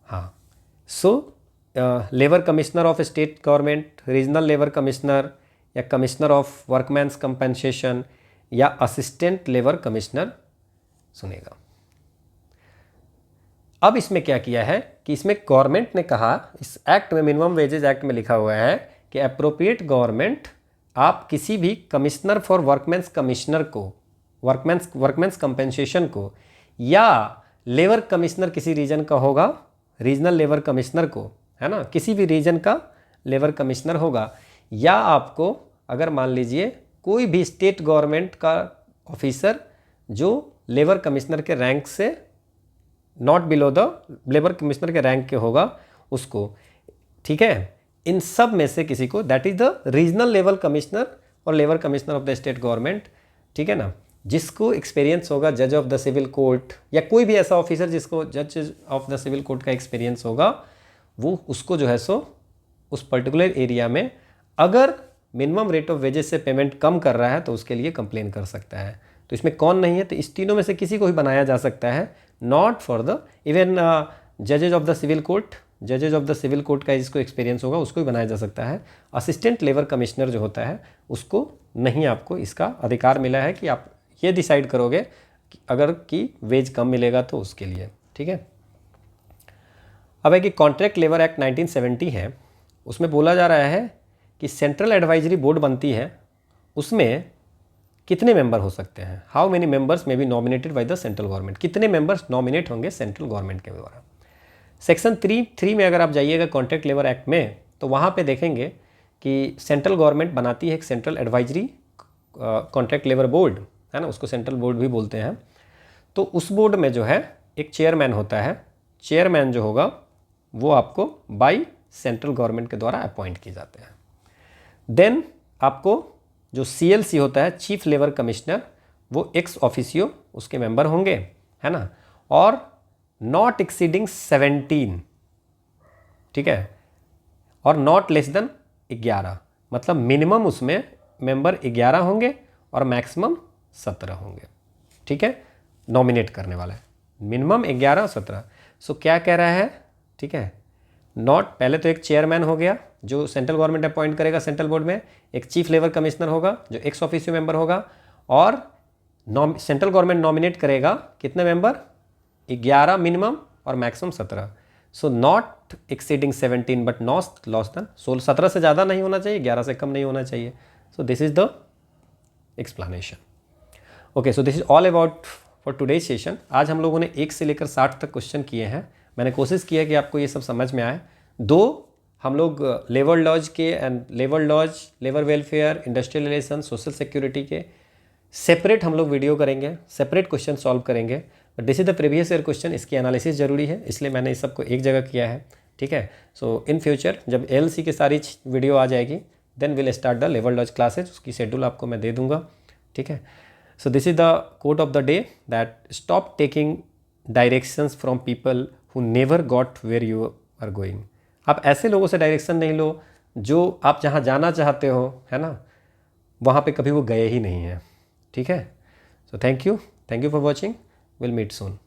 हाँ, so labour commissioner of state government, regional labour commissioner, या कमिश्नर ऑफ वर्कमैन्स कंपनसेशन, या असिस्टेंट लेबर कमिश्नर सुनेगा। अब इसमें क्या किया है कि इसमें गवर्नमेंट ने कहा, इस एक्ट में मिनिमम वेजेज एक्ट में लिखा हुआ है कि अप्रोप्रिएट गवर्नमेंट आप किसी भी कमिश्नर फॉर वर्कमैन्स कमिश्नर को, वर्कमैन्स कंपनसेशन को, या लेबर कमिश्नर किसी रीजन का होगा, रीजनल लेबर कमिश्नर को, है ना, किसी भी रीजन का लेबर कमिश्नर होगा, या आपको अगर मान लीजिए कोई भी स्टेट गवर्नमेंट का ऑफिसर जो लेबर कमिश्नर के रैंक से not below the labour commissioner के रैंक के होगा उसको, ठीक है, इन सब में से किसी को, that is the regional level commissioner और labour commissioner of the state government, ठीक है ना, जिसको एक्सपीरियंस होगा जज ऑफ द सिविल कोर्ट, या कोई भी ऐसा ऑफिसर जिसको जज ऑफ द सिविल कोर्ट का एक्सपीरियंस होगा, वो उसको जो है सो उस पर्टिकुलर एरिया में अगर मिनिमम रेट ऑफ वेजेस से पेमेंट कम कर रहा है तो उसके लिए कंप्लेन कर सकता है। तो इसमें कौन नहीं है, तो इस तीनों में से किसी को भी बनाया जा सकता है, not for the even जजेज of the civil court, जजेज of the civil court का जिसको एक्सपीरियंस होगा उसको भी बनाया जा सकता है। असिस्टेंट लेबर कमिश्नर जो होता है उसको नहीं, आपको इसका अधिकार मिला है कि आप ये डिसाइड करोगे कि अगर कि वेज कम मिलेगा तो उसके लिए, ठीक है। अब है कि कॉन्ट्रैक्ट लेबर एक्ट 1970 है, उसमें बोला जा रहा है कि सेंट्रल एडवाइजरी बोर्ड बनती है, उसमें कितने मेंबर हो सकते हैं, हाउ मेनी मेंबर्स में be nominated by the central government, कितने मेंबर्स नॉमिनेट होंगे सेंट्रल गवर्नमेंट के द्वारा। सेक्शन 3 में अगर आप जाइएगा कॉन्ट्रैक्ट लेबर एक्ट में, तो वहाँ पे देखेंगे कि सेंट्रल गवर्नमेंट बनाती है एक central advisory contract labour board, है ना, उसको सेंट्रल बोर्ड भी बोलते हैं। तो उस बोर्ड में जो है एक चेयरमैन होता है, चेयरमैन जो होगा वो आपको बाई सेंट्रल गवर्नमेंट के द्वारा अपॉइंट किए जाते हैं। देन आपको जो CLC होता है, चीफ लेबर कमिश्नर, वो एक्स ऑफिसियो उसके मेंबर होंगे, है ना, और नॉट एक्सीडिंग 17, ठीक है, और नॉट लेस देन 11, मतलब मिनिमम उसमें मेंबर 11 होंगे और मैक्सिमम 17 होंगे, ठीक है, नॉमिनेट करने वाला है, मिनिमम 11 और 17। सो क्या कह रहा है, ठीक है, नॉट, पहले तो एक चेयरमैन हो गया जो सेंट्रल गवर्नमेंट अपॉइंट करेगा सेंट्रल बोर्ड में, एक चीफ लेबर कमिश्नर होगा जो एक्स ऑफिसियो मेंबर होगा, और सेंट्रल गवर्नमेंट नॉमिनेट करेगा कितने मेंबर, 11 मिनिमम और maximum 17। So not exceeding 17 but not less than 16, 17 से ज़्यादा नहीं होना चाहिए, 11 से कम नहीं होना चाहिए। So this is the explanation. Okay, so this is all about for today session. आज हम लोगों ने 1 से लेकर 60 तक क्वेश्चन किए हैं। मैंने कोशिश की है कि आपको ये सब समझ में आए। 2 हम लोग लेबर लॉज के and labour laws, labour welfare, industrial relation, social security के सेपरेट हम लोग वीडियो करेंगे, सेपरेट क्वेश्चन सॉल्व करेंगे। This is the previous year question, इसकी एनालिसिस ज़रूरी है, इसलिए मैंने इस सबको एक जगह किया है, ठीक है। सो इन फ्यूचर जब एएलसी की सारी वीडियो आ जाएगी देन विल स्टार्ट द लेवल डॉज क्लासेज, उसकी शेड्यूल आपको मैं दे दूंगा, ठीक है। So this is the quote of the day, that stop taking directions from people who never got where you are going. आप ऐसे लोगों से डायरेक्शन नहीं लो जो आप जहाँ जाना चाहते हो, है ना, वहाँ पे कभी वो गए ही नहीं हैं, ठीक है। So thank you for watching, will meet soon.